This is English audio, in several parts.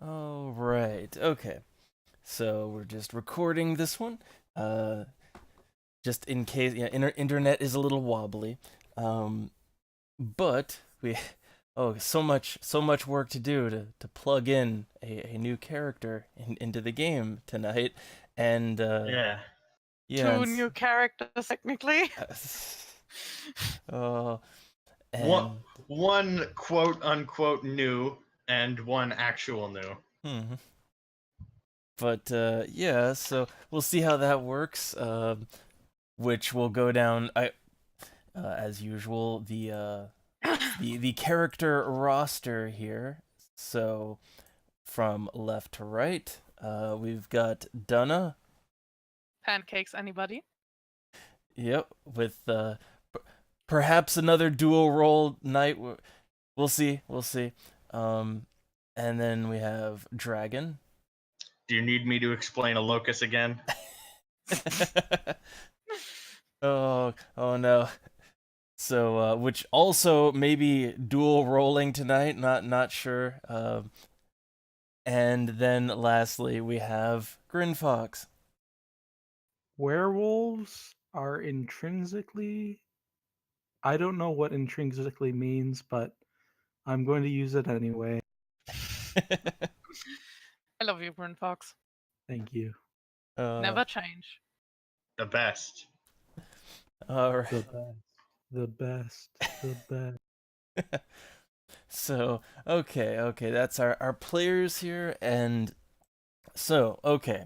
Oh, right. Okay. So we're just recording this one. Uh, just in case, yeah, internet is a little wobbly. Um, but we, oh, so much work to do to plug in a new character into the game tonight, and Yeah. yeah, Two new characters, technically. oh, One and one quote unquote new and one actual new. hmm. But yeah, so we'll see how that works. Which will go down. As usual, the character roster here. So from left to right, we've got Dunna. Pancakes, anybody? Yep, with perhaps another dual role night. We'll see. We'll see. Um, and then we have Dragon. Do you need me to explain a locus again? Oh no. So which also maybe dual rolling tonight. Not sure. And then lastly, we have Grinfox. Werewolves are intrinsically. I don't know what intrinsically means, but I'm going to use it anyway. I love you, Bryn Fox. Thank you. Never change. The best. All right. The best. The best. The best. So, okay, that's our players here. And so, okay.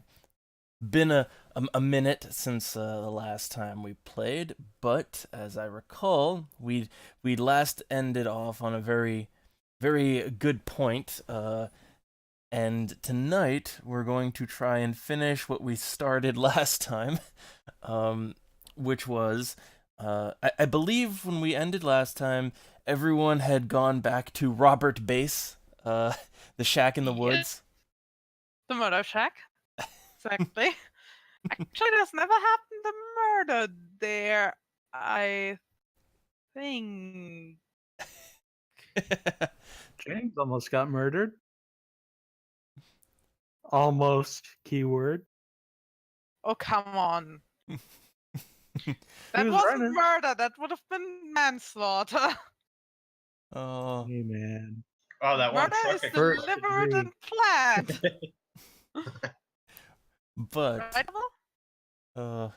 Been a minute since the last time we played, but as I recall, we last ended off on a very good point. And tonight we're going to try and finish what we started last time, which was, I believe when we ended last time, everyone had gone back to Robert Base, the shack in the woods. The murder shack. Exactly. Actually, there's never happened a murder there, I think. James almost got murdered. Almost, keyword. Oh, come on. He That was wasn't running. murder, that would have been manslaughter. Oh, Hey, man. Oh, that one Murder truck is First deliberate degree. and planned. but Right?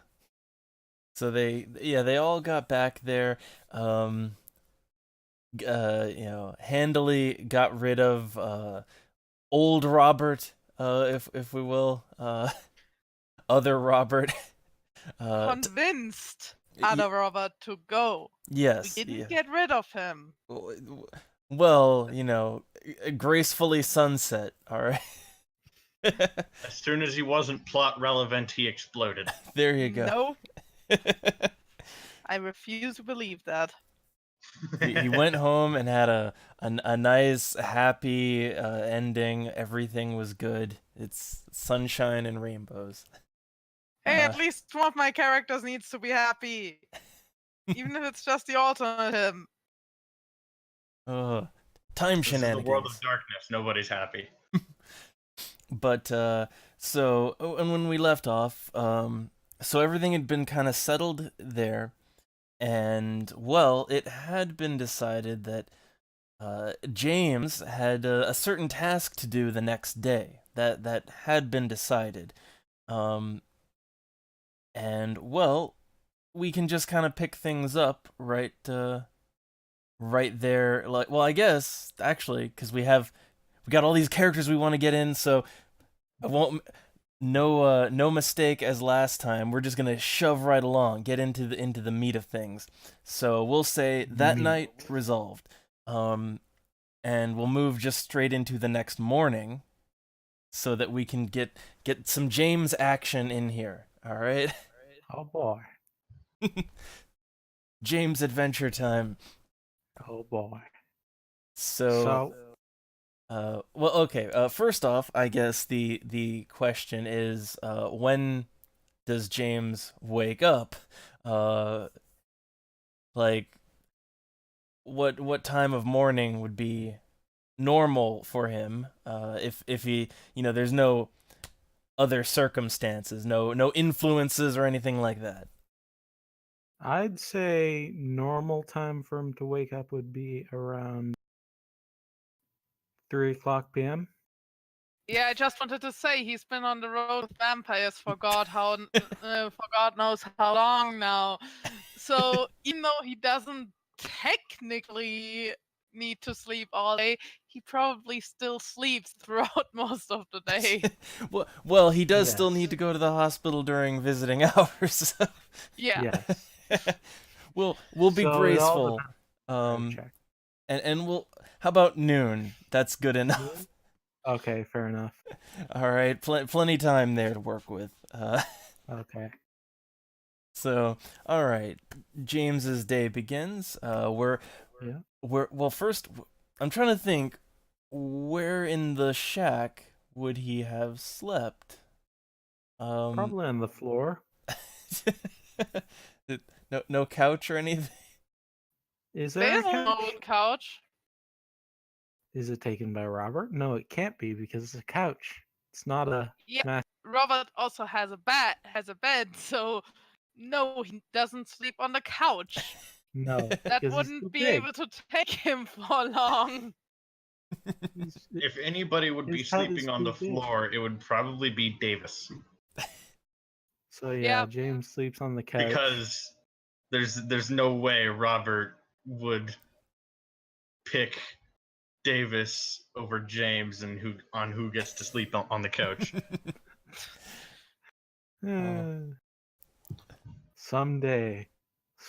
so they all got back there. Handily got rid of old Robert, if we will, other Robert. Convinced other Robert to go. We Yes, didn't yeah. get rid of him. Well, gracefully sunset. All right. As soon as he wasn't plot relevant, he exploded. There you go. Nope, I refuse to believe that. He went home and had a nice happy ending. Everything was good. It's sunshine and rainbows. Hey, at least one of my characters needs to be happy. Even if it's just the alternate him. Time This is the world shenanigans. of darkness. Nobody's happy. But so and when we left off, so everything had been kind of settled there, and well, it had been decided that James had a certain task to do the next day. That had been decided, and well, we can just kind of pick things up right there. Like, well, I guess actually, because we got all these characters we want to get in, so I won't. No mistake as last time. We're just gonna shove right along, get into the meat of things. So we'll say that Meat. night resolved, and we'll move just straight into the next morning, so that we can get some James action in here. All right, Oh, boy. James adventure time. Oh, boy. So well, okay. First off, I guess the question is, when does James wake up? Like, what time of morning would be normal for him, if he, there's no other circumstances, no influences or anything like that. I'd say normal time for him to wake up would be around 3 o'clock p.m. Yeah, I just wanted to say he's been on the road with vampires for for God knows how long now. So even though he doesn't technically need to sleep all day, he probably still sleeps throughout most of the day. Well, he does still need Yes. to go to the hospital during visiting hours. So. Yeah. Yes. We'll be So it all graceful. depends on the Um, check. and we'll. How about noon? That's good enough. Okay, fair enough. All right, plenty time there to work with. Okay. So all right, James's day begins. Yeah. Well, first, I'm trying to think, where in the shack would he have slept? Probably on the floor. No couch or anything. Is there There's a a couch? lone couch. Is it taken by Robert? No, it can't be because it's a couch. It's not a Yeah. match. Robert also has a bed, so no, he doesn't sleep on the couch. No, That because it's wouldn't too be big. able to take him for long. If anybody would be His head is sleeping on the too big. floor, it would probably be Davis. So yeah, Yep. James sleeps on the couch. Because there's no way Robert would pick Davis over James and who gets to sleep on the couch. Someday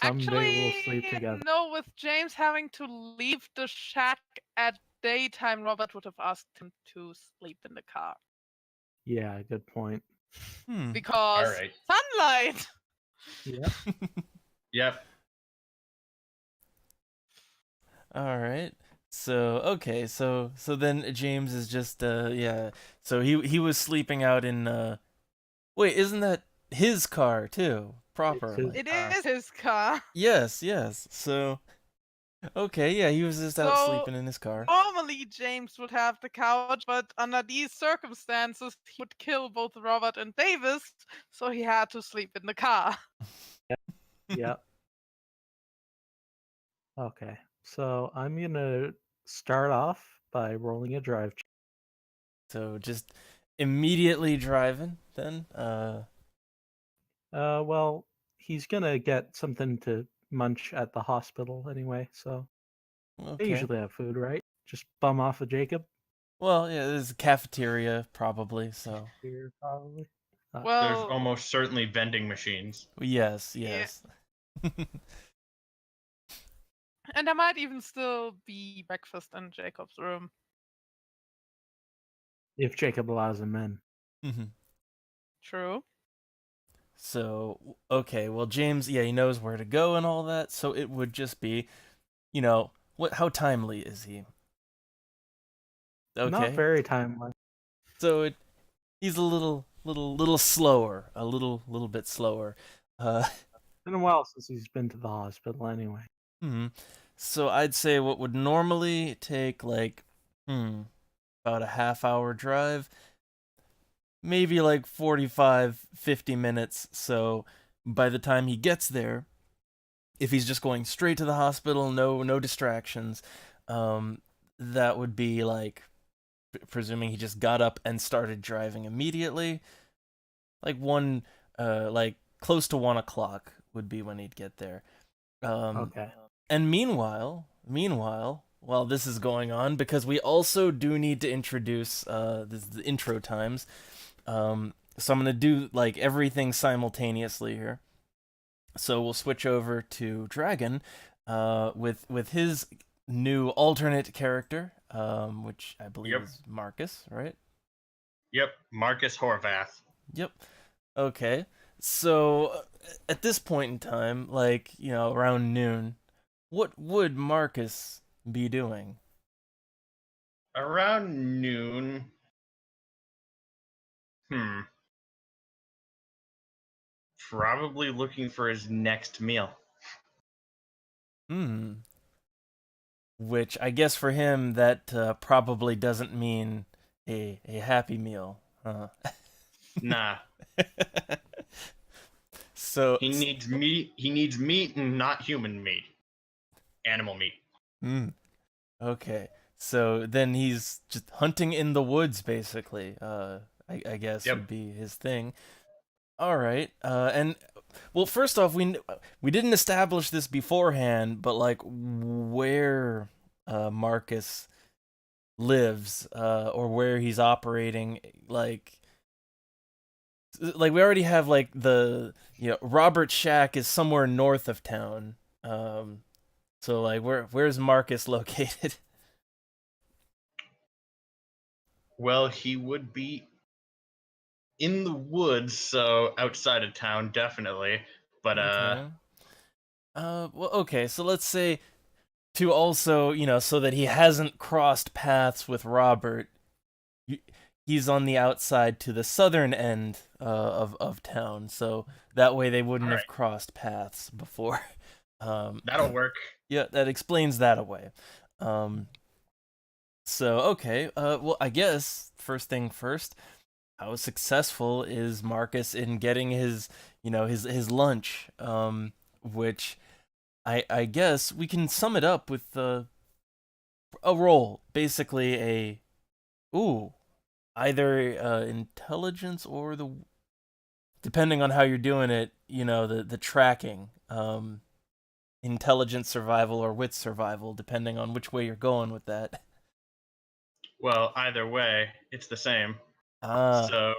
we'll sleep Actually, together. no, with James having to leave the shack at daytime, Robert would have asked him to sleep in the car. Yeah, good point. Because All right. sunlight! Yep. Yep. All right. So okay, so then James is just yeah. So he was sleeping out in. Wait, isn't that his car too? Proper. his Like. It car. is his car. Yes. So okay, yeah, he was just out So sleeping in his car. normally James would have the couch, but under these circumstances, he would kill both Robert and Davis, so he had to sleep in the car. Yep. Okay. So I'm gonna start off by rolling a drive check. So just immediately driving then. Well, he's gonna get something to munch at the hospital anyway, so they Okay. usually have food, right? Just bum off of Jacob Well, yeah, there's a cafeteria probably. So here, probably. There's Well, almost certainly vending machines. yes. Yeah. And there might even still be breakfast in Jacob's room. If Jacob allows him in. hmm True. So okay, well James, yeah, he knows where to go and all that. So it would just be, what? How timely is he? Not Okay, very timely. so he's a little slower, a little bit slower. Been a while since he's been to the hospital anyway. So I'd say what would normally take like, about a half-hour drive, maybe like 45, 50 minutes. So by the time he gets there, if he's just going straight to the hospital, no distractions, that would be like, presuming he just got up and started driving immediately, like close to 1 o'clock would be when he'd get there. Okay. And meanwhile, while this is going on, because we also do need to introduce the intro times. So I'm gonna do like everything simultaneously here. So we'll switch over to Dragon, with his new alternate character, which I believe Yep. is Marcus, right? Yep. Marcus Horvath. Yep. Okay. So at this point in time, like, around noon, what would Marcus be doing? Around noon. Probably looking for his next meal. which I guess for him that probably doesn't mean a happy meal. Nah, So, he needs meat. He needs meat and not human meat. Animal meat. mm, okay. So then he's just hunting in the woods, basically. I guess Yep. would be his thing. All right. And well, first off, we didn't establish this beforehand, but like where Marcus lives, or where he's operating, like we already have like Robert Shack is somewhere north of town. So like where's Marcus located? Well, he would be in the woods, so outside of town, definitely. But Okay. Well, okay. So let's say to also, so that he hasn't crossed paths with Robert, he's on the outside to the southern end of town. So that way they wouldn't all have right, crossed paths before. Um, that'll work. yeah, that explains that away. Um, so okay. Well, I guess first thing first. How successful is Marcus in getting his lunch? Which I guess we can sum it up with a roll, basically ooh either intelligence or depending on how you're doing it, the tracking, intelligence survival or wit survival, depending on which way you're going with that. Well, either way, it's the same. Ah, So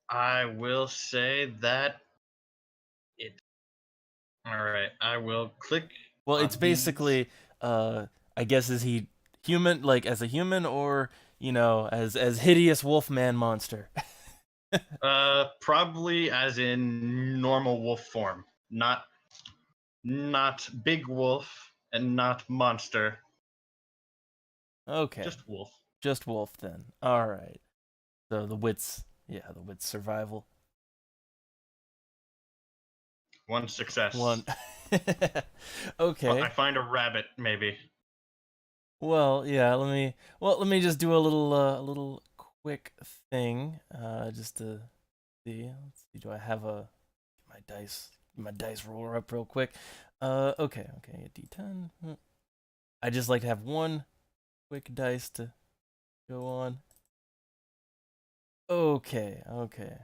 I will say that it. All right, I will click well, it's on these. basically I guess is he human, like as a human, or as hideous wolfman monster. Probably as in normal wolf form, not big wolf and not monster, Okay, just wolf. just wolf then. All right. So the wits survival. One success. One. Well, I Okay. find a rabbit, maybe. Well, yeah. Let me just do a little quick thing, just to see. Let's see. Do I have my dice roller up real quick? Okay, okay. A D10. I just like to have one quick dice to go on. Okay, okay.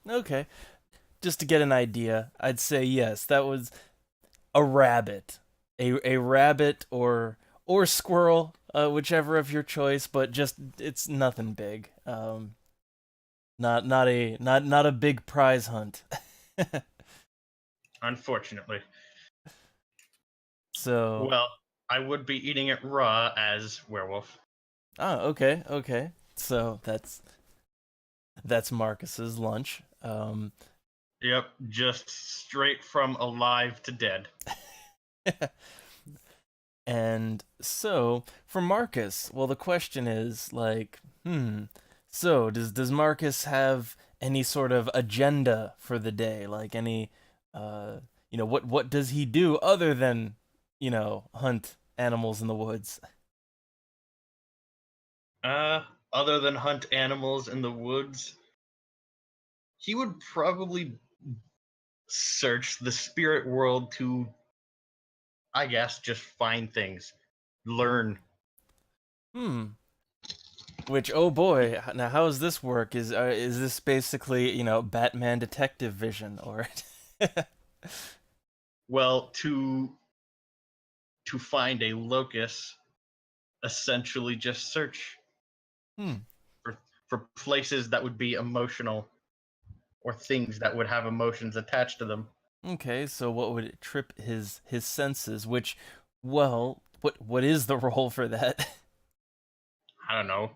Okay. Just to get an idea, I'd say yes. That was a rabbit, a rabbit or squirrel, whichever of your choice. But just it's nothing big. Not a big prize hunt. Unfortunately. So, Well, I would be eating it raw as werewolf. okay, okay. So that's Marcus's lunch. Yep, just straight from alive to dead. And so for Marcus, well, the question is like, so does Marcus have any sort of agenda for the day? Like any, what does he do other than, hunt animals in the woods? Uh, Other than hunt animals in the woods, he would probably search the spirit world to, I guess, just find things, learn. Hmm. Which, oh boy, now how does this work? Is this basically, Batman detective vision or? Well, to find a locus, essentially just search Hmm. for for places that would be emotional or things that would have emotions attached to them. Okay, so what would it trip his senses? Which, well, what is the role for that? I don't know.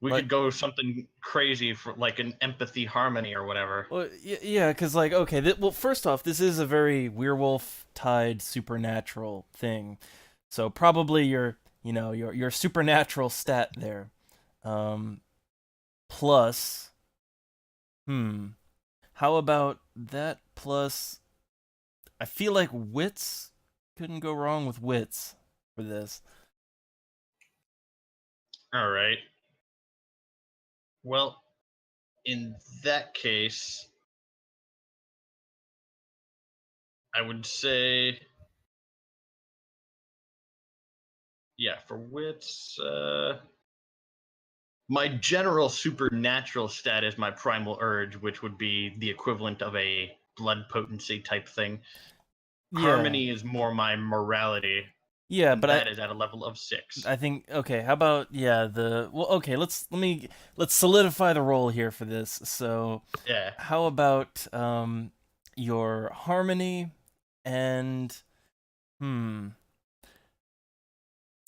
We Like, could go something crazy for like an empathy harmony or whatever. well, yeah, because like, okay, well, first off, this is a very werewolf tied supernatural thing, so probably your supernatural stat there, um, plus, hmm, how about that plus I feel like wits couldn't go wrong with wits for this. All right. Well, in that case, I would say, yeah, for wits, my general supernatural stat is my primal urge, which would be the equivalent of a blood potency type thing. Yeah, Harmony is more my morality, yeah, and but that is at a level of 6. I think okay. How about okay. Let's solidify the role here for this. So Yeah, how about your harmony and hmm.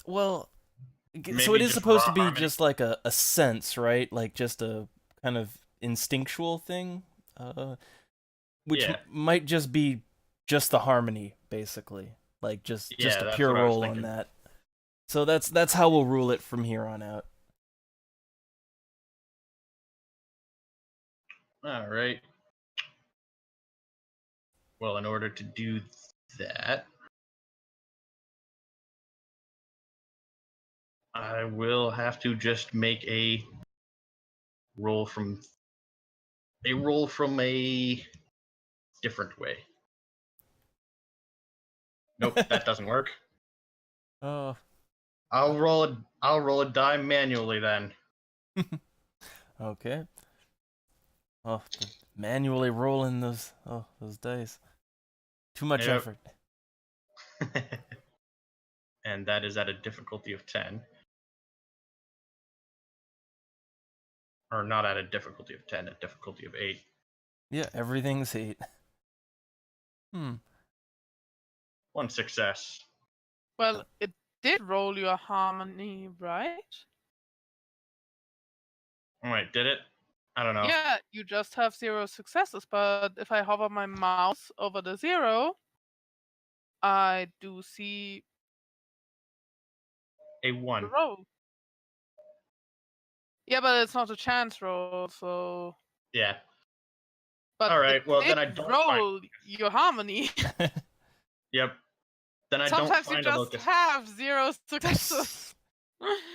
Well, so it maybe is just supposed to raw be harmony. just like a sense, right? Like just a kind of instinctual thing, which Yeah, might just be just the harmony, basically. Like just yeah, a that's pure what I was roll on thinking. that. So that's how we'll rule it from here on out. All right. Well, in order to do that, I will have to just make roll from a roll from a different way. Nope, that doesn't work. Oh, I'll roll a die manually then. okay. Oh, manually rolling those dice. Too much Yep. effort. And that is at a difficulty of 10. Or not at a difficulty of 10, a difficulty of 8. Yeah, everything's 8. Hmm. 1 success. Well, it did roll your harmony, right? Alright, did it? I don't know. Yeah, you just have 0 successes, but if I hover my mouse over the 0, I do see A the 1. roll. Yeah, but it's not a chance roll, so. Yeah. But Alright, it well did then I don't find. roll your harmony. Yep. Then I don't Sometimes you find a just locus. have 0 successes.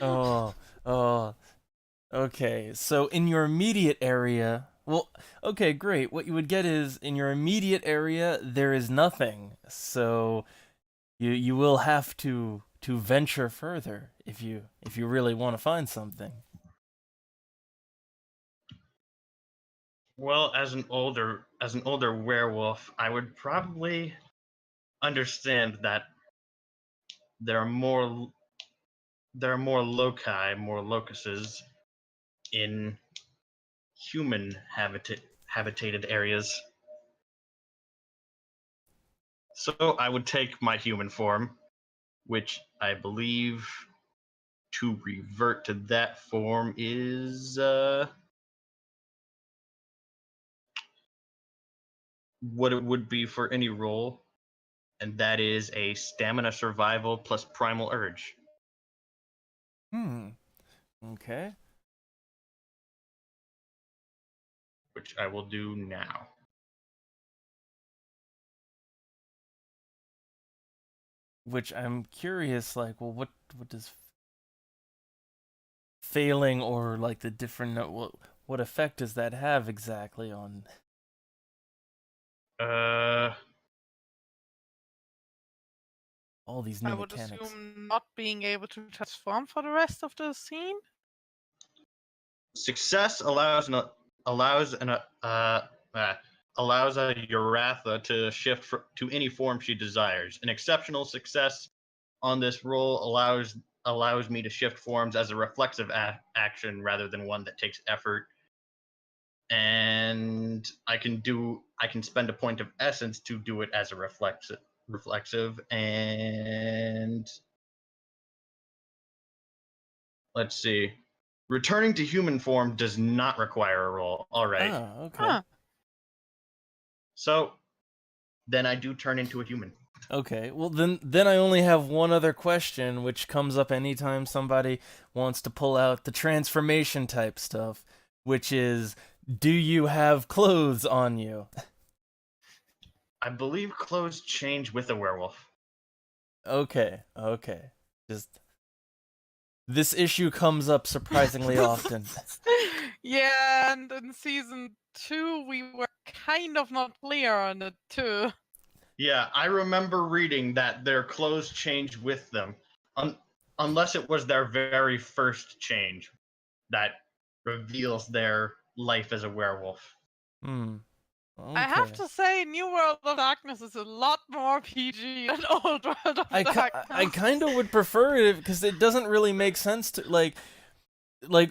Oh, oh. Okay, so in your immediate area, well, okay, great. What you would get is in your immediate area there is nothing. So you will have to venture further if you really want to find something. Well, as an older werewolf, I would probably understand that there are more loci, more locuses in human habitated areas. So I would take my human form, which I believe to revert to that form is what it would be for any roll, and that is a stamina survival plus primal urge, Hmm. Okay. which I will do now. Which I'm curious, like, well, what does failing or like the different what effect does that have exactly on Uh, all these I new would mechanics? assume not being able to transform for the rest of the scene. success allows an allows a Uratha to shift to any form she desires. An exceptional success on this roll allows me to shift forms as a reflexive action rather than one that takes effort. And I can spend a point of essence to do it as a reflexive, and let's see. Returning to human form does not require a roll. All right. Oh, okay. Huh. So then I do turn into a human. Okay, well then I only have one other question, which comes up anytime somebody wants to pull out the transformation type stuff, which is, do you have clothes on you? I believe clothes change with a werewolf. Okay. Just this issue comes up surprisingly often. Yeah, and in season 2 we were kind of not clear on it too. Yeah, I remember reading that their clothes change with them, unless it was their very first change that reveals their life as a werewolf. Hmm. I have Okay. to say, New World of Darkness is a lot more PG than Old World of Darkness. I kind of would prefer it because it doesn't really make sense to like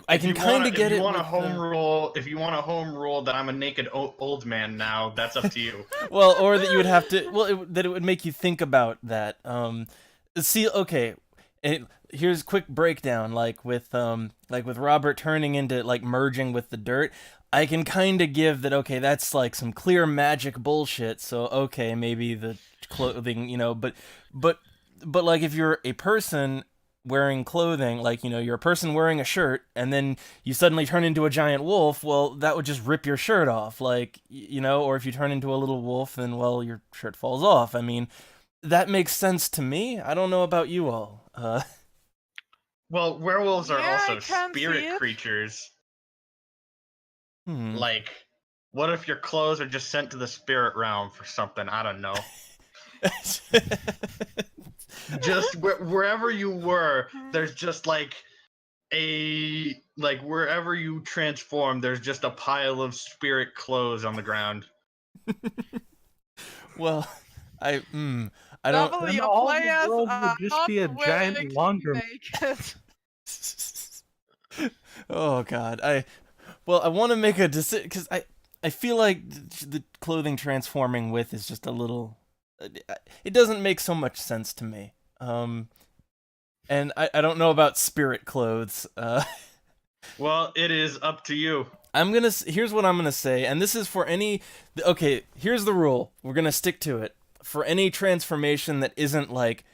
I can If kind of get you it want a with home rule, if you want a home rule that I'm a naked old man now, that's up to you. well, or that you would have to that it would make you think about that. See, okay, here's a quick breakdown. Like with Robert turning into like merging with the dirt. I can kind of give that. Okay, that's like some clear magic bullshit. So okay, maybe the clothing, but like if you're a person wearing clothing, like you're a person wearing a shirt, and then you suddenly turn into a giant wolf, well, that would just rip your shirt off, like or if you turn into a little wolf, then well, your shirt falls off. I mean, that makes sense to me. I don't know about you all. Well, werewolves are Yeah, I also can see spirit it. creatures. Hmm. Like, what if your clothes are just sent to the spirit realm for something? I don't know. Just wherever you were, there's just like wherever you transform, there's just a pile of spirit clothes on the ground. Well, I don't. Double Then your all the players world would are just not be a willing giant to be laundromat. naked. Oh God, I want to make a decision because I feel like the clothing transforming with is just a little. It doesn't make so much sense to me. And I don't know about spirit clothes. Well, it is up to you. Here's what I'm gonna say, and this is for any. Okay, here's the rule. We're gonna stick to it. For any transformation that isn't like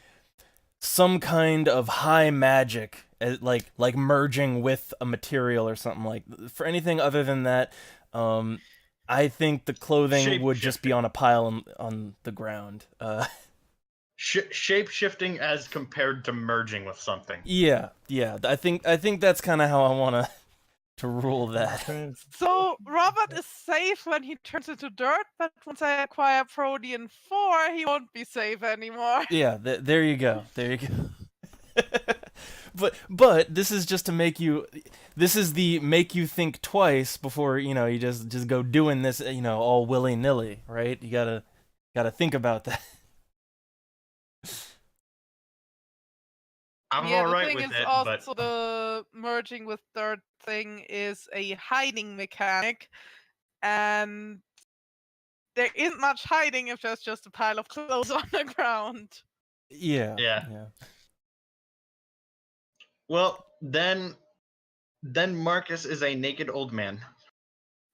some kind of high magic, like merging with a material or something like. For anything other than that, I think the clothing Shape would just be shifting. on a pile on the ground. Shape shifting as compared to merging with something. Yeah. I think that's kind of how I want to rule that. So Robert is safe when he turns into dirt, but once I acquire Protean 4, he won't be safe anymore. Yeah. There you go. There you go. but this is just to make you. This is the make you think twice before you just go doing this all willy nilly, right? You gotta think about that. I'm Yeah, all the right thing with is it, but also the merging with dirt thing is a hiding mechanic, and there isn't much hiding if there's just a pile of clothes on the ground. Yeah. yeah. Well, then Marcus is a naked old man,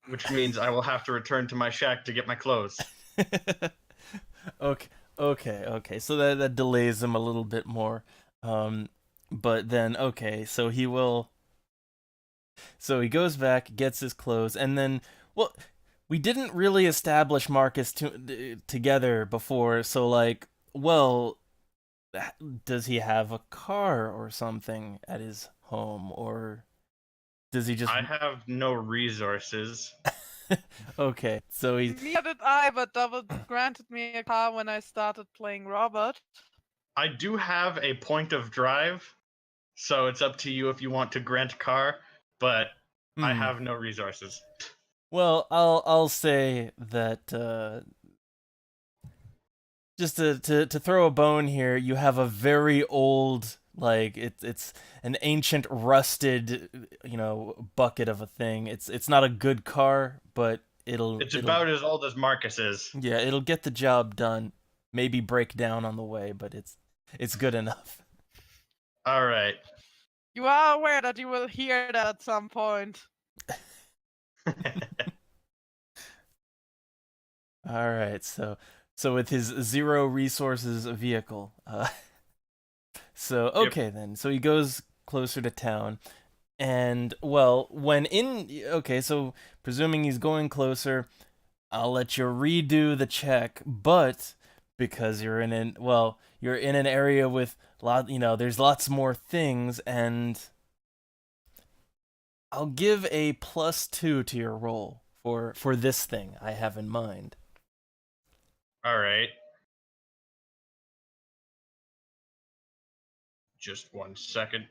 which means I will have to return to my shack to get my clothes. Okay. So that delays him a little bit more. But then okay, so he will. So he goes back, gets his clothes, and then well, we didn't really establish Marcus together before. So like, well, does he have a car or something at his home, or does he just? I have no resources. Okay, so he. Neither did I, but Double granted me a car when I started playing Robert. I do have a point of drive, so it's up to you if you want to grant a car, but I have no resources. Well, I'll say that just to throw a bone here, you have a very old like it's an ancient rusted bucket of a thing. It's not a good car, but It's about as old as Marcus is. yeah, it'll get the job done. Maybe break down on the way, but it's good enough. All right. You are aware that you will hear that at some point. All right, so with his zero resources vehicle, so okay then, so he goes closer to town, and well, so presuming he's going closer, I'll let you redo the check, but because you're in an area with there's lots more things, and I'll give a +2 to your roll for this thing I have in mind. All right. Just 1 second.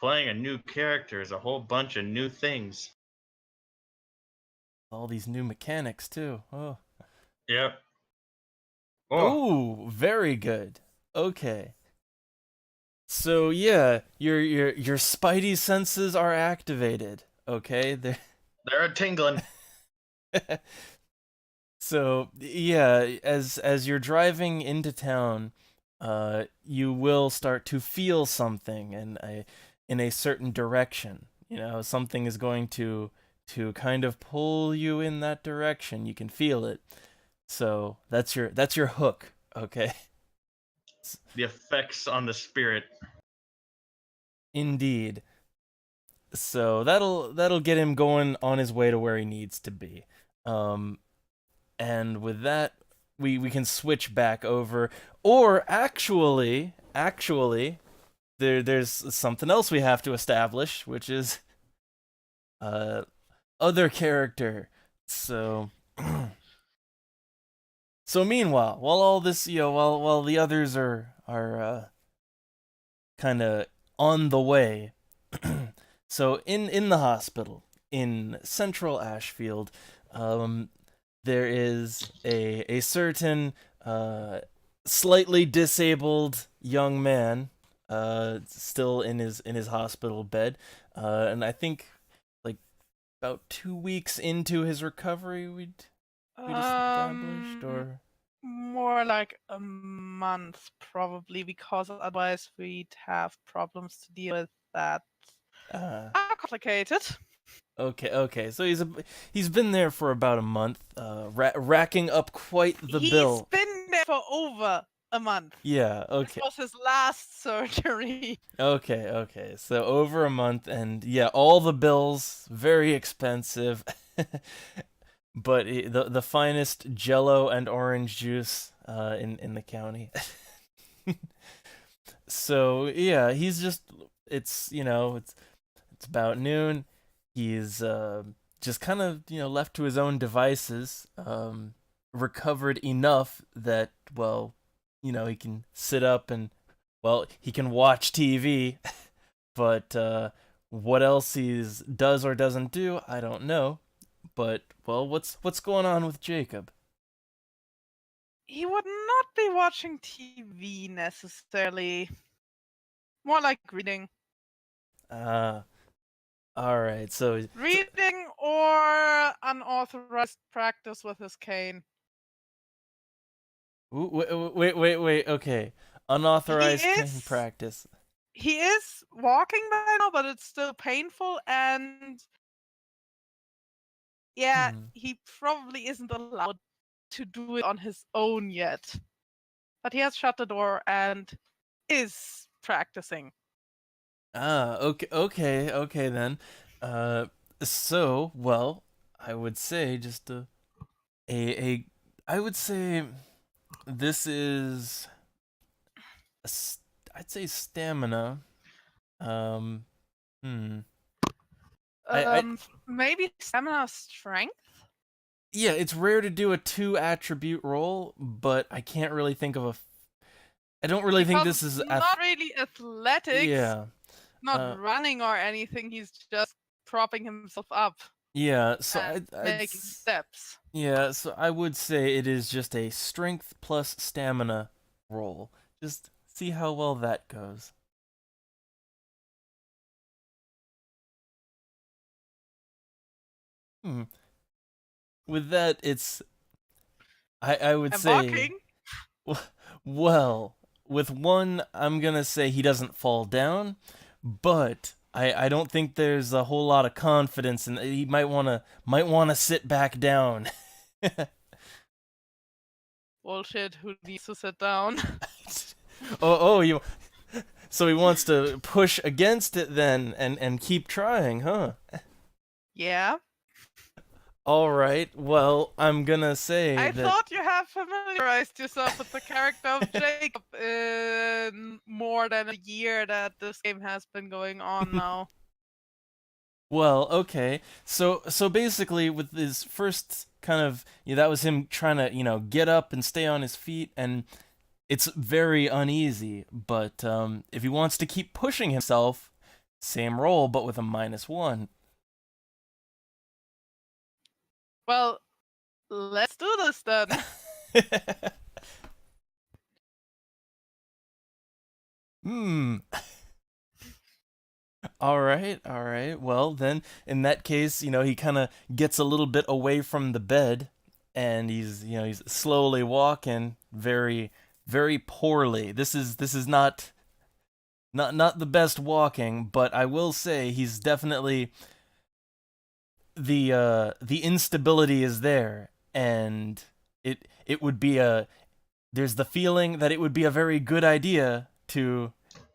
Playing a new character is a whole bunch of new things. All these new mechanics too. Oh. Yep. Oh, Oh, very good. Okay. So yeah, your spidey senses are activated. Okay, they're a tingling. so yeah, as you're driving into town, you will start to feel something in a certain direction. Something is going to kind of pull you in that direction. You can feel it. So that's your hook. Okay. The effects on the spirit. Indeed. So that'll get him going on his way to where he needs to be. And with that, we can switch back over. Or actually, there's something else we have to establish, which is other character. So so meanwhile, while all this, while the others are kind of on the way. So in the hospital in Central Ashfield, there is a certain slightly disabled young man still in his hospital bed, and I think like about 2 weeks into his recovery, we'd established, or More like a month, probably, because otherwise we'd have problems to deal with that uh, are complicated. okay. So he's been there for about a month, racking up quite the bill. He's been there for over a month. Yeah. This Okay. was his last surgery. Okay. So over a month, and yeah, all the bills very expensive, but the finest Jello and orange juice in the county. So yeah, he's just it's about noon. He's just kind of left to his own devices. Recovered enough that he can sit up and he can watch TV. But what else he does or doesn't do, I don't know. But what's going on with Jacob? He would not be watching TV necessarily. More like reading. All right. So Reading or unauthorized practice with his cane. wait. Okay, unauthorized cane practice. He is walking by now, but it's still painful, and yeah, he probably isn't allowed to do it on his own yet. But he has shut the door and is practicing. Okay then. So, I would say just I would say this is I'd say stamina. Hmm. Maybe stamina strength? Yeah, it's rare to do a 2 attribute roll, but I can't really think of I don't really think this is not really athletics. Yeah. Not running or anything. He's just propping himself up. Yeah, so I'd making steps. Yeah, so I would say it is just a strength plus stamina roll. Just see how well that goes. With that, it's I would say walking. Well, with one, I'm gonna say he doesn't fall down, but I don't think there's a whole lot of confidence, and he might wanna sit back down. Bullshit. Who needs to sit down? oh, So he wants to push against it then and keep trying, huh? Yeah. All right. Well, I'm gonna say I that. thought you have familiarized yourself with the character of Jacob in more than a year that this game has been going on now. Well, okay. So basically, with his first kind of, that was him trying to, get up and stay on his feet, and it's very uneasy. But if he wants to keep pushing himself, same roll, but with a -1. Well, let's do this then. Hmm. All right, all right. Well, then in that case, he kind of gets a little bit away from the bed, and he's slowly walking, very, very poorly. This is not the best walking, but I will say he's definitely the instability is there, and it would be there's the feeling that it would be a very good idea to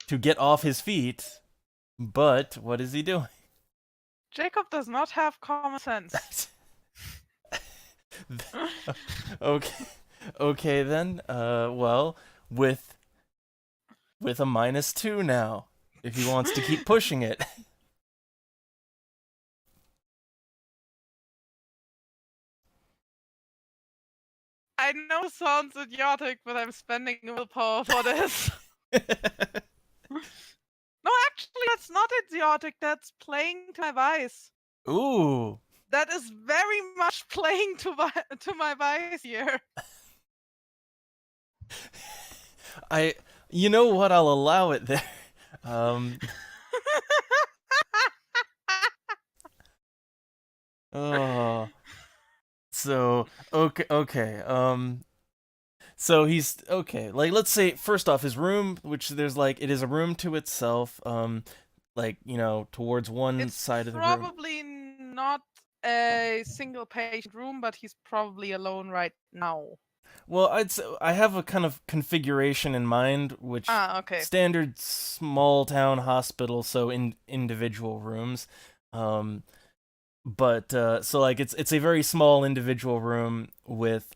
get off his feet, but what is he doing? Jacob does not have common sense. Okay, okay then. Well, with a -2 now, if he wants to keep pushing it. I know it sounds idiotic, but I'm spending willpower for this. No, actually, that's not idiotic. That's playing to my vice. Ooh. That is very much playing to my vice here. You know what? I'll allow it there. Oh. So okay. So he's okay. Like, let's say first off, his room, which there's like, it is a room to itself. Like, towards one It's side of the room. probably not a single patient room, but he's probably alone right now. Well, I have a kind of configuration in mind, which okay. standard small town hospital, so in individual rooms. But so like it's a very small individual room with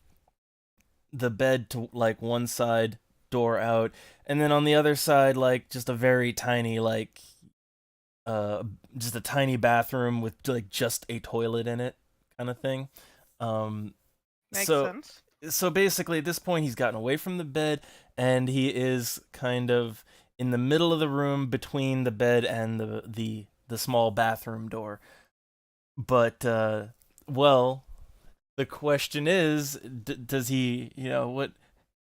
the bed to like one side, door out, and then on the other side like just a very tiny like just a tiny bathroom with like just a toilet in it, kind of thing. Makes so sense. so basically at this point he's gotten away from the bed, and he is kind of in the middle of the room between the bed and the small bathroom door. But well, the question is, does he, what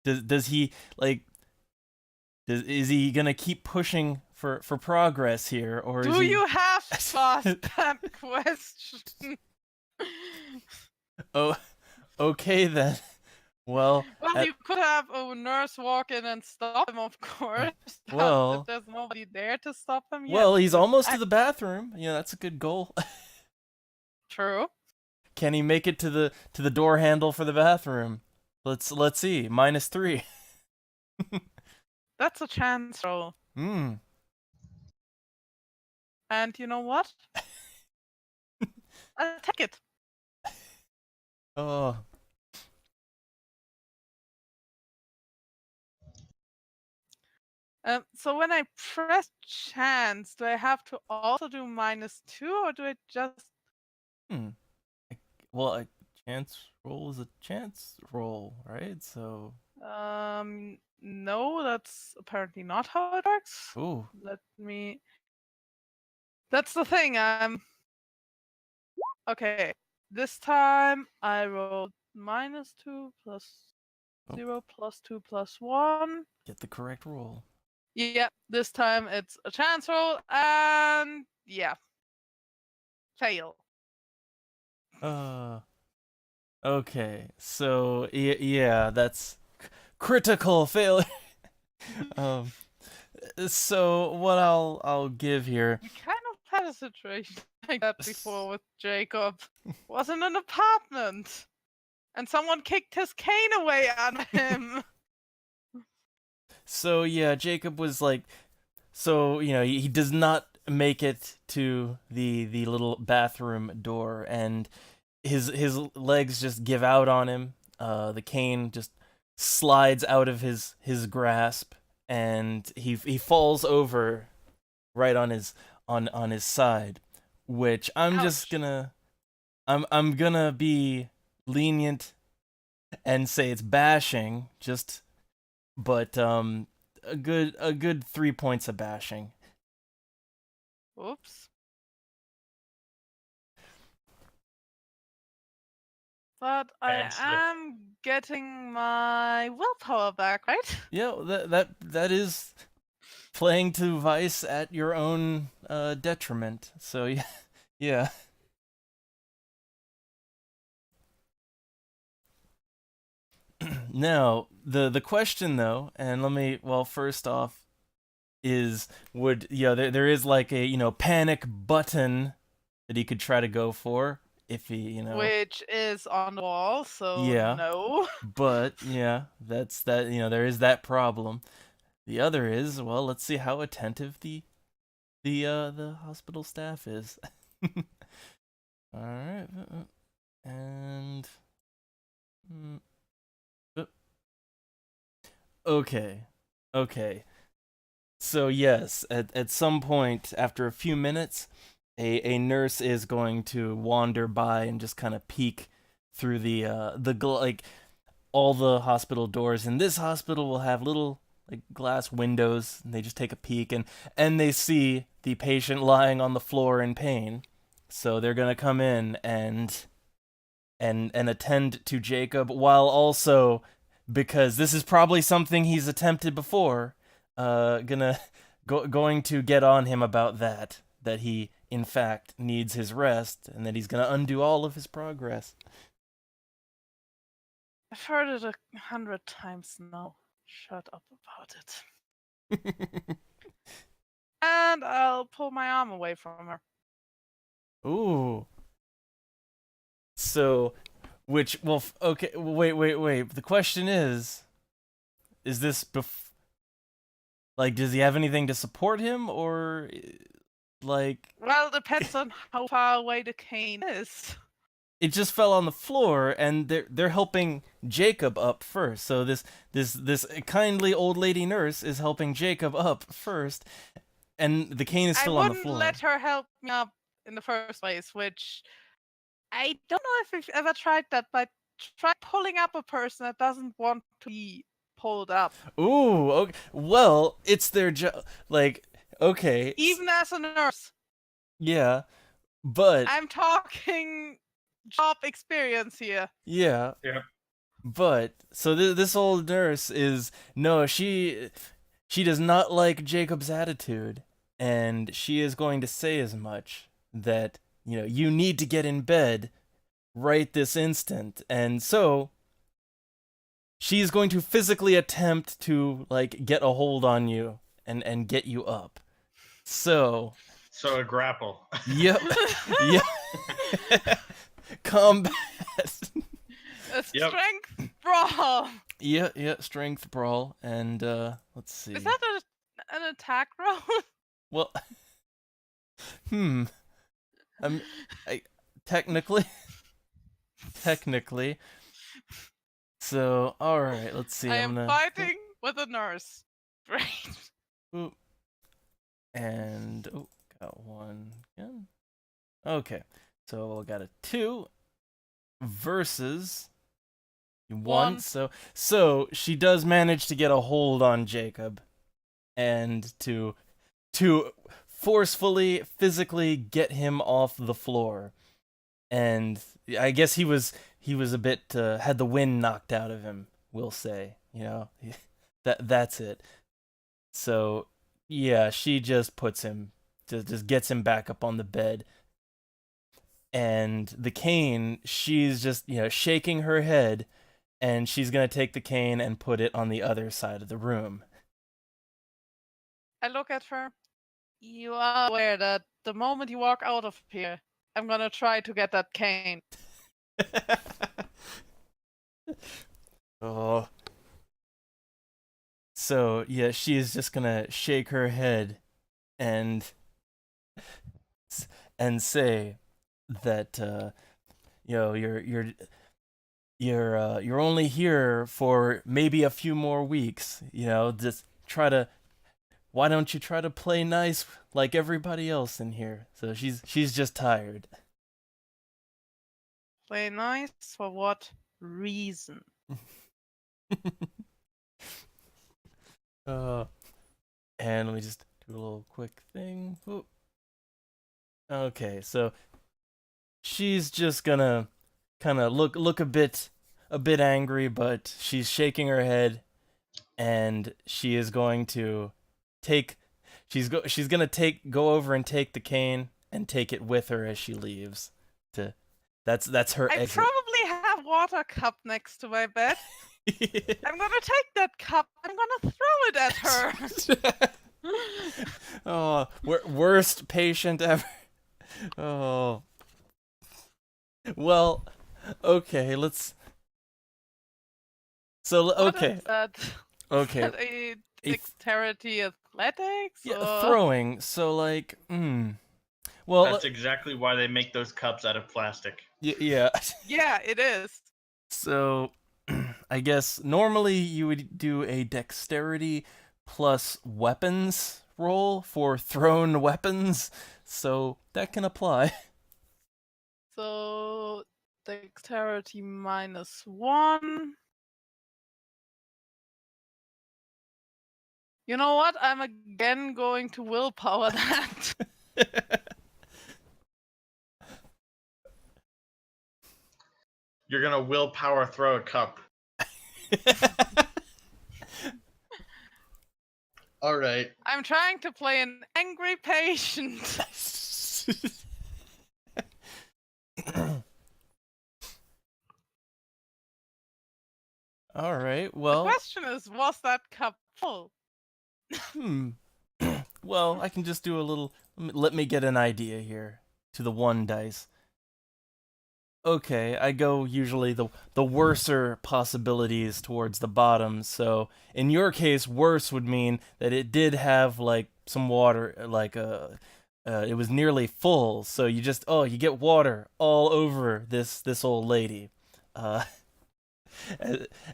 does he like? Is he gonna keep pushing for progress here, or do is he? You have to ask that question? Oh, okay then. Well, you could have a nurse walk in and stop him, of course. Well, if there's nobody there to stop him, well, yes, he's almost to the bathroom. That's a good goal. True. Can he make it to the door handle for the bathroom? Let's see. -3. That's a chance roll. Hmm. And you know what? I'll take it. Oh. So when I press chance, do I have to also do -2, or do I just? Well, a chance roll is a chance roll, right? So. No, that's apparently not how it works. Ooh. Let me. That's the thing. Okay. This time I rolled -2 plus 0 plus 2 plus 1. Get the correct roll. Yeah, this time it's a chance roll, and yeah. Fail. Okay. So yeah, that's critical failure. So what I'll give here. We kind of had a situation like that before with Jacob. Was in an apartment, and someone kicked his cane away at him. So yeah, Jacob was like So he does not make it to the little bathroom door, and his legs just give out on him. The cane just slides out of his grasp, and he falls over right on his side, which I'm just Ouch. gonna I'm gonna be lenient and say it's bashing, just but a good 3 points of bashing. Oops. But I Bad slip. am getting my willpower back, right? Yeah, that is playing to vice at your own detriment. So yeah, yeah. Now the question though, and first off, is would there is like a panic button that he could try to go for if he Which is on the wall, so yeah, no. but yeah, that's that there is that problem. The other is, well, let's see how attentive the hospital staff is. All right, and mm, uh, okay, okay. So yes, at some point after a few minutes, a nurse is going to wander by and just kind of peek through like all the hospital doors in this hospital will have little like glass windows, and they just take a peek, and they see the patient lying on the floor in pain. So they're gonna come in and attend to Jacob, while also, because this is probably something he's attempted before, going to get on him about that he in fact needs his rest, and that he's gonna undo all of his progress. I've heard it 100 times now. Shut up about it. And I'll pull my arm away from her. Ooh. So, okay, wait. The question is this like, does he have anything to support him, or like Well, depends on how far away the cane is. it just fell on the floor, and they're helping Jacob up first. So this kindly old lady nurse is helping Jacob up first, and the cane is I still on the wouldn't floor. let her help me up in the first place, which I don't know if you've ever tried that, but try pulling up a person that doesn't want to be pulled up. Ooh, okay. Well, it's their job. Like, okay, Even as a nurse. yeah, but I'm talking job experience here. yeah, Yeah. but so this old nurse is no, she does not like Jacob's attitude, and she is going to say as much, that you need to get in bed right this instant, and so she's going to physically attempt to like get a hold on you and get you up. So, So a grapple. yep, yep, combat. A Yep. strength brawl. Yeah, strength brawl, and let's see. Is that an attack roll? Well, hmm. I technically, technically. So, all right, let's see. I I'm am gonna fighting with a nurse. Great. oop, and got one again. Okay, so I got a 2 versus 1. One. So she does manage to get a hold on Jacob, and to forcefully, physically get him off the floor. And I guess he was a bit had the wind knocked out of him, we'll say. That's it. So yeah, she just puts him, just gets him back up on the bed. And the cane, she's just shaking her head, and she's gonna take the cane and put it on the other side of the room. I look at her. You are aware that the moment you walk out of here, I'm gonna try to get that cane. Oh. So yeah, she is just gonna shake her head and say that you're only here for maybe a few more weeks. Just try to. Why don't you try to play nice like everybody else in here? So she's just tired. Play nice for what reason? And let me just do a little quick thing. Ooh. Okay, so she's just gonna kind of look a bit angry, but she's shaking her head, and she is going to take. She's gonna go over and take the cane and take it with her as she leaves. To that's her I exit. probably have water cup next to my bed. I'm gonna take that cup. I'm gonna throw it at her. Oh, worst patient ever. Oh. Well, okay, let's. So What okay, is that? okay. Is that a dexterity athletics? Yeah, or... throwing. So like, well, That's exactly why they make those cups out of plastic. yeah. Yeah, it is. So, I guess normally you would do a dexterity plus weapons roll for thrown weapons, so that can apply. So dexterity -1. You know what? I'm again going to willpower that. You're gonna willpower throw a cup. All right. I'm trying to play an angry patient. All right. The Well, question is, was that cup full? Well, I can just do a little. Let me get an idea here. To the 1 dice. Okay, I go usually the worser possibilities towards the bottom. So in your case, worse would mean that it did have like some water, like it was nearly full. So you you get water all over this old lady, uh,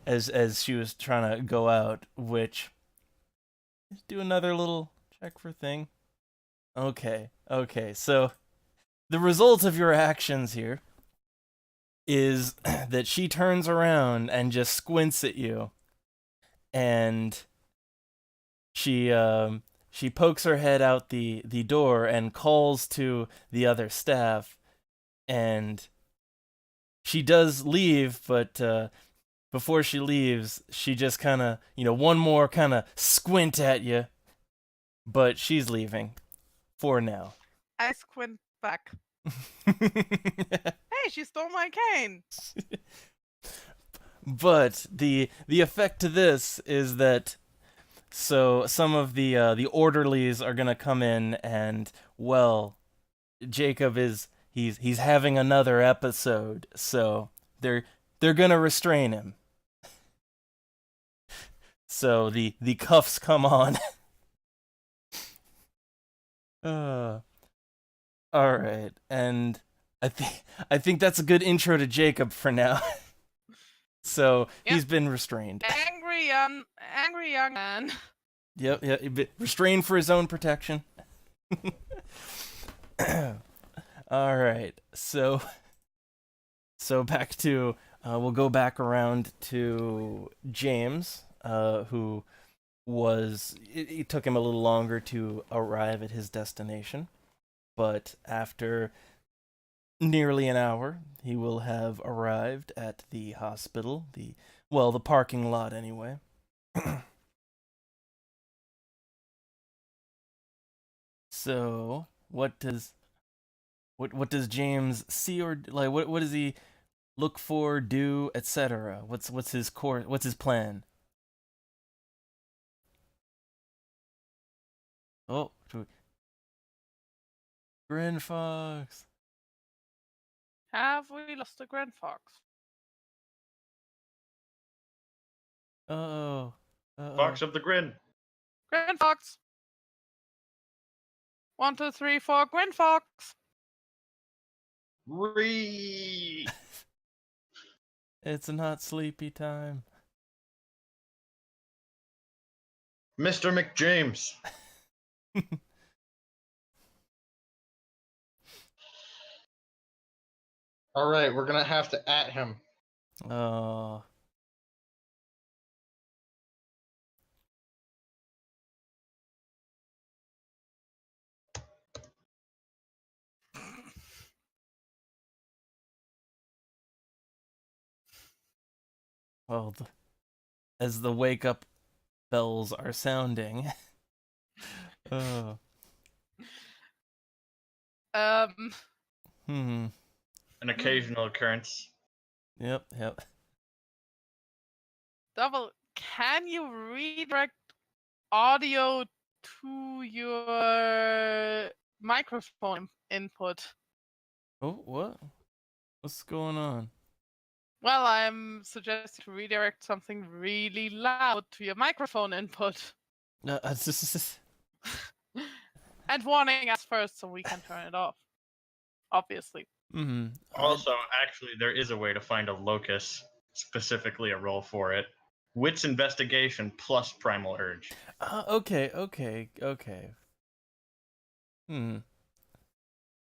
as she was trying to go out. Which, do another little check for thing. Okay, so the result of your actions here is that she turns around and just squints at you, and she pokes her head out the door and calls to the other staff, and she does leave, but before she leaves, she just kind of, one more kind of squint at you, but she's leaving for now. I squint back. Hey, she stole my cane. But the effect to this is that some of the orderlies are gonna come in, and well, Jacob he's having another episode, so they're gonna restrain him. So the cuffs come on. All right, and I think that's a good intro to Jacob for now. So Yep. he's been restrained. Angry young man. Yep, restrained for his own protection. All right, so back to we'll go back around to James, who was it took him a little longer to arrive at his destination, but after nearly an hour, he will have arrived at the hospital, the parking lot anyway. So, what does James see, or like what does he look for, do, etc.? What's his course? What's his plan? Oh, Grin Fox. Have we lost the Grand Fox? Oh. Fox of the Grin. Grand Fox. 1, 2, 3, 4, Gwen Fox. It's not sleepy time. Mr. McJames. All right, we're gonna have to at him. Oh. Well, as the wake up bells are sounding. Oh. Hmm. An occasional occurrence. Yep. Yep. Double, can you redirect audio to your microphone input? Oh, what? What's going on? Well, I'm suggesting to redirect something really loud to your microphone input. And warning us first so we can turn it off. Obviously. Mm-hmm. Also, actually, there is a way to find a locus, specifically a roll for it. Wits investigation plus primal urge. Okay. Hmm.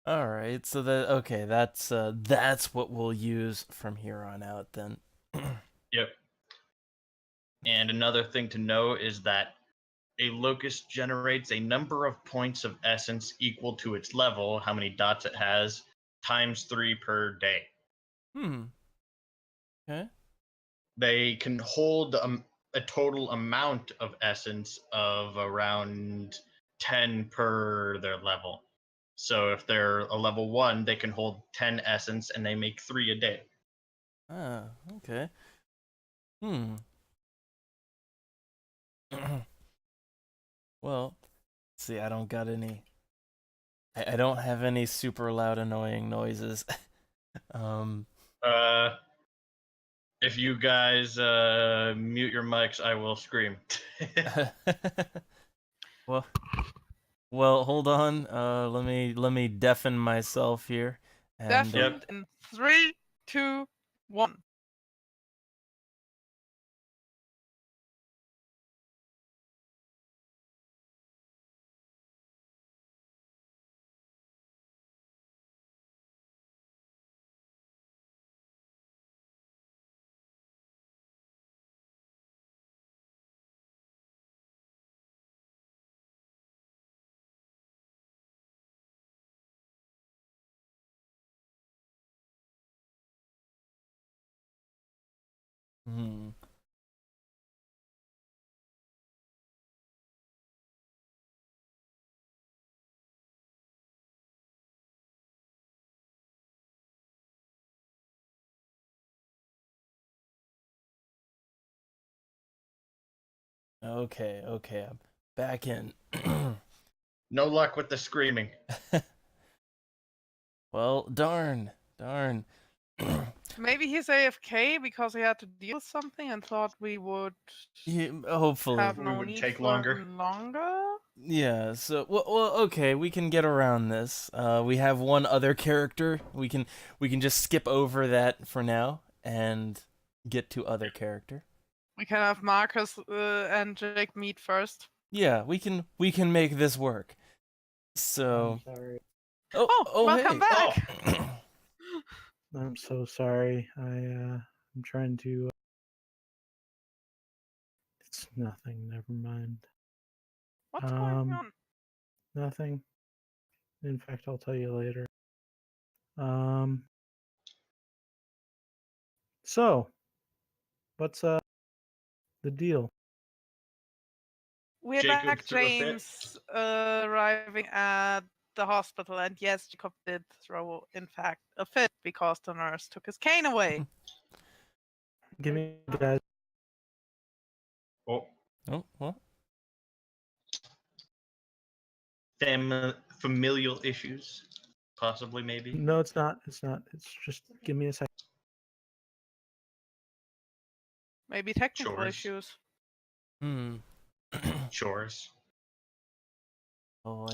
All right. So that's what we'll use from here on out then. Yep. And another thing to know is that a locus generates a number of points of essence equal to its level, how many dots it has, times 3 per day. Hmm. Okay. They can hold a total amount of essence of around 10 per their level. So if they're a level 1, they can hold 10 essence and they make 3 a day. Ah. Okay. Hmm. Well, see, I don't got any. I don't have any super loud, annoying noises. um. Uh, if you guys mute your mics, I will scream. well, well, hold on. Let me deafen myself here. And Deafened in 3, 2, 1. hmm. Okay, I'm back in. No luck with the screaming. Well, darn. Maybe he's AFK because he had to deal with something and thought we would Hopefully. have We no would need take for longer. him longer. Yeah, so well, okay, we can get around this. We have one other character. We can just skip over that for now and get to other character. We can have Marcus and Jake meet first. Yeah, we can make this work. So, I'm sorry. Welcome hey. back. I'm so sorry. I'm trying to. It's nothing. Never mind. What's going on? Nothing. In fact, I'll tell you later. So, what's the deal? We're Jacob back, threw a fit. James, arriving at the hospital, and yes, Jacob did throw, in fact, a fit because the nurse took his cane away. Give me, guys. Oh, Oh, what? familial issues, possibly, maybe. No, it's not. It's not. It's just give me a second. Maybe technical Chores. issues. Hmm. Chores. Oh,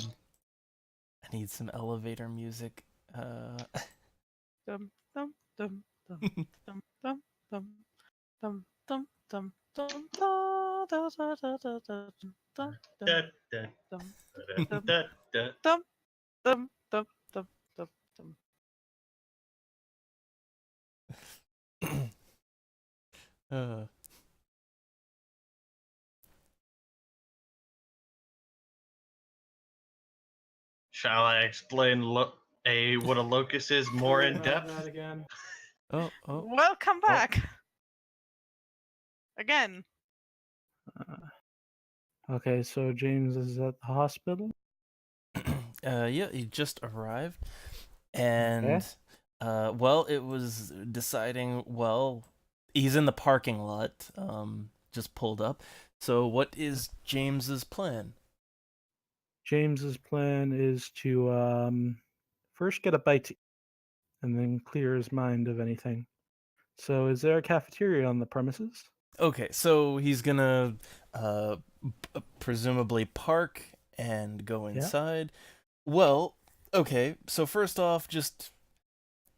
I need some elevator music. Dum dum dum dum dum dum dum dum dum dum dum da da da da da da dum Da, dum da, dum da, dum da, da. dum dum dum dum dum dum. uh, Shall I explain what a locus is more in About depth? that again. oh. Welcome back again. Okay, so James is at the hospital. Yeah, he just arrived, and well, it was deciding. Well, he's in the parking lot. Just pulled up. So, what is James's plan? James's plan is to first get a bite to eat and then clear his mind of anything. So, is there a cafeteria on the premises? Okay, so he's gonna presumably park and go Yeah. inside. Well, okay, so first off, just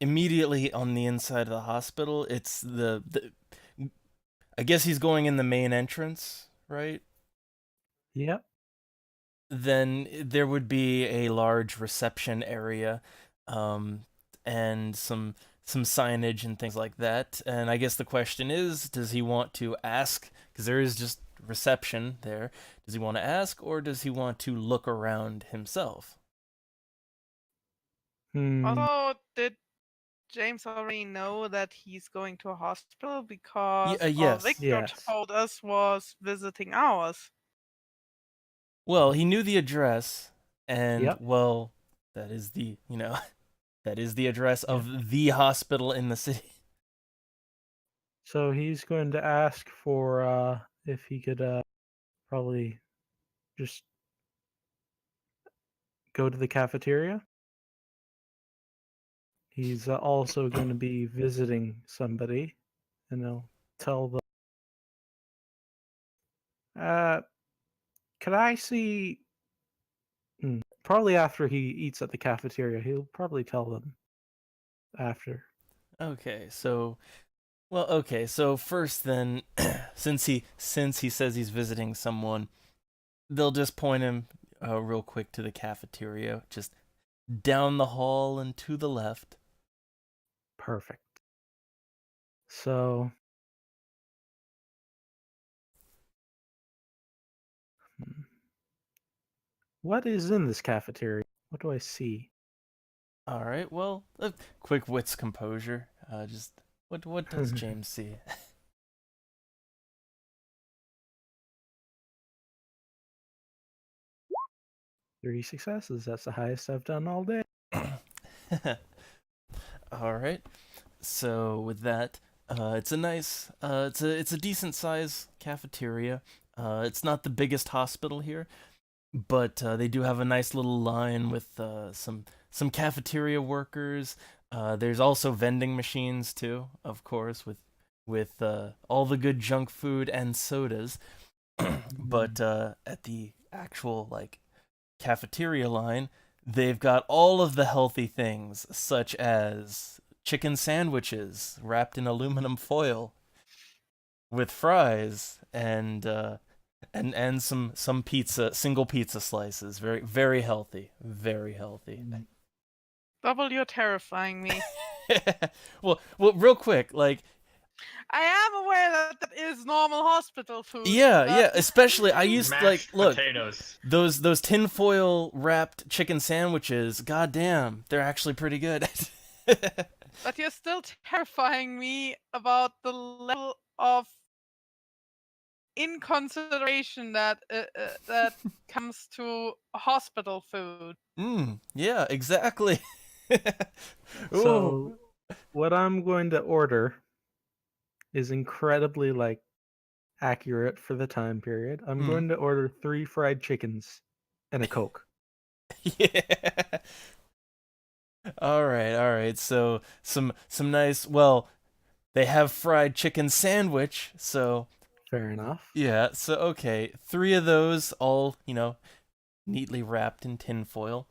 immediately on the inside of the hospital, it's the I guess he's going in the main entrance, right? Yep. Then there would be a large reception area, and some signage and things like that. And I guess the question is, does he want to ask? Because there is just reception there. Does he want to ask, or does he want to look around himself? Although, did James already know that he's going to a hospital because all Yes. Victor Yes. told us was visiting ours? Well, he knew the address, and Yep. well, that is the that is the address of the hospital in the city. So he's going to ask for if he could probably just go to the cafeteria. He's also going to be visiting somebody, and he'll tell them, could I see? Probably after he eats at the cafeteria, he'll probably tell them after. Okay, so first then, since he says he's visiting someone, they'll just point him real quick to the cafeteria, just down the hall and to the left. Perfect. So, what is in this cafeteria? What do I see? All right, well, quick wits composure. Just what does James see? 30 successes. That's the highest I've done all day. All right. So with that, it's a nice, it's a decent size cafeteria. It's not the biggest hospital here, but they do have a nice little line with some cafeteria workers. There's also vending machines too, of course, with all the good junk food and sodas. But at the actual like cafeteria line, they've got all of the healthy things, such as chicken sandwiches wrapped in aluminum foil with fries and some single pizza slices. Very very healthy, very healthy. Double, you're terrifying me. well, real quick, like I am aware that that is normal hospital food. yeah. Especially I used Mashed look potatoes. those tinfoil wrapped chicken sandwiches. Goddamn, they're actually pretty good. But you're still terrifying me about the level of inconsideration that that comes to hospital food. Yeah, exactly. Ooh. So, what I'm going to order is incredibly accurate for the time period. I'm going to order 3 fried chickens and a Coke. Yeah. All right. So some nice. Well, they have fried chicken sandwich. So Fair enough. yeah. So okay, 3 of those, all neatly wrapped in tinfoil.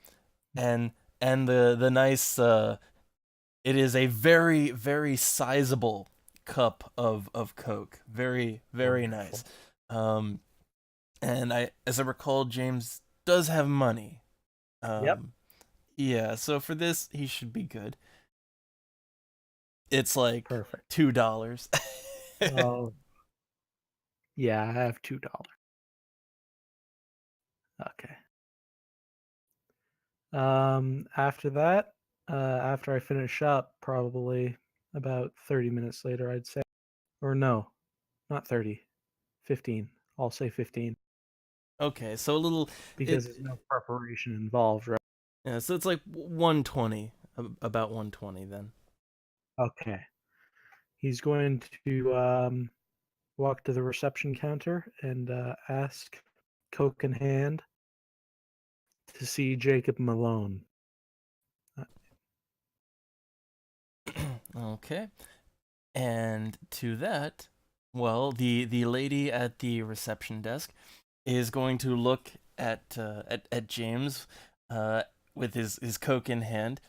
and the nice it is a very very sizable cup of Coke. Very very nice. Wonderful. And as I recall, James does have money. Yep. Yeah, so for this he should be good. It's like Perfect. $2. Oh, yeah, I have $2. Okay. After that, after I finish up, probably about 30 minutes later, I'd say. Or no, not 30, 15. I'll say 15 Okay, so a little because it there's no preparation involved, right? yeah, so it's like 120, about 120 then. Okay. He's going to walk to the reception counter and ask, Coke in hand, to see Jacob Malone. Okay. And to that, well, the lady at the reception desk is going to look at James with his Coke in hand,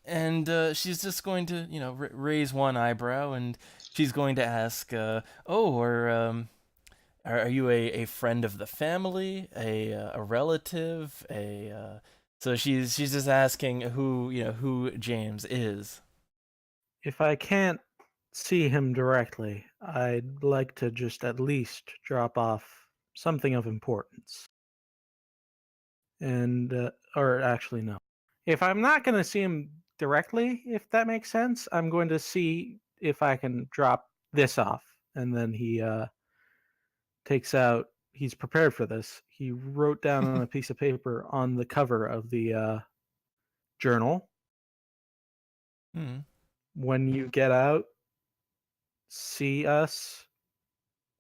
and she's just going to raise one eyebrow, and she's going to ask, "Oh, or are you a friend of the family, a relative, a?" So she's just asking who James is. If I can't see him directly, I'd like to just at least drop off something of importance. And, or actually, no. If I'm not going to see him directly, if that makes sense, I'm going to see if I can drop this off. And then he takes out, he's prepared for this. He wrote down on a piece of paper on the cover of the journal, Hmm. when you get out, see us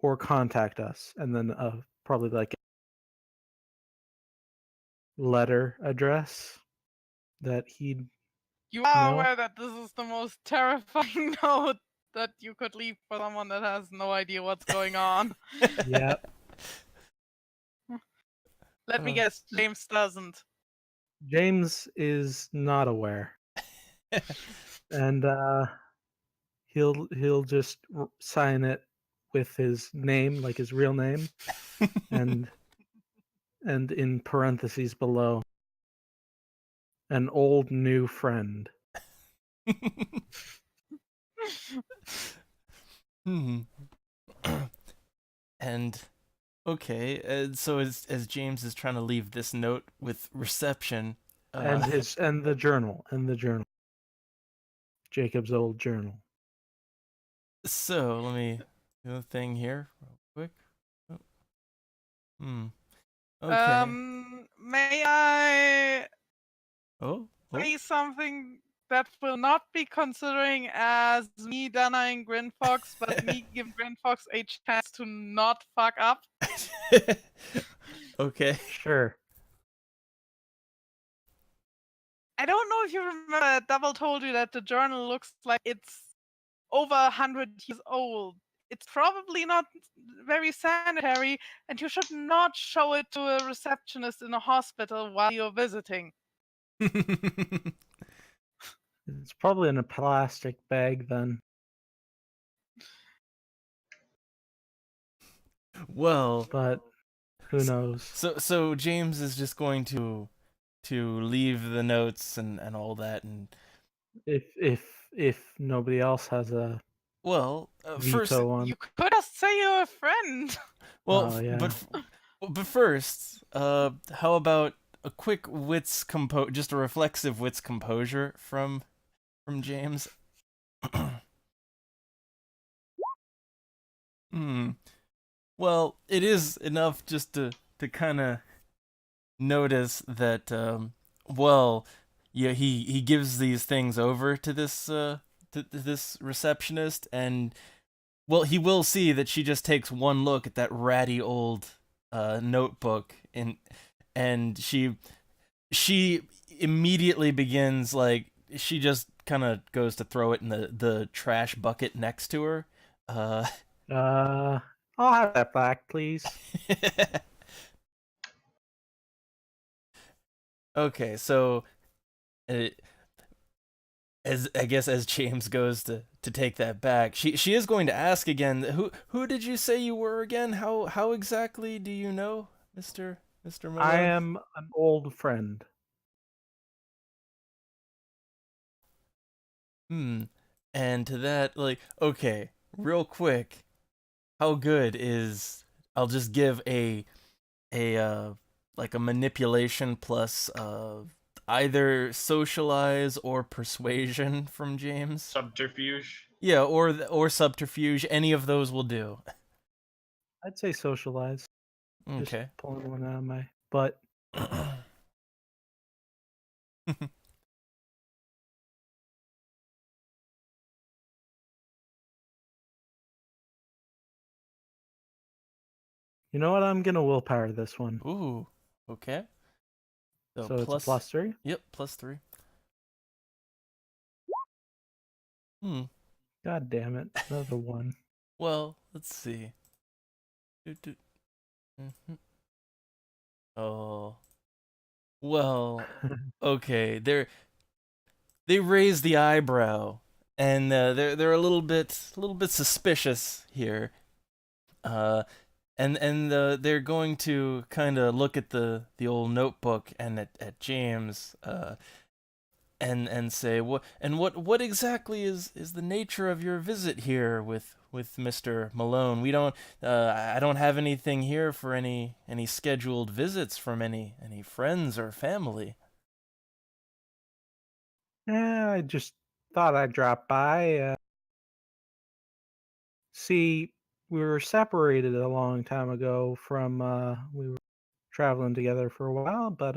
or contact us. And then probably like a letter address that he'd You are know. aware that this is the most terrifying note that you could leave for someone that has no idea what's going on. Yeah. Let me guess, James doesn't. James is not aware. And he'll just sign it with his name, like his real name, and in parentheses below, an old new friend. Hmm. And okay, so as James is trying to leave this note with reception, And his and the journal. Jacob's old journal. so let me do a thing here real quick. Oh, Hmm. Okay. May I Oh. say something that will not be considering as me denying Grinfox, but me give Grinfox a chance to not fuck up? Okay. Sure. I don't know if you remember that Double told you that the journal looks like it's over 100 years old. It's probably not very sanitary, and you should not show it to a receptionist in a hospital while you're visiting. It's probably in a plastic bag then. Well, But who knows? so James is just going to leave the notes and all that, and If nobody else has a well, first, veto on. You could just say you're a friend. well, Oh yeah. but first, how about a quick just a reflexive wits composure from James. Hmm. Well, it is enough just to kind of notice that well, yeah, he gives these things over to this to this receptionist, and well, he will see that she just takes one look at that ratty old notebook, and she immediately begins, like, she just kind of goes to throw it in the trash bucket next to her. I'll have that back, please. Okay, so it, as I guess as James goes to take that back, she is going to ask again. Who did you say you were again? How exactly do you know, Mister I Malone? am an old friend. Hmm. And to that, like, okay, real quick, how good is? I'll just give a like a manipulation plus either socialize or persuasion from James. Subterfuge. Yeah, or subterfuge. Any of those will do. I'd say socialize. Just Okay. pulling one out of my butt. You know what? I'm gonna willpower this one. Ooh. Okay. So So it's a plus. +3. Yep. +3. Hmm. God damn it! Another one. Well, let's see. Mhm. Oh. Well. Okay. They raise the eyebrow, and they're a little bit suspicious here. Uh, and they're going to kind of look at the old notebook and at James, and say what exactly is the nature of your visit here with Mr. Malone? We don't I don't have anything here for any scheduled visits from any friends or family. Yeah, I just thought I'd drop by. See, we were separated a long time ago from. We were traveling together for a while, but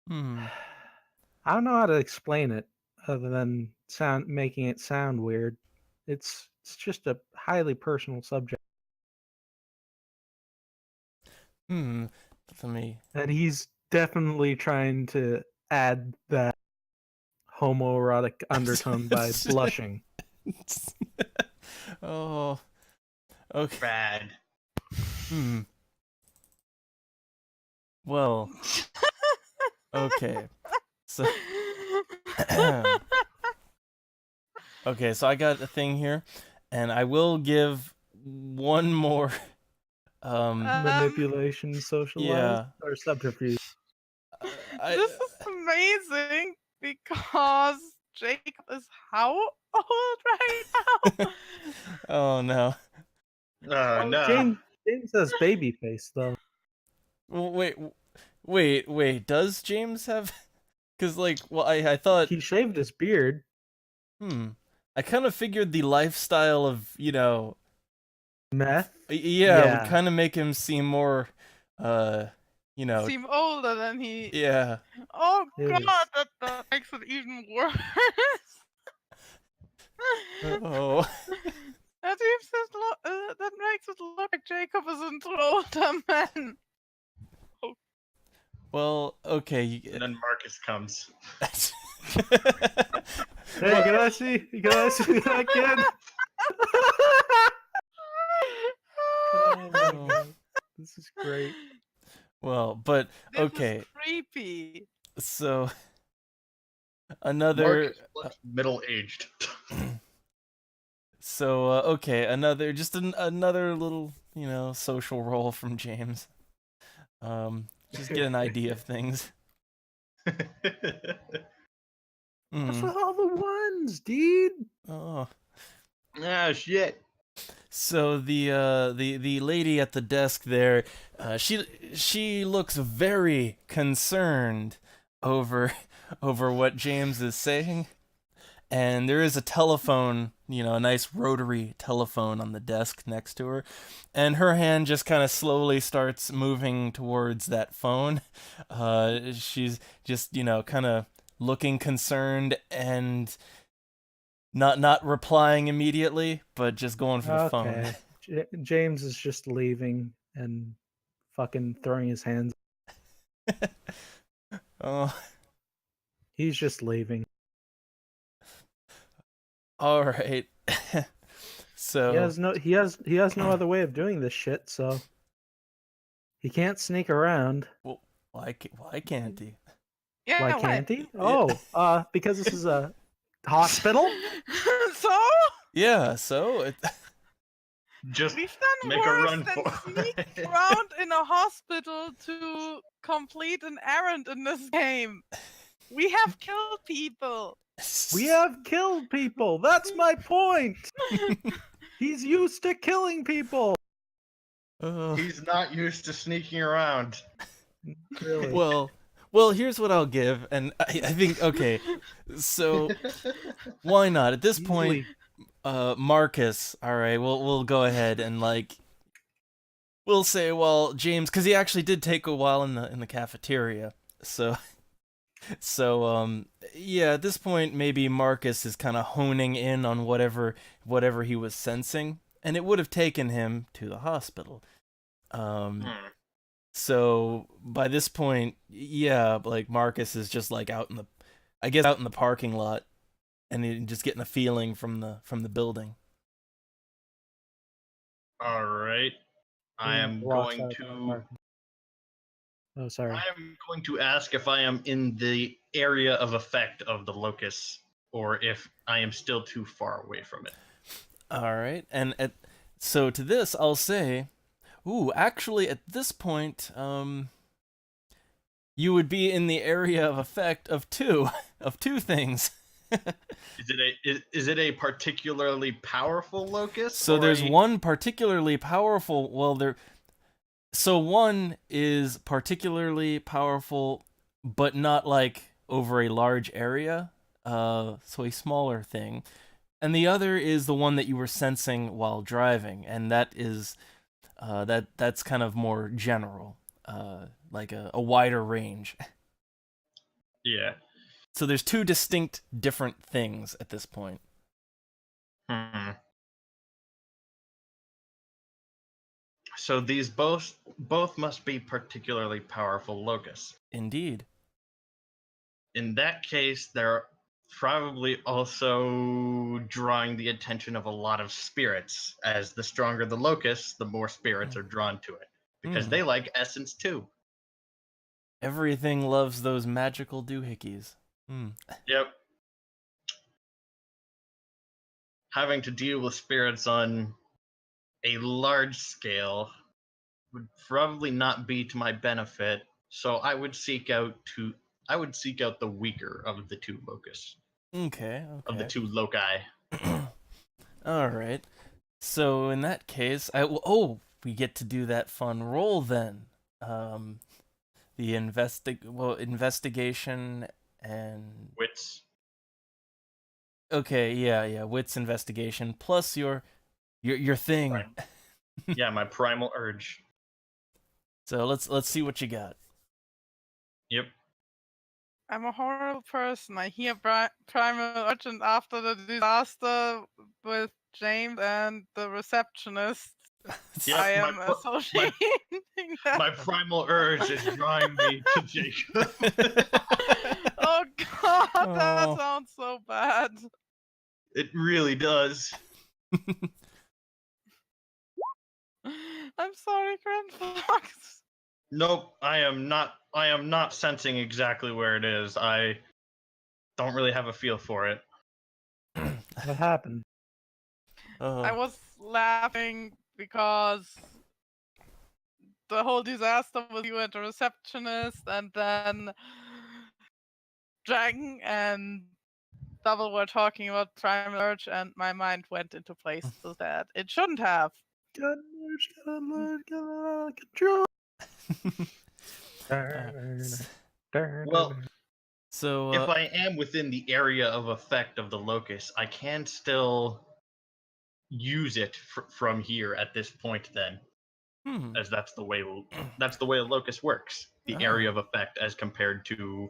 Hmm. I don't know how to explain it other than making it sound weird. It's just a highly personal subject, Hmm. Let me. and he's definitely trying to add that homoerotic undertone by blushing. Oh. Okay. Rad. Hmm. Well. Okay. So. Okay, so I got a thing here, and I will give one more. Manipulation, socialize, Yeah. or subterfuge. I. This is amazing because Jacob is how old right now? Oh no. Oh Oh, no. James has baby face though. Well, wait. Does James have? Because well, I thought. He shaved his beard. Hmm. I kind of figured the lifestyle of Meth. yeah, would Yeah. kind of make him seem more, uh, you know, Seem older than he. yeah. Oh It god, is. that makes it even worse. Oh. That makes it look like Jacob is into older men. Well, okay. And then Marcus comes. Hey, can I see? Can I see that kid? Oh my Oh. god, this is great. Well, but This okay. is creepy. So another. Marcus looks middle-aged. So okay, another little social role from James. Just get an idea of things. What's Hmm. with all the ones, dude? Oh. Ah, shit. So the lady at the desk there, she looks very concerned over over what James is saying, and there is a telephone, a nice rotary telephone on the desk next to her, and her hand just kind of slowly starts moving towards that phone. She's just kind of looking concerned and not replying immediately, but just going for the phone. Okay. James is just leaving and fucking throwing his hands. Oh, He's just leaving. all right. He So, has no he has no other way of doing this shit, so He can't sneak around. Well, why can't he? Yeah, Why can't he? Yeah. Oh, because this is a hospital? So Yeah, so Just we've done make a worse run than for sneak it. around in a hospital to complete an errand in this game. We have killed people. We have killed people. That's my point. He's used to killing people. He's not used to sneaking around. Really? Well, here's what I'll give, and I think okay, so why not? At this point, Easily. Marcus, all right, we'll go ahead and like we'll say, well, James, because he actually did take a while in the cafeteria, so yeah, at this point maybe Marcus is kind of honing in on whatever he was sensing, and it would have taken him to the hospital. So by this point, yeah, like Marcus is just like out in the parking lot, and just getting a feeling from the building. All right. I am Walks going out of the to. park. Oh, sorry. I am going to ask if I am in the area of effect of the locus, or if I am still too far away from it. All right, and so to this, I'll say, ooh, actually, at this point, you would be in the area of effect of two things. Is it a particularly powerful locus? So or there's a- one particularly powerful. Well, so one is particularly powerful, but not like over a large area. So a smaller thing, and the other is the one that you were sensing while driving, and that is, that's kind of more general, like a wider range. Yeah. So there's two distinct different things at this point. So these both must be particularly powerful locus. Indeed. In that case, they're probably also drawing the attention of a lot of spirits, as the stronger the locus, the more spirits are drawn to it, because they like essence too. Everything loves those magical doohickeys. Yep. Having to deal with spirits on a large scale would probably not be to my benefit, so I would seek out the weaker of the two locus, Okay. of the two loci. All right. So in that case, we get to do that fun roll then. The investigation and Wits. okay, yeah, wits investigation plus your thing. Right. Yeah, my primal urge. So let's see what you got. Yep. I'm a horrible person. I hear primal urgent after the disaster with James and the receptionist. Yep, I am associating that. My primal urge is drawing me to Jacob. Oh god, Oh. that sounds so bad. It really does. I'm sorry, Grand Fox. Nope, I am not sensing exactly where it is. I don't really have a feel for it. What happened? I was laughing because the whole disaster with you and the receptionist, and then Dragon and Double were talking about Primal Urge, and my mind went into places that it shouldn't have. Got control. Well, so if I am within the area of effect of the locus, I can still use it from here at this point. Then, as that's the way a locus works. The area of effect as compared to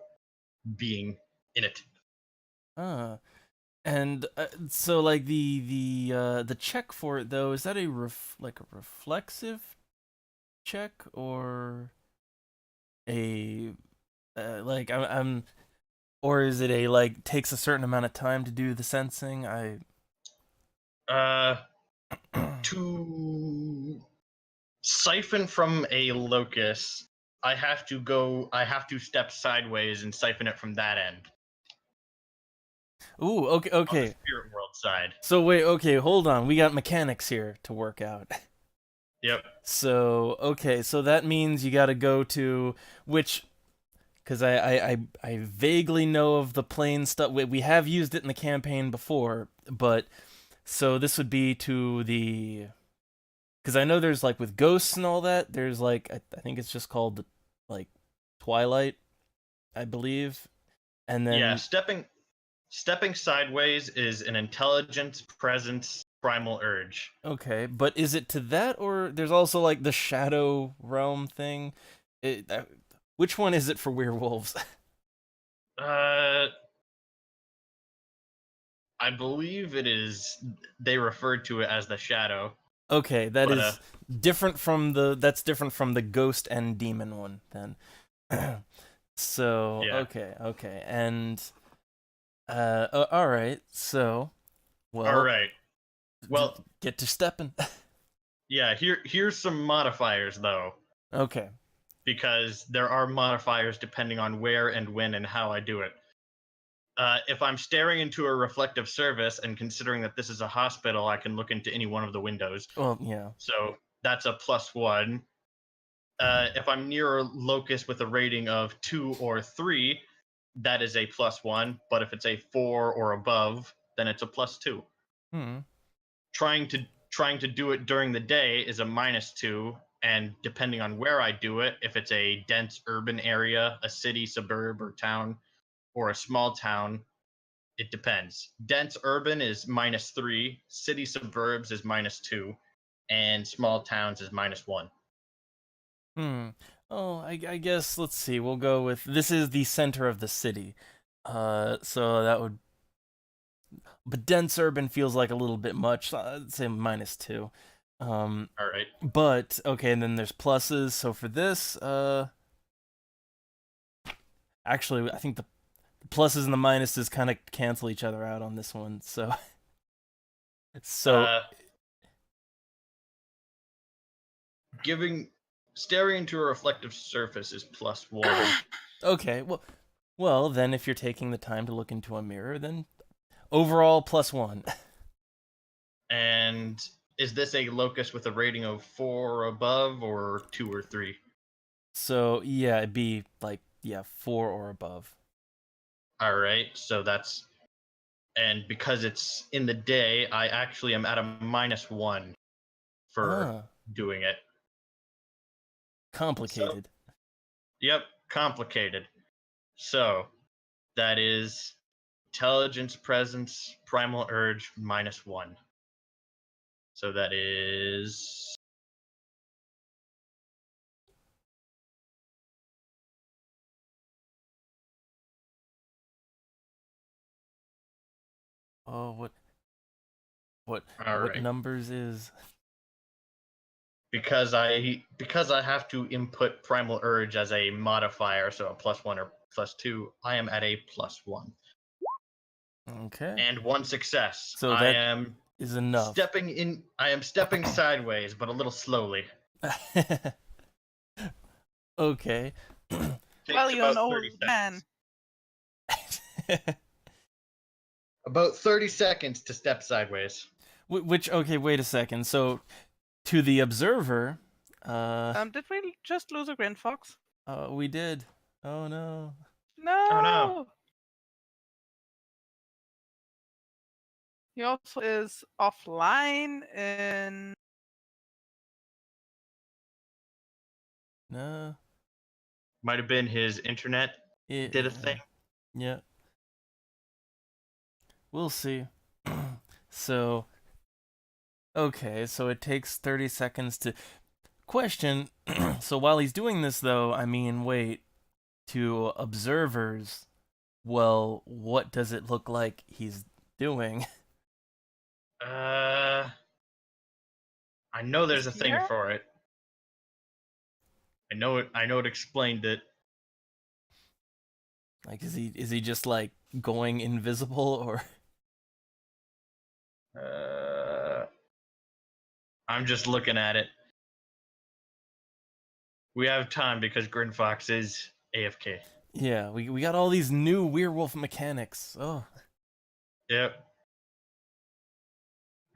being in it. And so like the check for it though, is that a reflexive check or a like I'm or is it a like takes a certain amount of time to do the sensing? siphon from a locus. I have to step sideways and siphon it from that end Ooh, okay, on the okay. spirit world side. So wait, okay, hold on. We got mechanics here to work out. Yep. So okay, so that means you got to go to which, because I vaguely know of the plane stuff. We have used it in the campaign before, but so this would be to the, because I know there's like with ghosts and all that. There's like I think it's just called the like Twilight, I believe, and Yeah, then stepping sideways is an intelligence, presence, primal urge. okay, but is it to that or there's also like the Shadow Realm thing? Which one is it for werewolves? Uh, I believe it is. They referred to it as the shadow, Okay, that but is different from the ghost and demon one then. So, yeah. okay. And all right. So, All well, right. Well, get to stepping. yeah. Here's some modifiers though, Okay. because there are modifiers depending on where and when and how I do it. If I'm staring into a reflective surface and considering that this is a hospital, I can look into any one of the windows. Well, yeah. So that's a +1. If I'm near a locus with a rating of 2 or 3, that is a +1. But if it's a 4 or above, then it's a +2. Hmm. Trying to do it during the day is a -2, and depending on where I do it, if it's a dense urban area, a city, suburb, or town, or a small town, it depends. Dense urban is -3, city suburbs is -2, and small towns is -1. Hmm. Oh, I guess let's see. We'll go with this is the center of the city. So that would, but dense urban feels like a little bit much. So I'd say -2. All right. But okay, and then there's pluses. So for this, actually, I think the pluses and the minuses kind of cancel each other out on this one. So, so Uh, giving staring into a reflective surface is +1. okay. Well, then if you're taking the time to look into a mirror, then overall +1. And is this a locus with a rating of 4 or above, or 2 or 3? So yeah, it'd be like yeah, 4 or above. All right. So that's, and because it's in the day, I actually am at a -1 for Ah, doing it. So, complicated. yep, complicated. So that is intelligence, presence, primal urge -1. So that is Oh, what all what right. numbers is? Because I have to input primal urge as a modifier, so a +1 or +2. I am at a +1 Okay, and one success. so I that am is enough. stepping in. I am stepping sideways, but a little slowly. Okay. Well, Takes you're an about old 30 man. seconds. About 30 seconds to step sideways. Which okay, wait a second. So to the observer, Did we just lose a Grand Fox? we did. Oh no. Oh no. No. He also is offline in. No. Might have been his internet did a Yeah. thing. Yeah. We'll see. So okay, so it takes 30 seconds to question. So while he's doing this though, I mean, wait, to observers, well, what does it look like he's doing? Uh, I know there's a Is thing here? for it. I know it. I know it explained it. Like is he just like going invisible or Uh, I'm just looking at it. We have time because Grinfox is AFK. Yeah, we got all these new werewolf mechanics. Oh. Yep.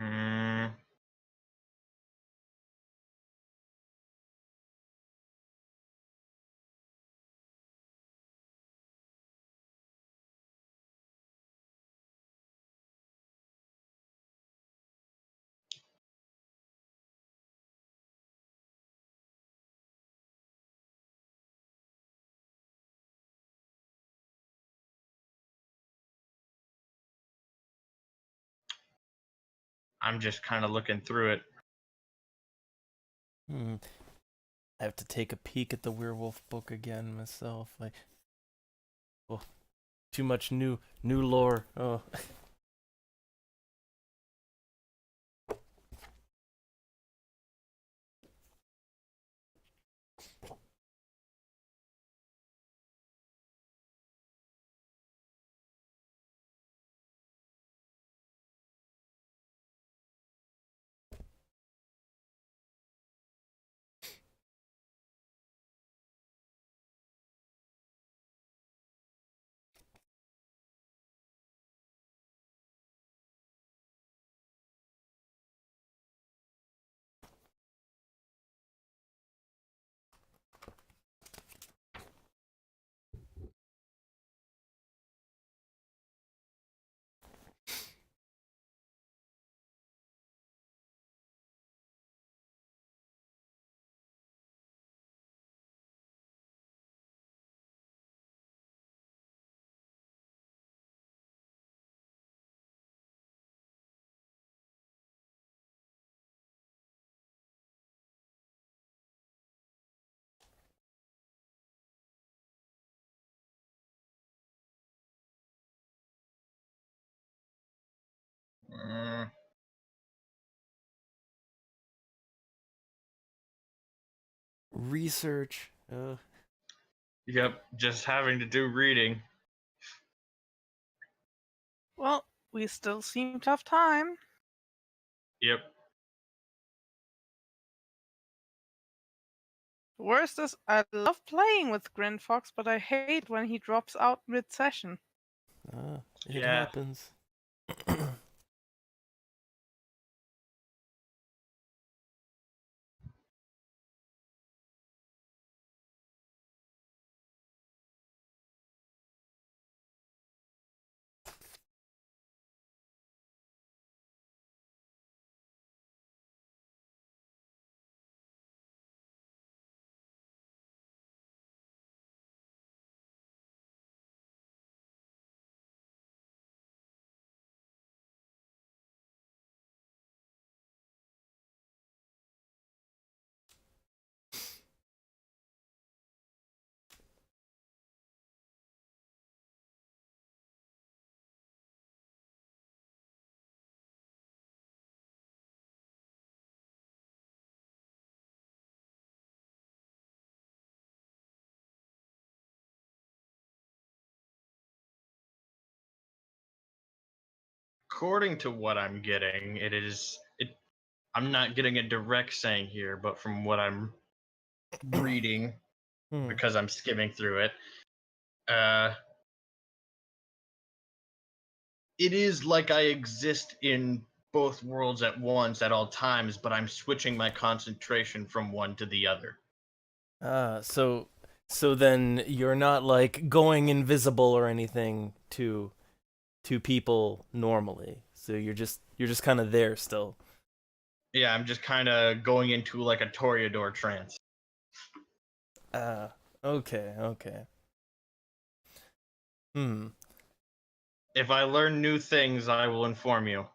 Hmm. I'm just kind of looking through it. I have to take a peek at the werewolf book again myself. Like, oh, too much new lore. Oh. Mm, Research. yep. Just having to do reading. Well, we still seem to have time. Yep. Worst is, I love playing with Grinfox, but I hate when he drops out mid-session. It Yeah. happens. According to what I'm getting, I'm not getting a direct saying here, but from what I'm reading, because I'm skimming through it, uh, it is like I exist in both worlds at once at all times, but I'm switching my concentration from one to the other. So then you're not like going invisible or anything to people normally. So you're just kind of there still. Yeah, I'm just kind of going into like a Toreador trance. Ah, okay. Hmm. If I learn new things, I will inform you.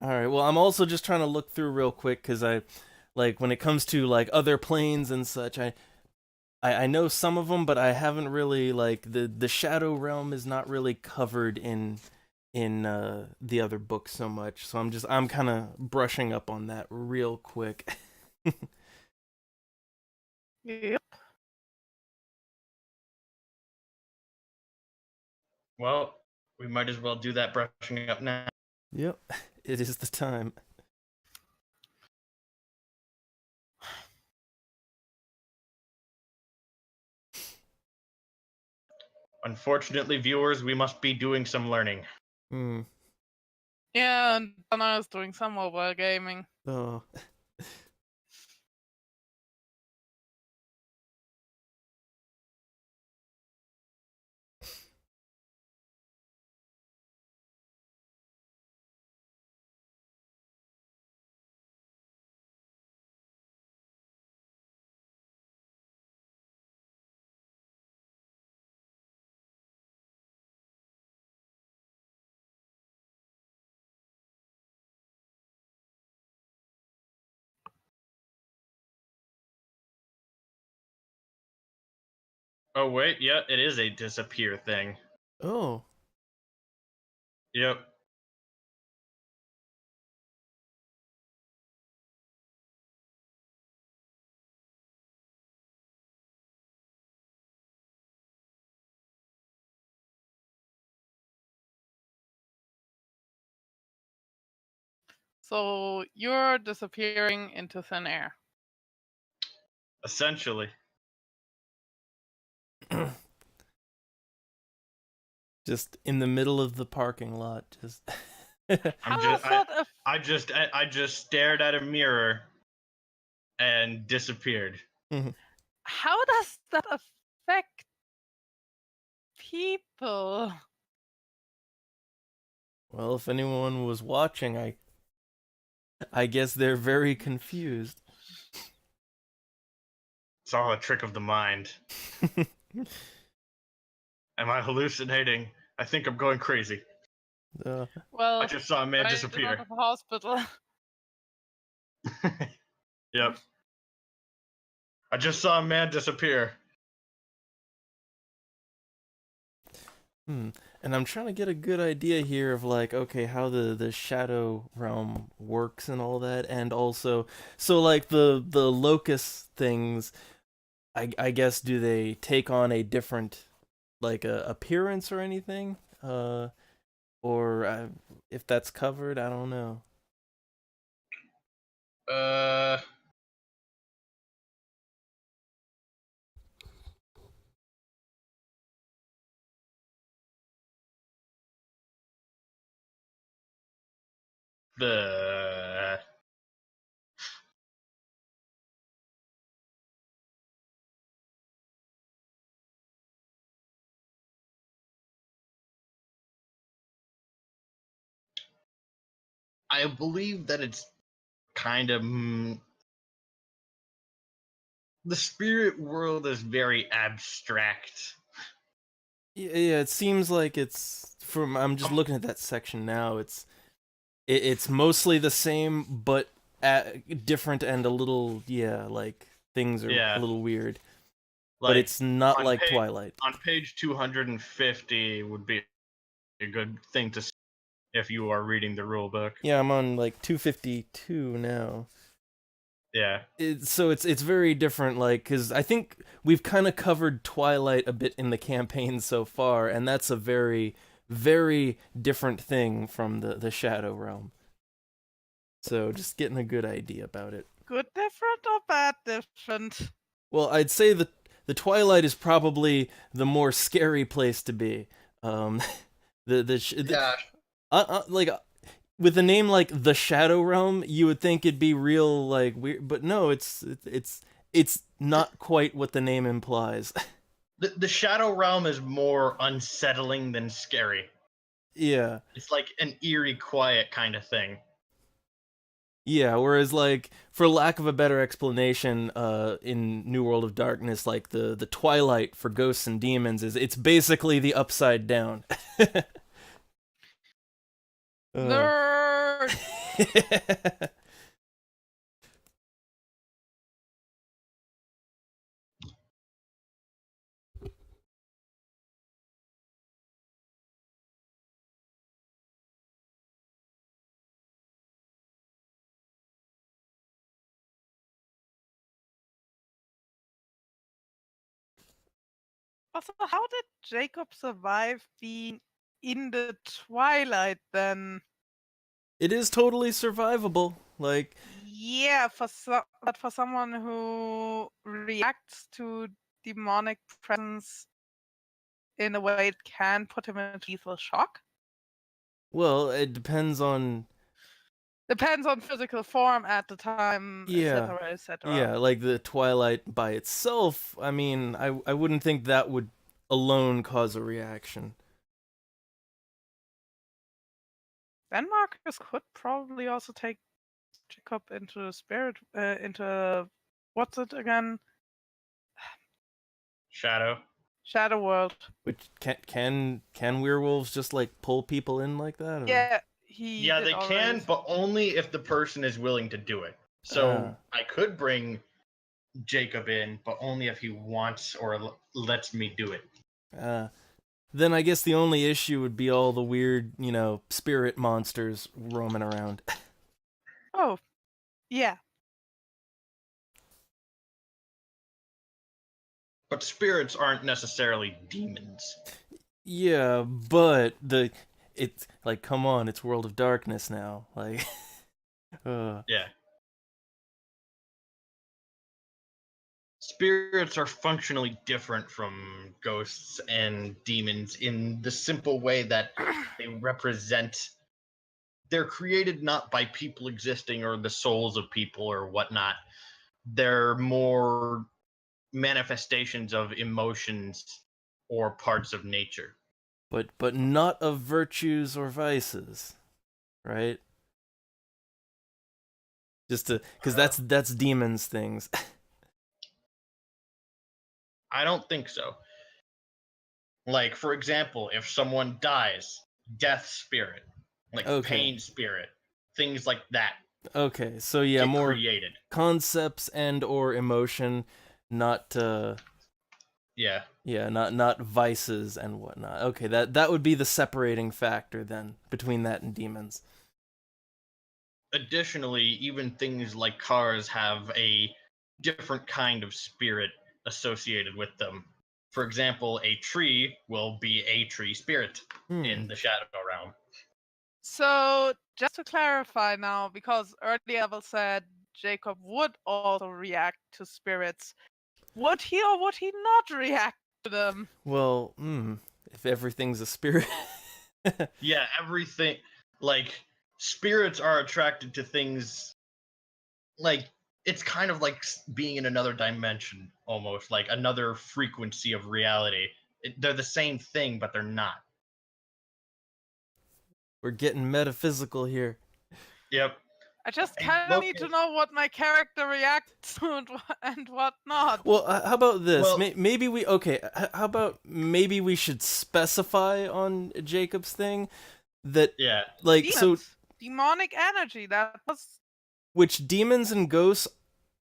All right. Well, I'm also just trying to look through real quick because I, like, when it comes to like other planes and such, I know some of them, but I haven't really like the Shadow Realm is not really covered in the other books so much. So I'm kind of brushing up on that real quick. Yep. Well, we might as well do that brushing up now. Yep, it is the time. Unfortunately, viewers, we must be doing some learning. Hmm. Yeah, and Dana is doing some mobile gaming. Oh. Oh wait, yeah, it is a disappear thing. Oh. Yep. So you're disappearing into thin air. Essentially. Just in the middle of the parking lot. Just. How I'm does just that I just stared at a mirror and disappeared. how does that affect people? Well, if anyone was watching, I guess they're very confused. It's all a trick of the mind. Am I hallucinating? I think I'm going crazy. Well, I just saw a man right out disappear. of hospital. Yep. I just saw a man disappear. And I'm trying to get a good idea here of like, okay, how the shadow realm works and all that, and also, so like the locust things, I guess, do they take on a different like appearance or anything, or if that's covered, I don't know. Uh, the I believe that it's kind of the spirit world is very abstract. Yeah, it seems like it's from. I'm just looking at that section now. It's mostly the same, but different and a little, yeah, like things are a Yeah, little weird. like But it's not on like page, Twilight. on page 250 would be a good thing to see if you are reading the rule book. Yeah, I'm on like 252 now. Yeah. So it's very different, like, because I think we've kind of covered Twilight a bit in the campaign so far, and that's a very, very different thing from the Shadow Realm. So just getting a good idea about it. Good different or bad different? Well, I'd say the Twilight is probably the more scary place to be. Yeah. Like with a name like the Shadow Realm, you would think it'd be real like weird, but no, it's not quite what the name implies. The Shadow Realm is more unsettling than scary. Yeah. It's like an eerie, quiet kind of thing. Yeah, whereas like for lack of a better explanation, in New World of Darkness, like the Twilight for ghosts and demons it's basically the upside down. Nerd! Also, how did Jacob survive being in the Twilight then? It is totally survivable. Like, Yeah, but for someone who reacts to demonic presence, in a way that can put him into lethal shock? Well, it depends on Depends on physical form at the time, yeah. etc., etc. Yeah, like the Twilight by itself, I mean, I wouldn't think that would alone cause a reaction. Then Marcus could probably also take Jacob into spirit, into what's it again? Shadow. Shadow World. Which can werewolves just like pull people in like that? Or? Yeah, he Yeah, did they already. can, but only if the person is willing to do it. So I could bring Jacob in, but only if he wants or lets me do it. Then I guess the only issue would be all the weird, spirit monsters roaming around. Oh, yeah. But spirits aren't necessarily demons. Yeah, but it's like, come on, it's World of Darkness now. Like, Yeah. Spirits are functionally different from ghosts and demons in the simple way that they represent. They're created not by people existing or the souls of people or whatnot. They're more manifestations of emotions or parts of nature. but not of virtues or vices, right? Just to, because that's demons things. I don't think so. Like, for example, if someone dies, death spirit, like Okay. pain spirit, things like that Okay, so yeah, get more created. concepts and or emotion, not Yeah. yeah, not vices and whatnot. Okay, that would be the separating factor then between that and demons. Additionally, even things like cars have a different kind of spirit associated with them. For example, a tree will be a tree spirit in the Shadow Realm. So, just to clarify now, because earlier Evel said Jacob would also react to spirits, would he or would he not react to them? Well, if everything's a spirit. Yeah, everything. Like, spirits are attracted to things. Like, it's kind of like being in another dimension, almost like another frequency of reality. They're the same thing, but they're not. We're getting metaphysical here. Yep. I just Hey, kind of need to Locust. know what my character reacts to and what not. Well, how about this? Well- Maybe we how about maybe we should specify on Jacob's thing that Yeah. like Demons, so demonic energy, that was... which demons and ghosts,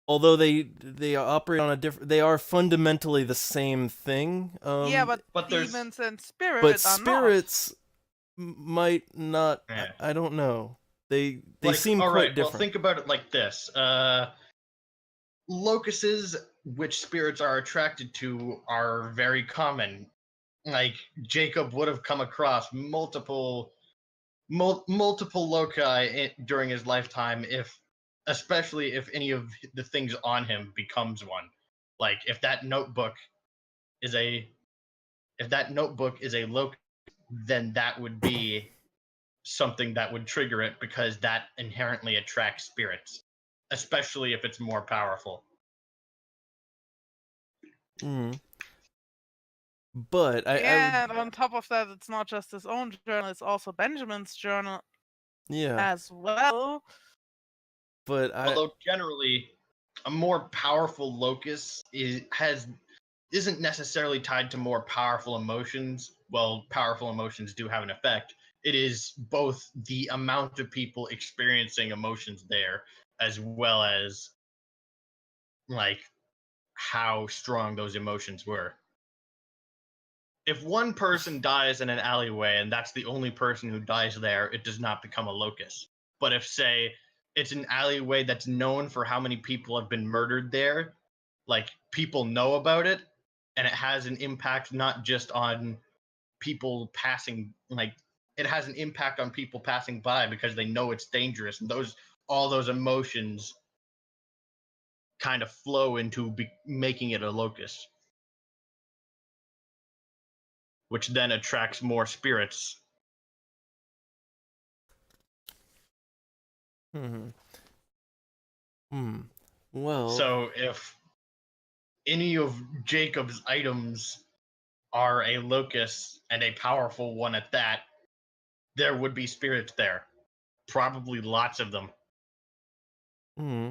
although they operate on a different, they are fundamentally the same thing. yeah, but there's- demons and spirits but are spirits might not. Yeah. I don't know. They Like, seem all quite right, different. Well, think about it like this. Locusts, which spirits are attracted to, are very common. Like, Jacob would have come across multiple loci during his lifetime, especially if any of the things on him becomes one. Like, if that notebook is a locust, then that would be something that would trigger it, because that inherently attracts spirits, especially if it's more powerful. Mm. But and on top of that, it's not just his own journal, it's also Benjamin's journal yeah. as well. But Although generally, a more powerful locust isn't necessarily tied to more powerful emotions. Well, powerful emotions do have an effect. It is both the amount of people experiencing emotions there, as well as like how strong those emotions were. If one person dies in an alleyway and that's the only person who dies there, it does not become a locust. But if, say, it's an alleyway that's known for how many people have been murdered there, like, people know about it, and it has an impact not just on people passing, like, it has an impact on people passing by because they know it's dangerous, and all those emotions kind of flow into making it a locust. which then attracts more spirits. Hmm. Hmm. Well. So if any of Jacob's items are a locust and a powerful one at that, there would be spirits there. Probably lots of them. Hmm.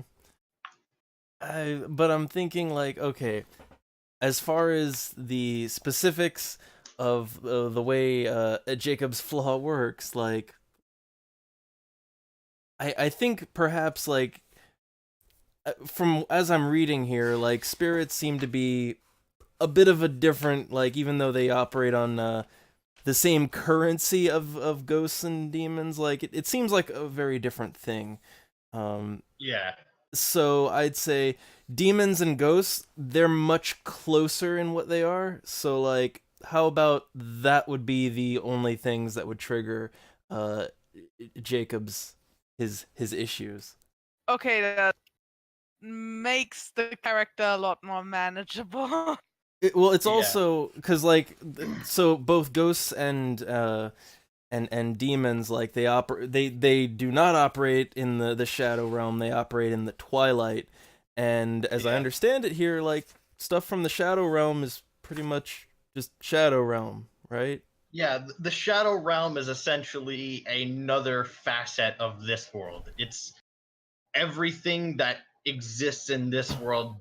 But I'm thinking like, okay, as far as the specifics of the way Jacob's flaw works, like, I think perhaps like from as I'm reading here, like spirits seem to be a bit of a different, like, even though they operate on the same currency of ghosts and demons, like it seems like a very different thing. Yeah. So I'd say demons and ghosts, they're much closer in what they are. So like, how about that would be the only things that would trigger uh Jacob's his issues. Okay, that makes the character a lot more manageable. Well, it's Yeah. also because like so both ghosts and demons, like they do not operate in the shadow realm. They operate in the twilight, and as I Yeah. understand it here, like stuff from the shadow realm is pretty much just shadow realm, right? Yeah, the Shadow Realm is essentially another facet of this world. It's everything that exists in this world,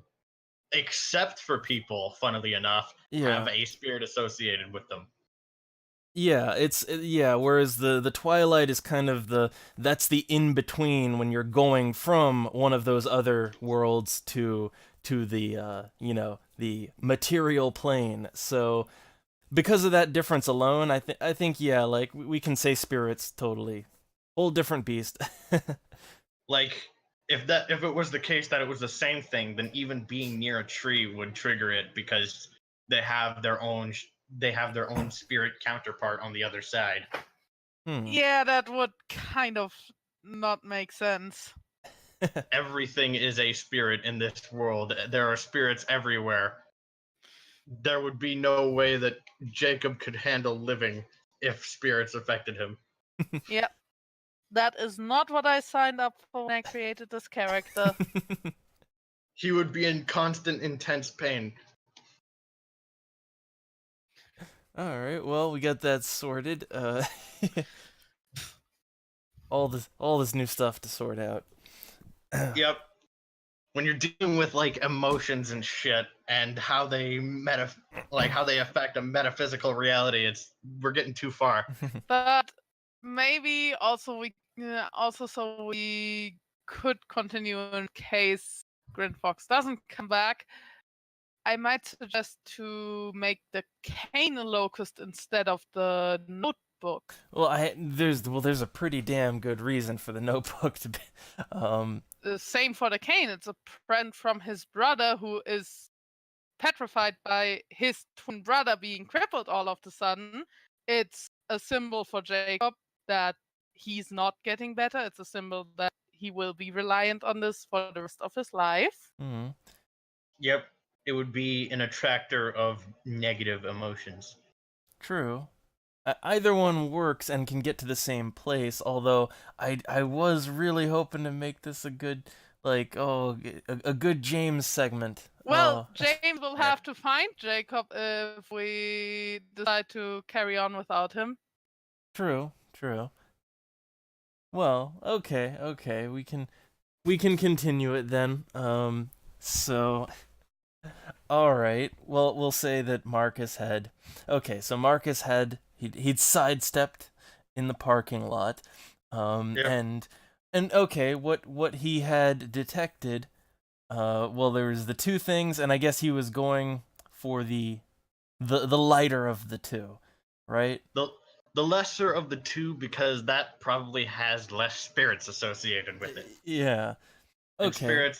except for people, funnily enough, have Yeah. a spirit associated with them. Yeah, yeah. Whereas the Twilight is kind of that's the in between when you're going from one of those other worlds to the the material plane. So because of that difference alone, I think yeah, like we can say spirits totally whole different beast. Like, if it was the case that it was the same thing, then even being near a tree would trigger it because they have their own they have their own spirit counterpart on the other side. Yeah, that would kind of not make sense. Everything is a spirit in this world. There are spirits everywhere. There would be no way that Jacob could handle living if spirits affected him. Yep. That is not what I signed up for when I created this character. He would be in constant, intense pain. All right, well we got that sorted. All this new stuff to sort out. Yep. When you're dealing with like emotions and shit and how they how they affect a metaphysical reality, we're getting too far. But maybe also so we could continue in case Grin Fox doesn't come back. I might suggest to make the cane a locust instead of the notebook. Well, there's a pretty damn good reason for the notebook to be. The same for the cane. It's a friend from his brother who is petrified by his twin brother being crippled all of a sudden. It's a symbol for Jacob that he's not getting better. It's a symbol that he will be reliant on this for the rest of his life. Mm, Yep. It would be an attractor of negative emotions. true. Either one works and can get to the same place. Although I was really hoping to make this a good a good James segment. Well, Oh. James will Yeah. have to find Jacob if we decide to carry on without him. True. Well, okay. We can continue it then. So all right. Well, we'll say that Marcus had. Okay, so Marcus had he'd sidestepped in the parking lot, Yep. and okay, what he had detected. Well, there was the two things, and I guess he was going for the lighter of the two, right? The lesser of the two, because that probably has less spirits associated with it. Yeah. And Okay.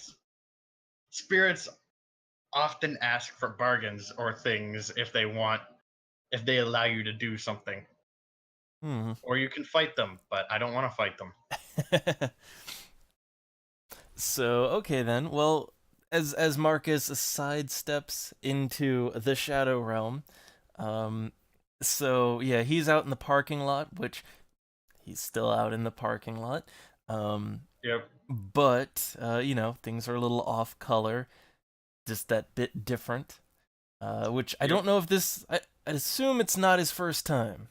spirits often ask for bargains or things if if they allow you to do something. Hmm. Or you can fight them, but I don't want to fight them. So okay then. Well, as Marcus sidesteps into the Shadow Realm, um, So yeah, he's out in the parking lot, which he's still out in the parking lot. Um, Yep. but things are a little off color, just that bit different. Which I Yep. don't know if I assume it's not his first time.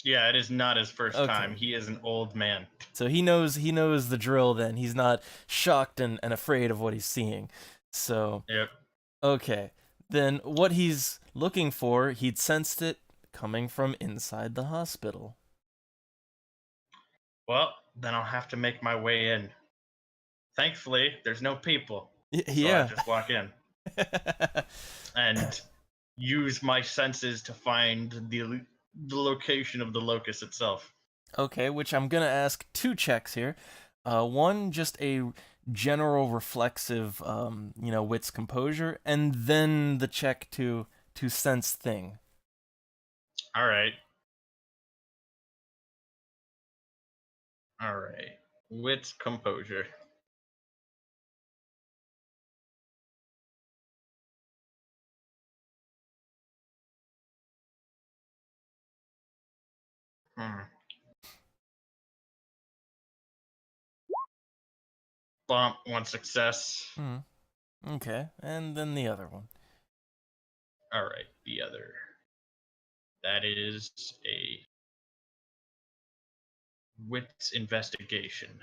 Yeah, it is not his first Okay. time. He is an old man. So he knows the drill then. He's not shocked and afraid of what he's seeing. So, Yep. okay. Then what he's looking for, he'd sensed it coming from inside the hospital. Well, then I'll have to make my way in. Thankfully, there's no people, so I Yeah. just walk in and use my senses to find the location of the locus itself. Okay, which I'm gonna ask two checks here. One, just a general reflexive, wits composure, and then the check to sense thing. All right. All right. Wits composure. Hmm. Bump, one success. Hmm. Okay, and then the other one. All right, the other. That is a wits investigation.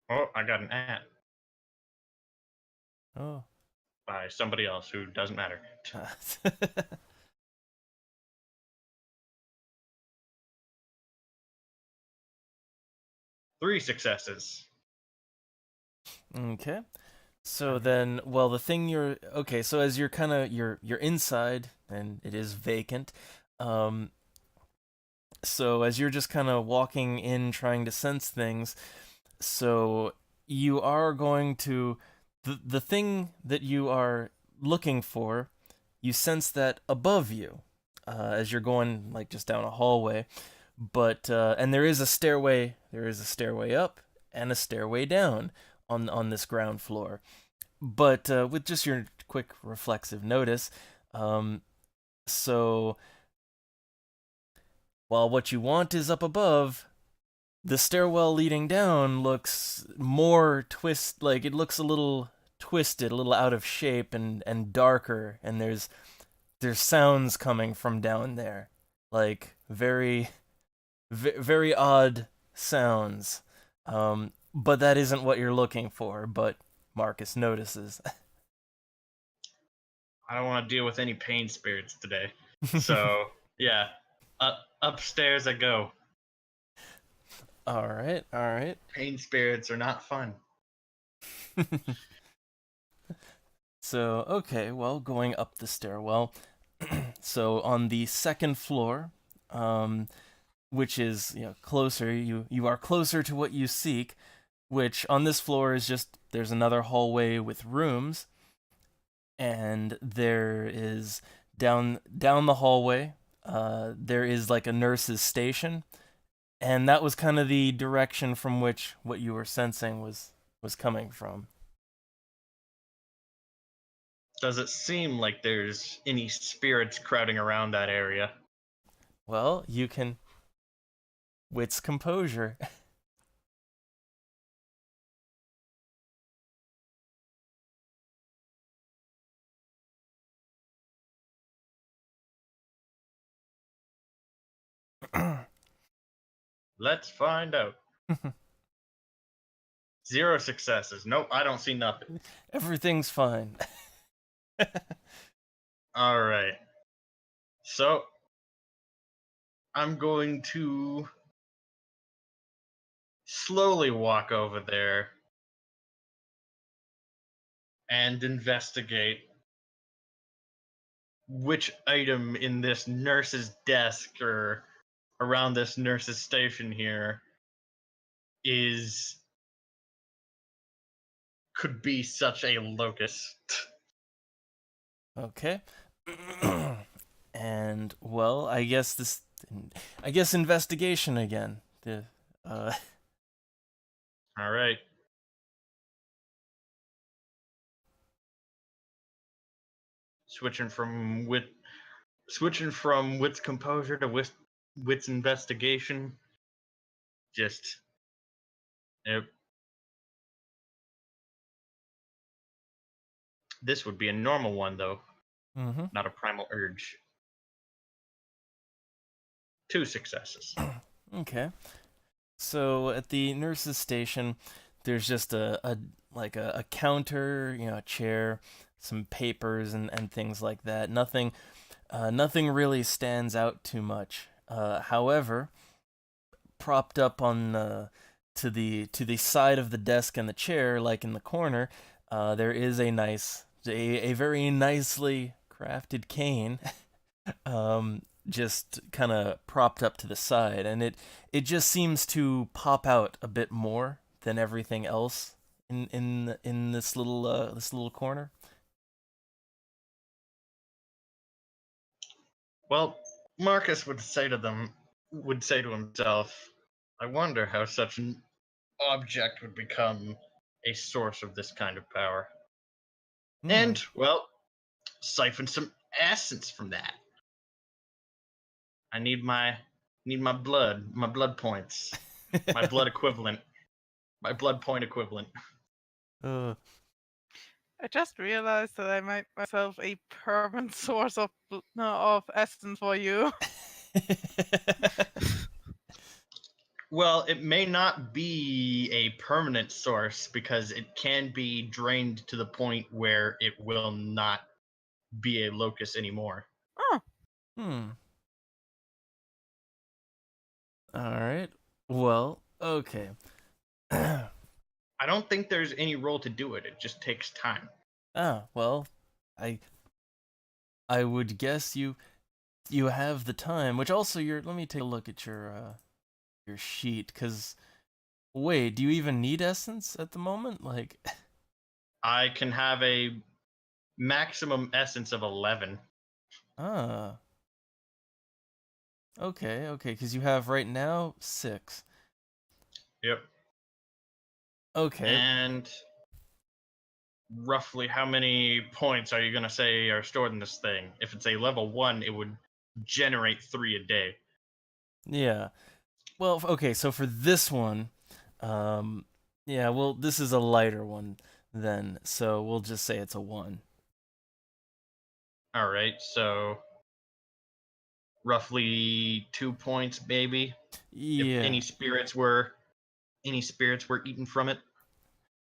Oh, I got an at Oh. by somebody else who doesn't matter. 3 successes. Okay. So then, well, the thing you're okay. So as you're kind of you're inside and it is vacant. Um. So as you're just kind of walking in, trying to sense things, so you are going to the thing that you are looking for. You sense that above you, as you're going like just down a hallway, but and there is a stairway. There is a stairway up and a stairway down on this ground floor. But with just your quick reflexive notice, um, so while what you want is up above, the stairwell leading down looks more like it looks a little twisted, a little out of shape and darker, and there's sounds coming from down there, like very odd sounds. But that isn't what you're looking for, but Marcus notices. I don't want to deal with any pain spirits today. So, yeah. Upstairs I go. All right, all right. Pain spirits are not fun. So, okay, well, going up the stairwell. So on the second floor, um, which is closer, you are closer to what you seek. Which on this floor is just there's another hallway with rooms, and there is down the hallway. There is like a nurse's station, and that was kind of the direction from which what you were sensing was coming from. Does it seem like there's any spirits crowding around that area? Well, you can wits composure. Let's find out. 0 successes. Nope, I don't see nothing. Everything's fine. All right. So, I'm going to slowly walk over there and investigate which item in this nurse's desk or around this nurse's station here is could be such a locust. Okay. And well, I guess investigation again. The uh All right. switching from wits composure to wits investigation. Just yep. This would be a normal one though, Mm-hmm. not a primal urge. 2 successes. Okay. So at the nurse's station, there's just a counter, a chair, some papers and things like that. Nothing really stands out too much. However, propped up on to the side of the desk and the chair, like in the corner, there is a very nicely crafted cane, just kind of propped up to the side, and it just seems to pop out a bit more than everything else in this little corner. Well, Marcus would say to himself, I wonder how such an object would become a source of this kind of power. Hmm. And, well, siphon some essence from that. I need my blood points, my blood equivalent, my blood point equivalent. Uh, I just realized that I made myself a permanent source of no, of essence for you. Well, it may not be a permanent source because it can be drained to the point where it will not be a locus anymore. Oh, hmm. All right. Well, okay. I don't think there's any role to do it. It just takes time. Well, I I would guess you have the time, which also let me take a look at your sheet, cuz wait, do you even need essence at the moment? Like I can have a maximum essence of 11. ah. Okay, cuz you have right now 6. Yep. Okay. And roughly how many points are you going to say are stored in this thing? If it's a level 1, it would generate 3 a day. Yeah. Well, okay, so for this one, yeah, well, this is a lighter one then, so we'll just say it's a 1. All right, so roughly 2 points maybe if Yeah. any spirits were eaten from it.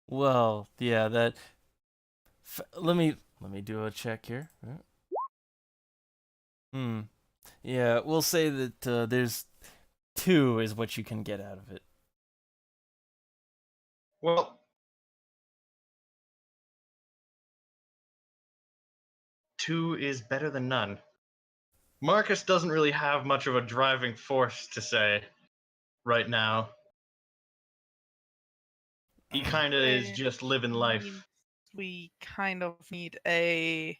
Well, yeah, let me do a check here. Hmm. Yeah, we'll say that there's 2 is what you can get out of it. Well, 2 is better than none. Marcus doesn't really have much of a driving force to say right now. He kind of is okay. just living life. Means we kind of need a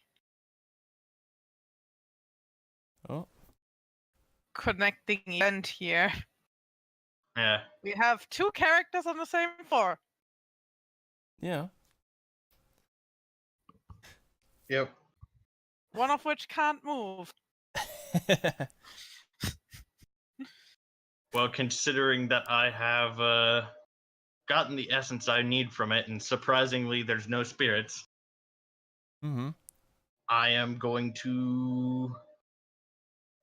Oh, connecting event here. Yeah. We have 2 characters on the same floor. yeah. Yep. One of which can't move. Well, considering that I have gotten the essence I need from it, and surprisingly, there's no spirits, Mm-hmm. I am going to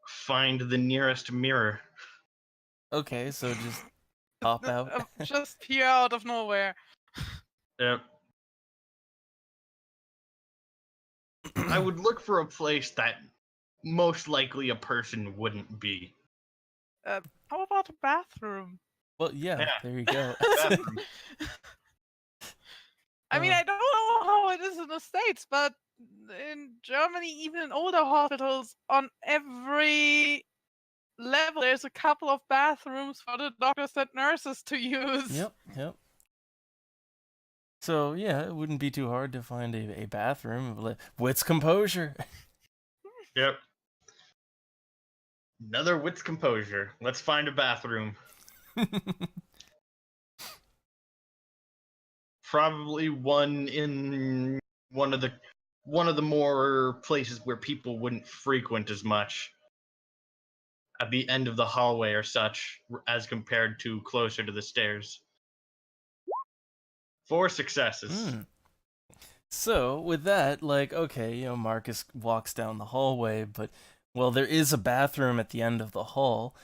find the nearest mirror. Okay, so just pop out. Just here out of nowhere. Yep. I would look for a place that most likely a person wouldn't be. How about a bathroom? Well, yeah, Yeah. there you go. Bathroom. I mean, I don't know how it is in the States, but in Germany, even in older hospitals, on every level, there's a couple of bathrooms for the doctors and nurses to use. Yep. So, yeah, it wouldn't be too hard to find a bathroom. Wits composure. Yep. Another wit's composure. Let's find a bathroom. Probably one in one of the one of the more places where people wouldn't frequent as much at the end of the hallway or such, as compared to closer to the stairs. 4 successes. Hmm. So with that, like, okay, Marcus walks down the hallway, but well, there is a bathroom at the end of the hall.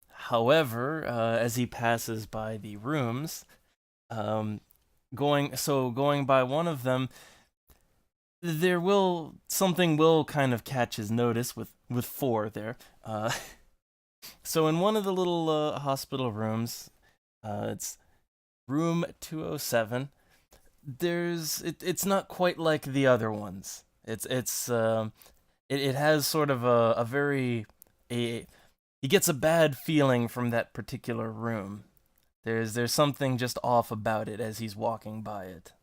However, as he passes by the rooms, um, going by one of them, something will kind of catch his notice with four there. So in one of the little hospital rooms, it's room 207. It's not quite like the other ones. It has sort of a very a he gets a bad feeling from that particular room. There's something just off about it as he's walking by it.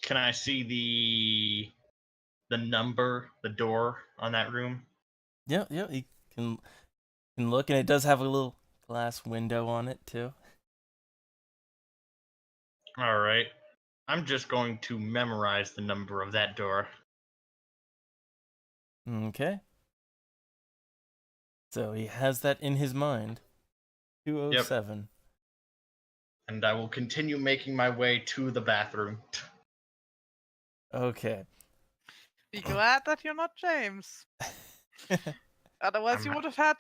Can I see the number, the door on that room? Yeah, yeah, he can look, and it does have a little glass window on it too. All right. I'm just going to memorize the number of that door. Okay. So he has that in his mind. 207. And I will continue making my way to the bathroom. Okay. Be glad that you're not James. Otherwise, I'm- you would have had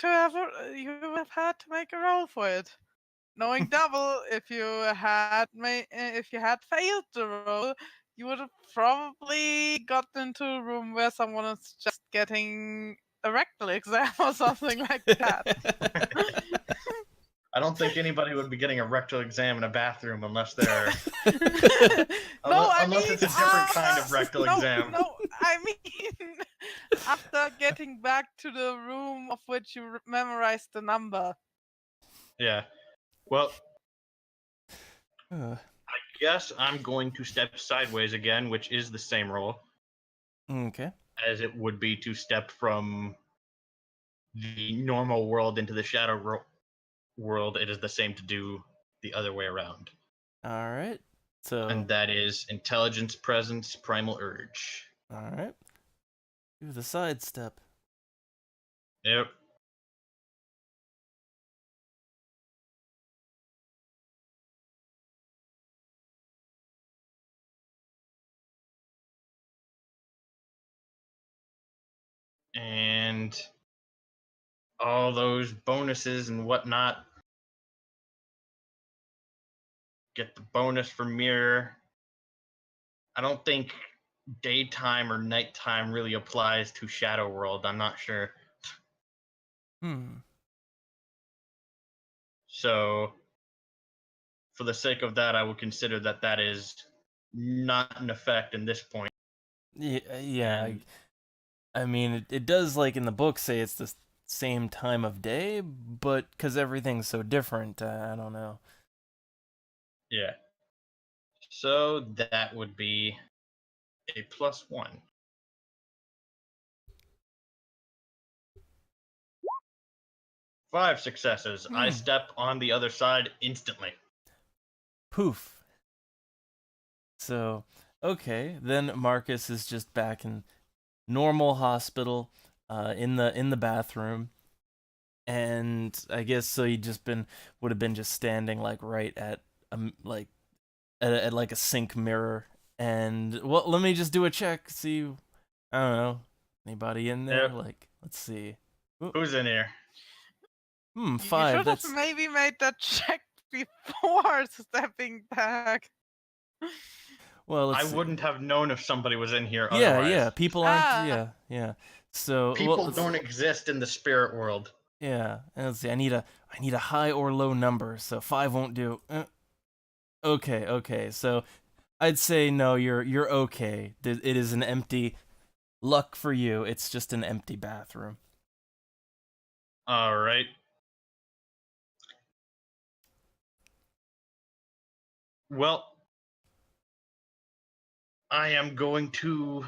to make a roll for it. Knowing double, if you had failed the roll, you would have probably gotten into a room where someone is just getting a rectal exam or something like that. I don't think anybody would be getting a rectal exam in a bathroom unless they're unless it's a different kind of rectal exam. No, I mean after getting back to the room of which you memorized the number. Yeah. Well, Uh, I guess I'm going to step sideways again, which is the same roll okay. as it would be to step from the normal world into the shadow world. It is the same to do the other way around. All right. So. And that is intelligence, presence, primal urge. All right. Do the sidestep. Yep. And all those bonuses and whatnot. Get the bonus for mirror. I don't think daytime or nighttime really applies to Shadow World. I'm not sure. So, for the sake of that, I would consider that is not an effect in this point. Yeah. And- I mean, it does, like, in the book say it's the same time of day, but because everything's so different, I don't know. Yeah. So that would be a +1. 5 successes. I step on the other side instantly. Poof. So, okay, then Marcus is just back in normal hospital, in the bathroom, and I guess so he would have been just standing like right at like at like a sink mirror, and well, let me just do a check, see, I don't know, anybody in there? Yep. Like, let's see. Who's in here? 5. Five. You should That's have maybe made that check before stepping back. well. I Let's see. wouldn't have known if somebody was in here Yeah, otherwise. yeah. People aren't. Ah. Yeah. So People don't exist in the spirit world. Yeah, and let's see. I need a high or low number, so 5 won't do. Okay. So I'd say no. You're okay. It is an empty. Luck for you. It's just an empty bathroom. All right. Well, I am going to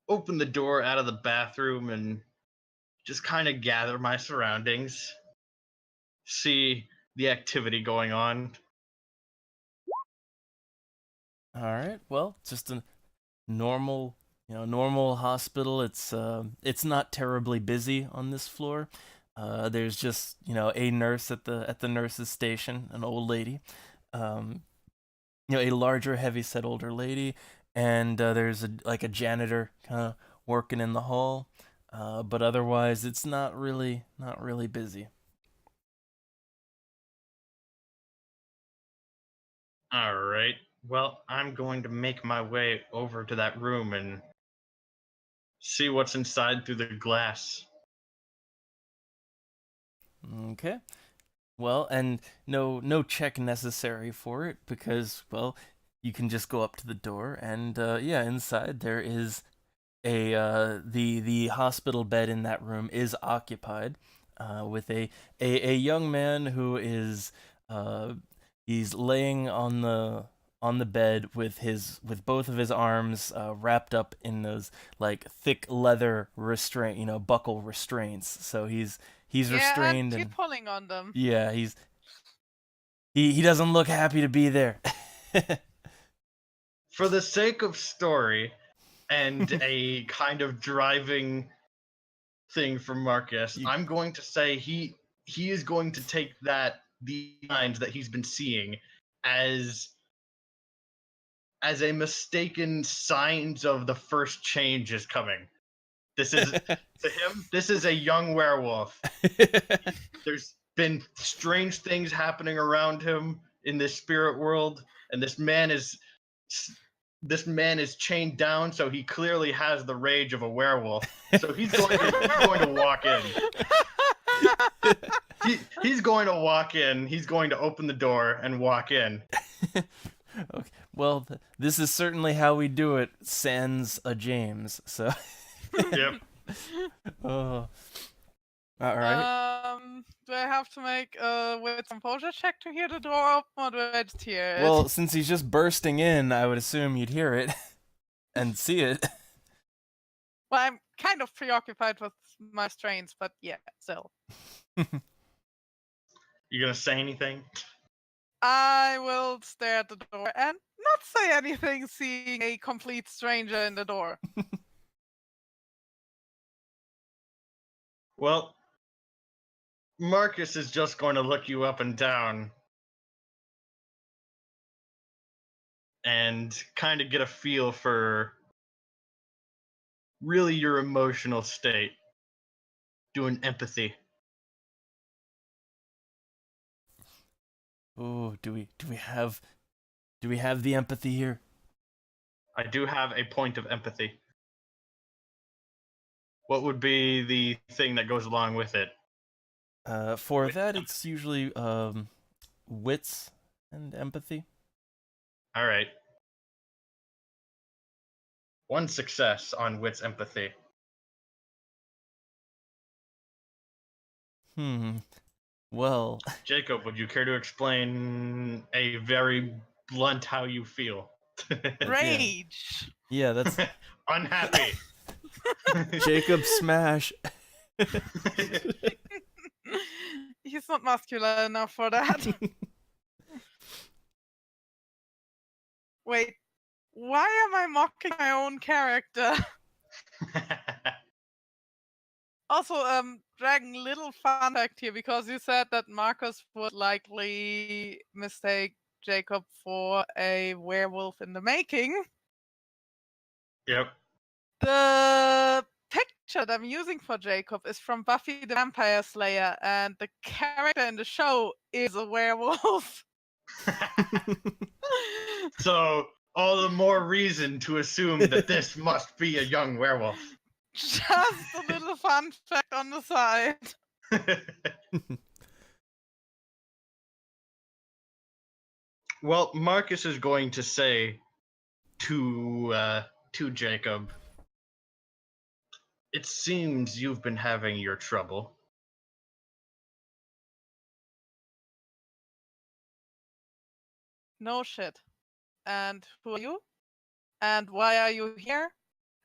open the door out of the bathroom and just kind of gather my surroundings, see the activity going on. All right. Well, just normal, normal hospital. It's not terribly busy on this floor. There's just a nurse at the nurse's station, an old lady. Um, a larger, heavy-set older lady, and there's a janitor kind of working in the hall. But otherwise, it's not really busy. All right. Well, I'm going to make my way over to that room and see what's inside through the glass. Okay. Well, and no check necessary for it because well, you can just go up to the door and yeah, inside there is the hospital bed in that room is occupied with a young man who is uh he's laying on the bed with both of his arms wrapped up in those like thick leather restraint buckle restraints, so he's Yeah, and restrained he's and pulling on them. yeah, he doesn't look happy to be there. For the sake of story and a kind of driving thing from Marcus, You- I'm going to say he is going to take the signs that he's been seeing as a mistaken signs of the first change is coming. This is to him. This is a young werewolf. There's been strange things happening around him in this spirit world, and this man is chained down, so he clearly has the rage of a werewolf. So he's going to walk in. He's going to walk in. He's going to open the door and walk in. Okay. Well, this is certainly how we do it. Sans a James. So. Yep. Oh. All right. Do I have to make a with composure check to hear the door open, or do I just hear it? Well, since he's just bursting in, I would assume you'd hear it and see it. Well, I'm kind of preoccupied with my strains, but yeah, still. You gonna say anything? I will stare at the door and not say anything, seeing a complete stranger in the door. Well, Marcus is just going to look you up and down and kind of get a feel for really your emotional state. Doing empathy. Oh, do we have the empathy here? I do have a point of empathy. What would be the thing that goes along with it? For that, it's usually wits and empathy. All right. One success on wits empathy. Well, Jacob, would you care to explain a very blunt how you feel? Rage! yeah, that's Unhappy. Jacob Smash. He's not muscular enough for that. Wait, why am I mocking my own character? Also, Dragon, little fun fact here, because you said that Marcus would likely mistake Jacob for a werewolf in the making. Yep. The picture that I'm using for Jacob is from Buffy the Vampire Slayer, and the character in the show is a werewolf. So, all the more reason to assume that this must be a young werewolf. Just a little fun fact on the side. Well, Marcus is going to say to Jacob, it seems you've been having your trouble. No shit. And who are you? And why are you here?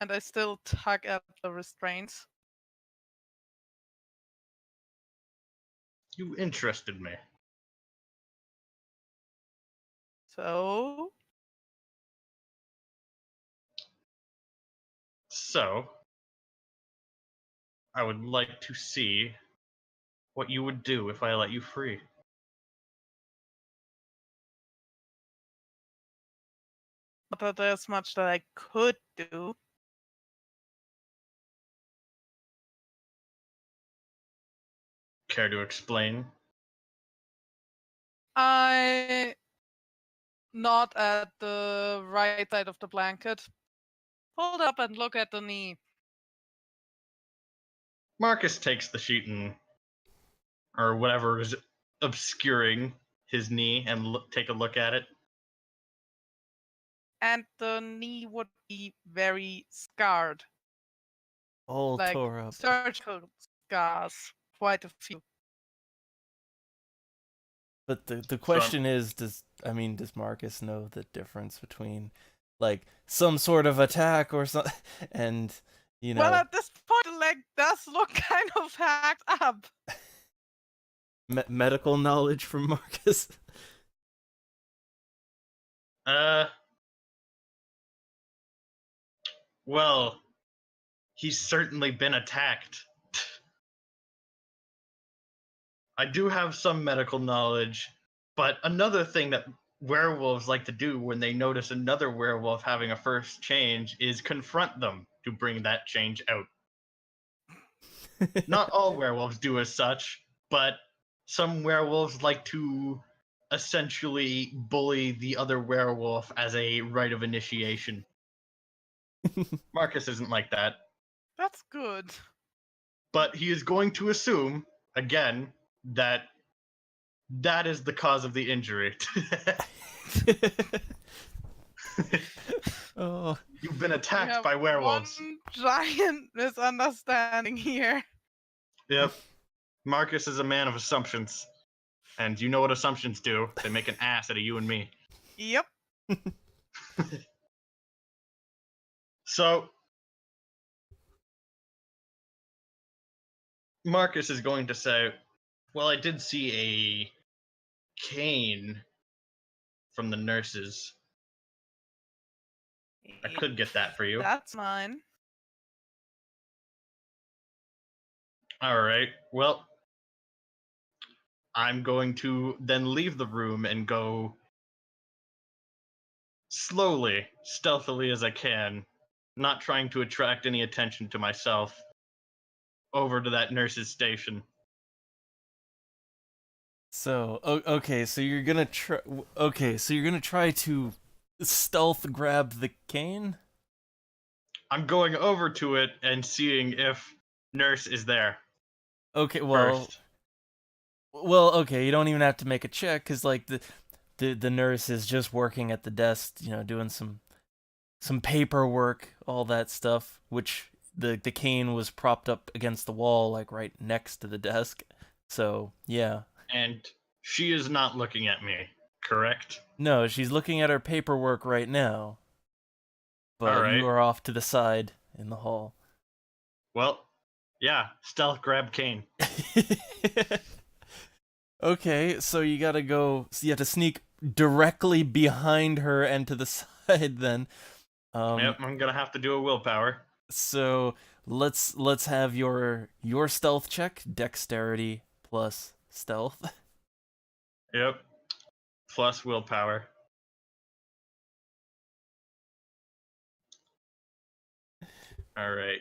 And I still tug at the restraints. You interested me. So, So, I would like to see what you would do if I let you free. Not that there's much that I could do. Care to explain? I nod at the right side of the blanket. Hold up and look at the knee. Marcus takes the sheet or whatever is obscuring his knee and take a look at it. And the knee would be very scarred. All Like tore up. surgical scars. Quite a few. But the question is, does Marcus know the difference between like some sort of attack or something and Well, at this point, the leg does look kind of hacked up. medical knowledge from Marcus? Well, he's certainly been attacked. I do have some medical knowledge, but another thing that werewolves like to do when they notice another werewolf having a first change is confront them to bring that change out. Not all werewolves do as such, but some werewolves like to essentially bully the other werewolf as a rite of initiation. Marcus isn't like that. That's good. But he is going to assume, again, that that is the cause of the injury. Oh. You've been attacked by werewolves. One giant misunderstanding here. Yep. Marcus is a man of assumptions. And you know what assumptions do. They make an ass out of you and me. Yep. So, Marcus is going to say, well, I did see a cane from the nurses. I could get that for you. That's mine. All right. Well, I'm going to then leave the room and go slowly, stealthily as I can, not trying to attract any attention to myself, over to that nurse's station. So, okay, so you're gonna try. Okay, so you're gonna try to stealth grab the cane. I'm going over to it and seeing if Nurse is there. Okay, well, First. Okay. You don't even have to make a check because like the nurse is just working at the desk, doing some paperwork, all that stuff. Which the cane was propped up against the wall, like right next to the desk. So yeah. And she is not looking at me, correct? No, she's looking at her paperwork right now. But All right. you are off to the side in the hall. Well, yeah, stealth grab cane. Okay, so you gotta go. So you have to sneak directly behind her and to the side. Then, Yep, I'm gonna have to do a willpower. So let's have your stealth check, dexterity plus stealth. Yep, plus willpower. All right.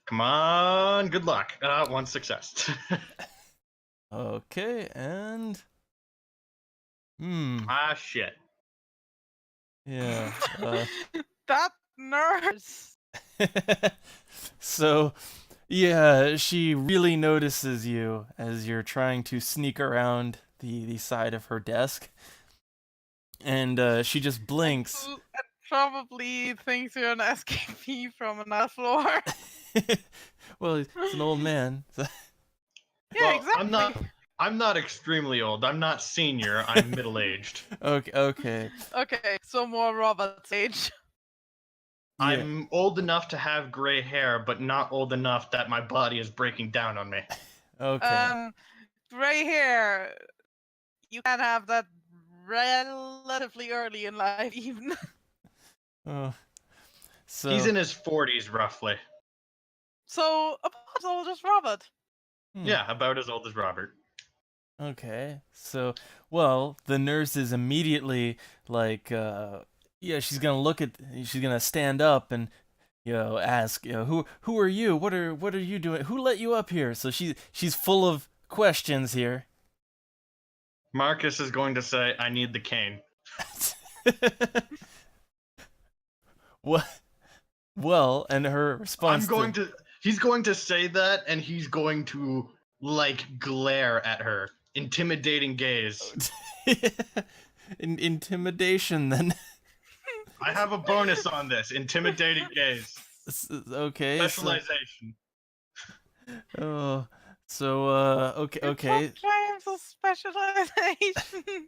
Come on, good luck. One success. Okay, and Shit. Yeah. That nurse. So, yeah, she really notices you as you're trying to sneak around the side of her desk, and she just blinks. And probably thinks you're an escapee from another floor. Well, it's an old man. So. Yeah, Well, exactly. I'm not extremely old. I'm not senior. I'm middle-aged. Okay. Okay, so more Robert's age. Yeah. I'm old enough to have gray hair, but not old enough that my body is breaking down on me. Okay. Gray hair. You can have that relatively early in life, even. Oh, so He's in his 40s, roughly. So about as old as Robert. Yeah, about as old as Robert. Okay. So, well, the nurse is immediately like, yeah, she's gonna stand up and, ask, who are you? What are you doing? Who let you up here? So she's full of questions here. Marcus is going to say, I need the cane. What? Well, and her response He's going to say that, and he's going to, glare at her. Intimidating gaze. Intimidation then. I have a bonus on this. Intimidating gaze. Okay. Specialization. Oh, so okay. Claims of specialization.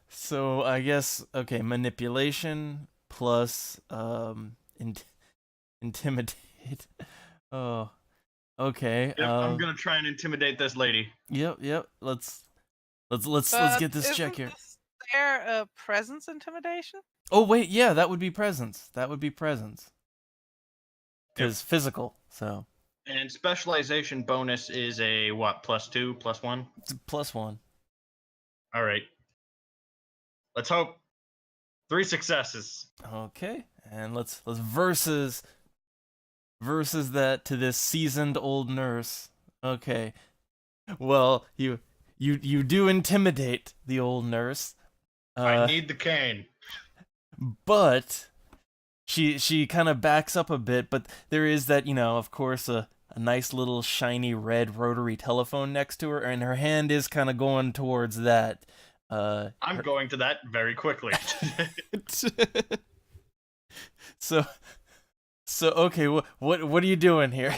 So I guess manipulation plus intimidate. Oh, okay. Yep, I'm gonna try and intimidate this lady. Yep. Let's But get this check isn't here. there a presence intimidation? Oh wait, yeah, that would be presence. Because physical. So And specialization bonus is a what? +2, +1? it's a +1. All right. Let's hope. 3 successes. Okay, and let's versus that to this seasoned old nurse. Okay, well you do intimidate the old nurse, I need the cane. but she kind of backs up a bit. But there is that, of course, a nice little shiny red rotary telephone next to her, and her hand is kind of going towards that. I'm going to that very quickly. so okay, what are you doing here?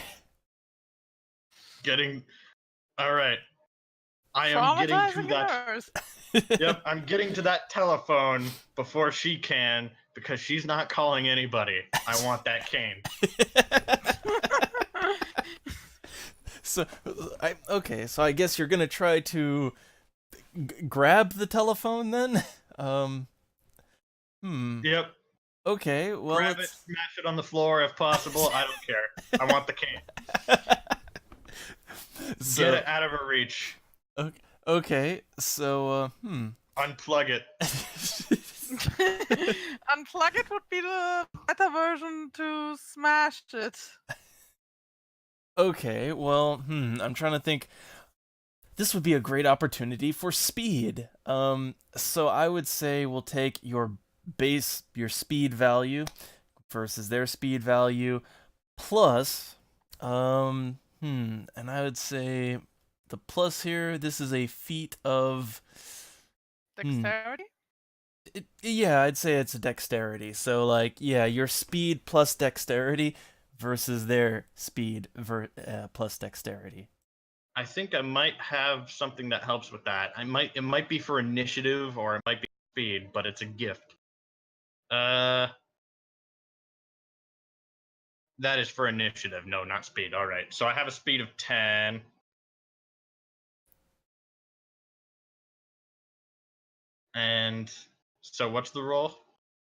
All right. I am getting to Traumatizing that. nurse. Yep, I'm getting to that telephone before she can because she's not calling anybody. I want that cane. So I guess you're gonna try to grab the telephone then. Yep. Okay, well, Grab it, smash it on the floor if possible. I don't care. I want the cane. So, Get it out of her reach. okay, so Unplug it. Unplug it would be the better version to smash it. Okay, well, I'm trying to think. This would be a great opportunity for speed. So I would say we'll take your speed value versus their speed value plus, and I would say the plus here, this is a feat of Dexterity? yeah, I'd say it's a dexterity. So your speed plus dexterity versus their speed plus dexterity. I think I might have something that helps with that. It might be for initiative or it might be speed, but it's a gift. That is for initiative. No, not speed. All right. So I have a speed of 10. And so what's the roll?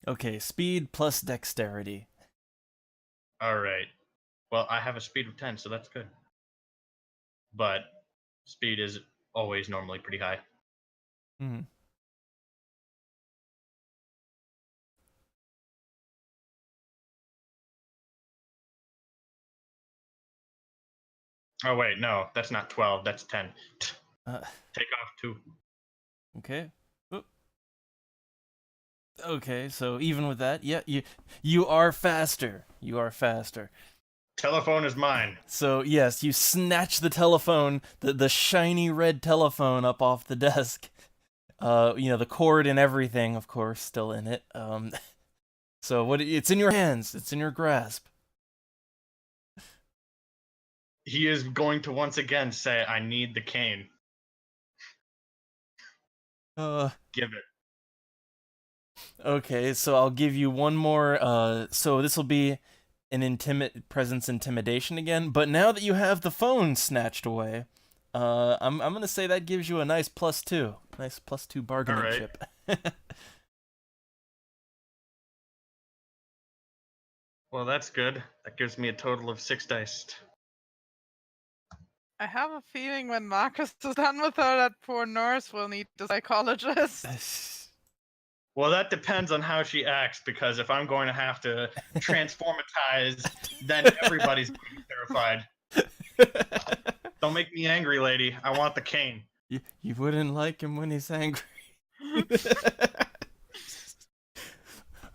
Okay, speed plus dexterity. All right. Well, I have a speed of 10, so that's good. But speed is always normally pretty high. Hmm. Oh, wait. No, that's not 12. That's 10. Take off 2. Okay. Oop. Okay, so even with that, yeah, you are faster. You are faster. Telephone is mine. So yes, you snatch the telephone, the shiny red telephone up off the desk. The cord and everything, of course, still in it. So it's in your hands. It's in your grasp. He is going to once again say, I need the cane. Give it. Okay, so I'll give you one more. So this will be an presence intimidation again. But now that you have the phone snatched away, I'm gonna say that gives you a nice +2, nice +2 bargaining chip. Well, that's good. That gives me a total of 6 dice. I have a feeling when Marcus is done with her, that poor nurse will need the psychologist. Well, that depends on how she acts, because if I'm going to have to transformatize, then everybody's going to be terrified. Don't make me angry, lady. I want the cane. You wouldn't like him when he's angry.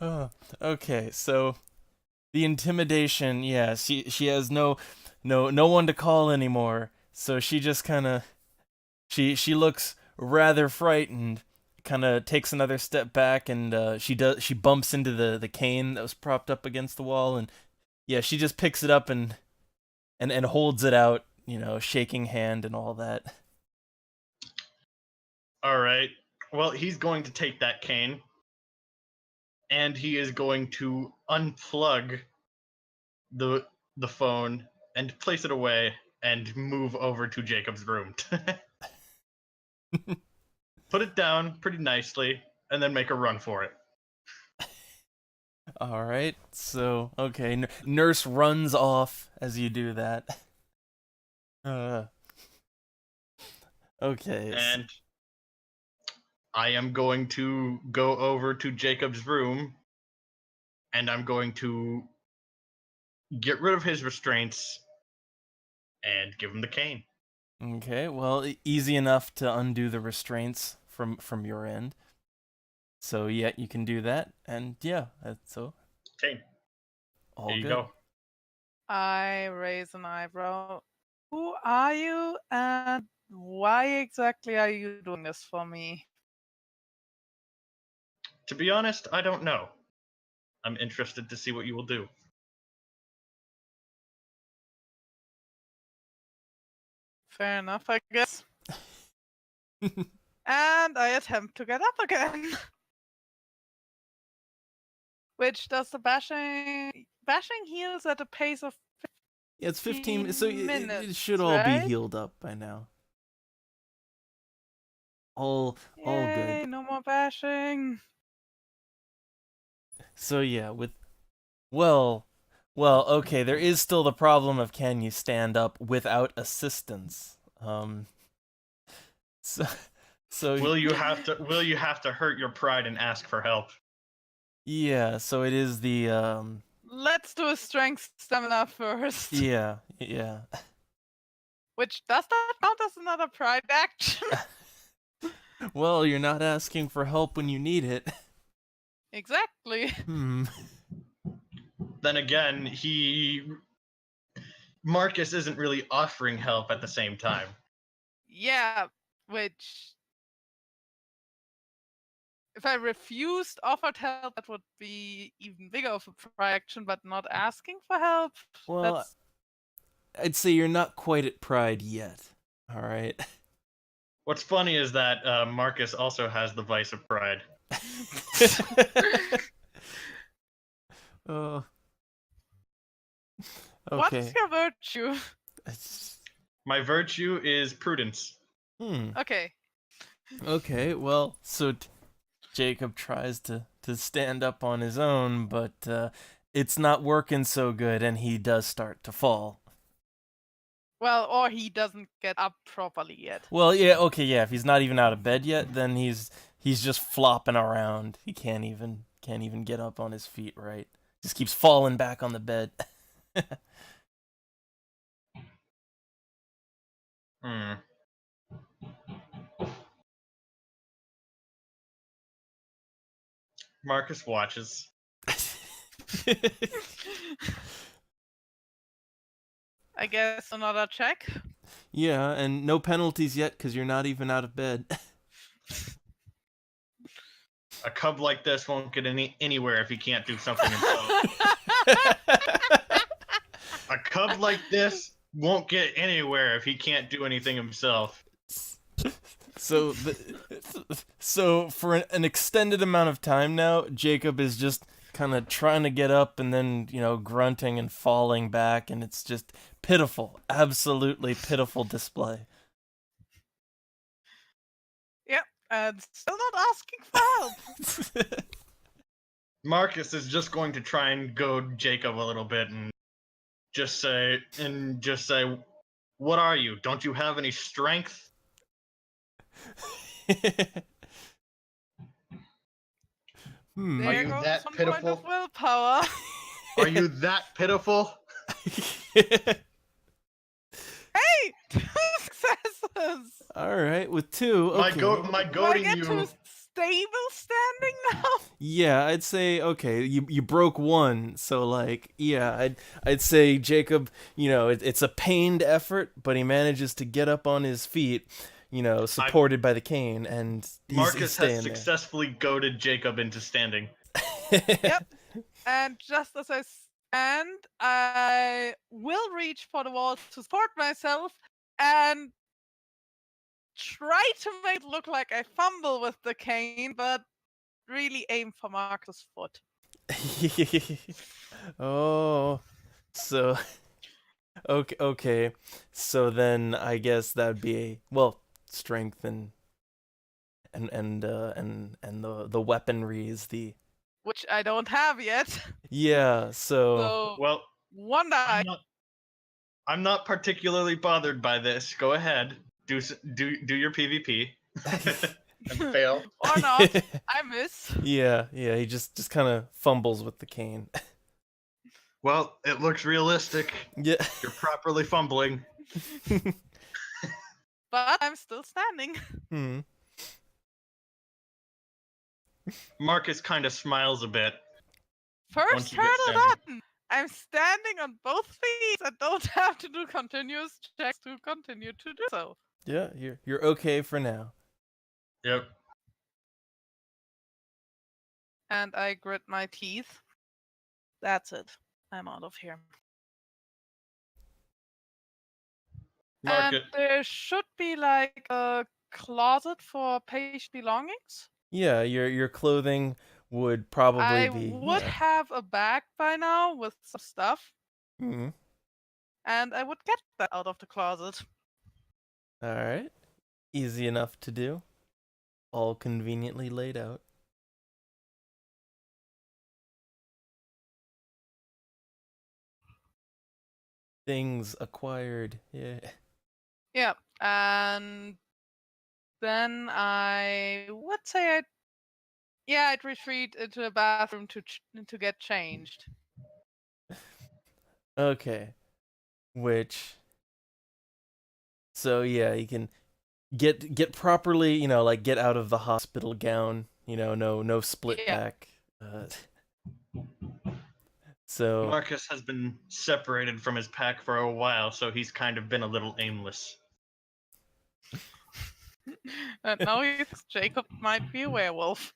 Oh, okay, so the intimidation, yeah, she has no one to call anymore. So she just kind of she looks rather frightened, kind of takes another step back, and she bumps into the cane that was propped up against the wall, and yeah, she just picks it up and holds it out, shaking hand and all that. All right. Well, he's going to take that cane, and he is going to unplug the phone and place it away and move over to Jacob's room. Put it down pretty nicely, and then make a run for it. All right, so okay, nurse runs off as you do that. Okay. And I am going to go over to Jacob's room, and I'm going to get rid of his restraints and give him the cane. Okay, well, easy enough to undo the restraints from your end. So yeah, you can do that, and yeah, so Cane. all There you good. go. I raise an eyebrow. Who are you, and why exactly are you doing this for me? To be honest, I don't know. I'm interested to see what you will do. Fair enough, I guess. And I attempt to get up again. Which does the bashing heals at a pace of Yeah, it's 15, so it minutes, should all be right? healed up by now. All Yay, good. no more bashing. So yeah, well, okay, there is still the problem of can you stand up without assistance? So Will you have to hurt your pride and ask for help? yeah, so it is the Let's do a strength stamina first. yeah. Which does that count as another pride action? Well, you're not asking for help when you need it. Exactly. Then again, Marcus isn't really offering help at the same time. Yeah, which if I refused offered help, that would be even bigger of a pride action, but not asking for help. Well, That's I'd say you're not quite at pride yet. All right. What's funny is that Marcus also has the vice of pride. Oh. What's Okay. your virtue? My virtue is prudence. Okay. Okay, well, so Jacob tries to stand up on his own, but it's not working so good, and he does start to fall. Well, or he doesn't get up properly yet. Well, yeah, okay, yeah. If he's not even out of bed yet, then he's just flopping around. He can't even get up on his feet, right? Just keeps falling back on the bed. Marcus watches. I guess another check. Yeah, and no penalties yet because you're not even out of bed. A cub like this won't get anywhere if he can't do something himself. A cub like this won't get anywhere if he can't do anything himself. So for an extended amount of time now, Jacob is just kind of trying to get up and then, grunting and falling back, and it's just pitiful, absolutely pitiful display. Yep, and still not asking for help. Marcus is just going to try and goad Jacob a little bit and just say, what are you? Don't you have any strength? There Are you goes that some pitiful? point of willpower. Are you that pitiful? Hey, 2 successes. All right, with 2, okay. My Do I goading get you. to stable standing now? Yeah, I'd say okay. You broke 1, so like yeah, I'd say Jacob. It's a pained effort, but he manages to get up on his feet. Supported by the cane, and he's Marcus has staying successfully goaded Jacob into standing. there. Yep. And just as I stand, I will reach for the wall to support myself and try to make it look like I fumble with the cane, but really aim for Marcus' foot. Oh, so okay. So then I guess that'd be strength and the weaponry is the Which I don't have yet. yeah. So So Well, one die. I'm not particularly bothered by this. Go ahead, do your PvP and fail. Or not. I miss. yeah. He just kind of fumbles with the cane. Well, it looks realistic. Yeah. You're properly fumbling. But I'm still standing. Hmm. Marcus kind of smiles a bit. Once First you get hurdle standing. done. I'm standing on both feet and don't have to do continuous checks to continue to do so. Yeah, you're okay for now. Yep. And I grit my teeth. That's it. I'm out of here. Marcus. And there should be like a closet for page belongings. Yeah, your clothing would probably I be. would Yeah. have a bag by now with some stuff, Hmm. and I would get that out of the closet. All right. Easy enough to do. All conveniently laid out. Things acquired. Yeah. Yeah, and then I would say I'd retreat into the bathroom to get changed. Okay. Which. So yeah, you can get properly, like get out of the hospital gown. No split Yeah. back. So Marcus has been separated from his pack for a while, so he's kind of been a little aimless. And now he thinks Jacob might be a werewolf.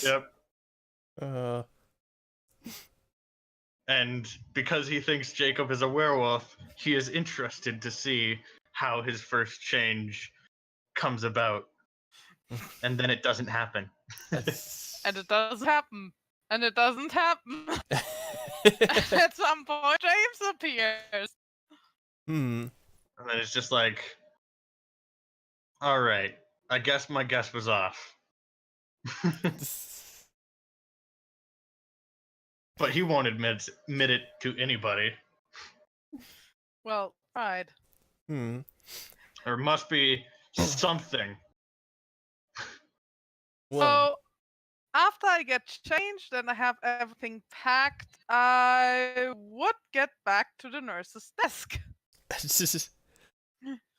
Yep. Uh. And because he thinks Jacob is a werewolf, he is interested to see how his first change comes about. And then it doesn't happen. And it doesn't happen. And it doesn't happen. At some point, James appears. Hmm. And then it's just like, all right, I guess my guess was off. But he won't admit it to anybody. Well, right. Hmm. There must be something. Well. So, after I get changed and I have everything packed, I would get back to the nurse's desk.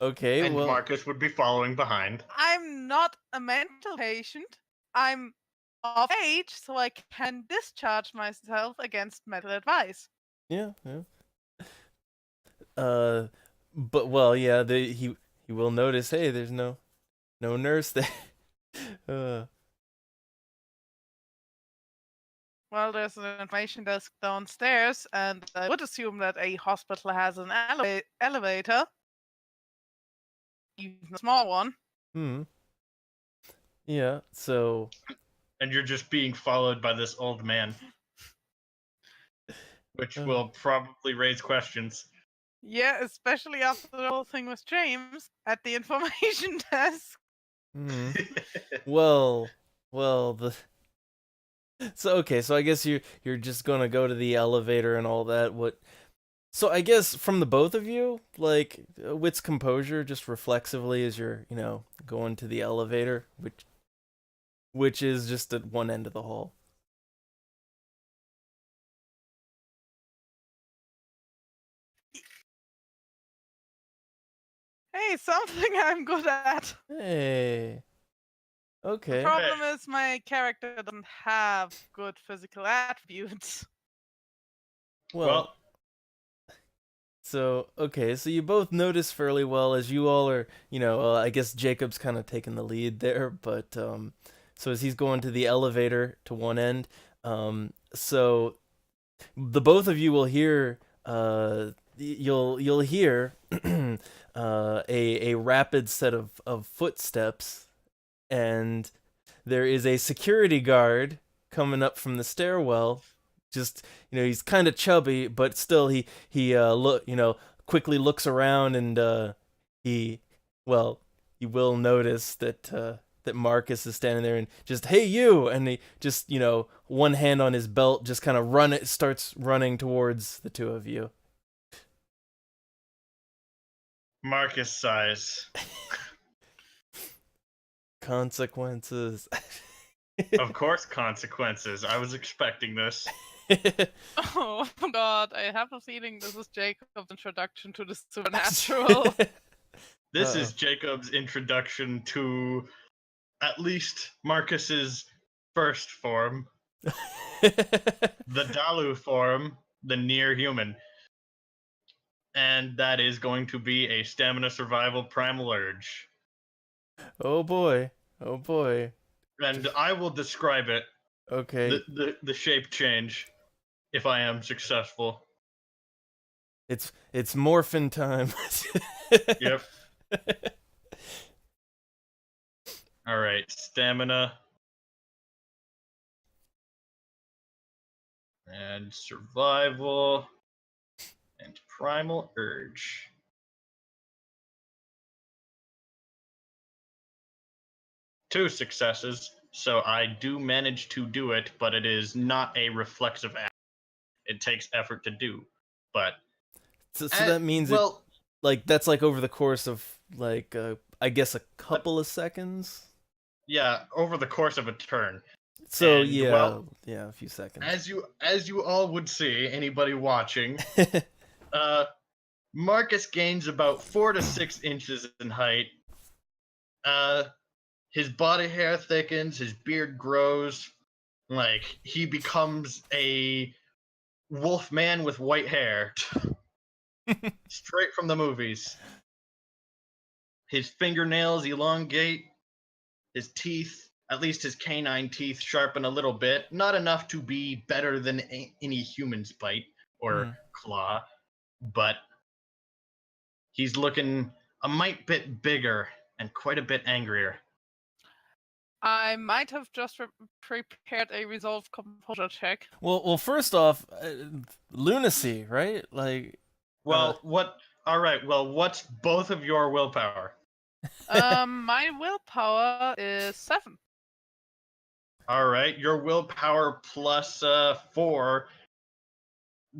Okay. And well. Marcus would be following behind. I'm not a mental patient. I'm of age, so I can discharge myself against medical advice. Yeah. But yeah, he will notice. Hey, there's no nurse there. Well, there's an information desk downstairs, and I would assume that a hospital has an elevator, even a small one. Hmm. Yeah. So. And you're just being followed by this old man. Which will probably raise questions. Yeah, especially after the whole thing with James at the information desk. Hmm. Well, So okay, so I guess you're just gonna go to the elevator and all that. What? So I guess from the both of you, like wit's composure, just reflexively as you're going to the elevator, which is just at one end of the hall. Hey, something I'm good at. Hey, The okay. problem is my character doesn't have good physical attributes. Well, so okay, so you both notice fairly well as you all are, I guess Jacob's kind of taking the lead there, but so as he's going to the elevator to one end, so the both of you will hear, you'll hear a rapid set of footsteps, and there is a security guard coming up from the stairwell. Just he's kind of chubby, but still he look quickly looks around, and he well you will notice that Marcus is standing there and just, hey you, and he just one hand on his belt, just kind of starts running towards the two of you. Marcus sighs. Consequences. Of course, consequences. I was expecting this. Oh god, I have a feeling this is Jacob's introduction to the supernatural. This is Jacob's introduction to at least Marcus's first form, the Dalu form, the near human. And that is going to be a stamina survival primal urge. Oh boy. Oh boy. And I will describe it. Okay. The shape change if I am successful. It's morphin time. Yep. All right, stamina and survival and primal urge. Two successes, so I do manage to do it, but it is not a reflexive act. It takes effort to do, but so that means that's like over the course of like I guess a couple of seconds. Yeah, over the course of a turn. So And, a few seconds. As you all would see, anybody watching, Marcus gains about 4 to 6 inches in height. His body hair thickens, his beard grows, like he becomes a wolf man with white hair. Straight from the movies. His fingernails elongate, his teeth, at least his canine teeth, sharpen a little bit. Not enough to be better than any human's bite or claw, but he's looking a mite bit bigger and quite a bit angrier. I might have just prepared a resolve composure check. Well, first off, lunacy, right? Like. What? All right. Well, what's both of your willpower? My willpower is 7. All right, your willpower plus 4.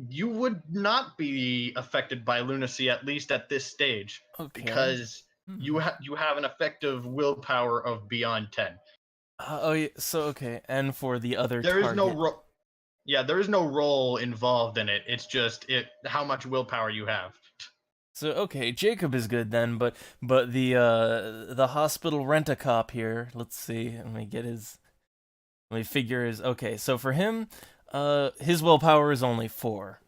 You would not be affected by lunacy, at least at this stage, because you have an effective willpower of beyond 10. Oh, yeah. So okay, and for the other there target, is no there is no roll involved in it. It's just how much willpower you have. So okay, Jacob is good then, but the hospital rent-a-cop here. Let's see. Let me figure his. Okay, so for him, his willpower is only 4.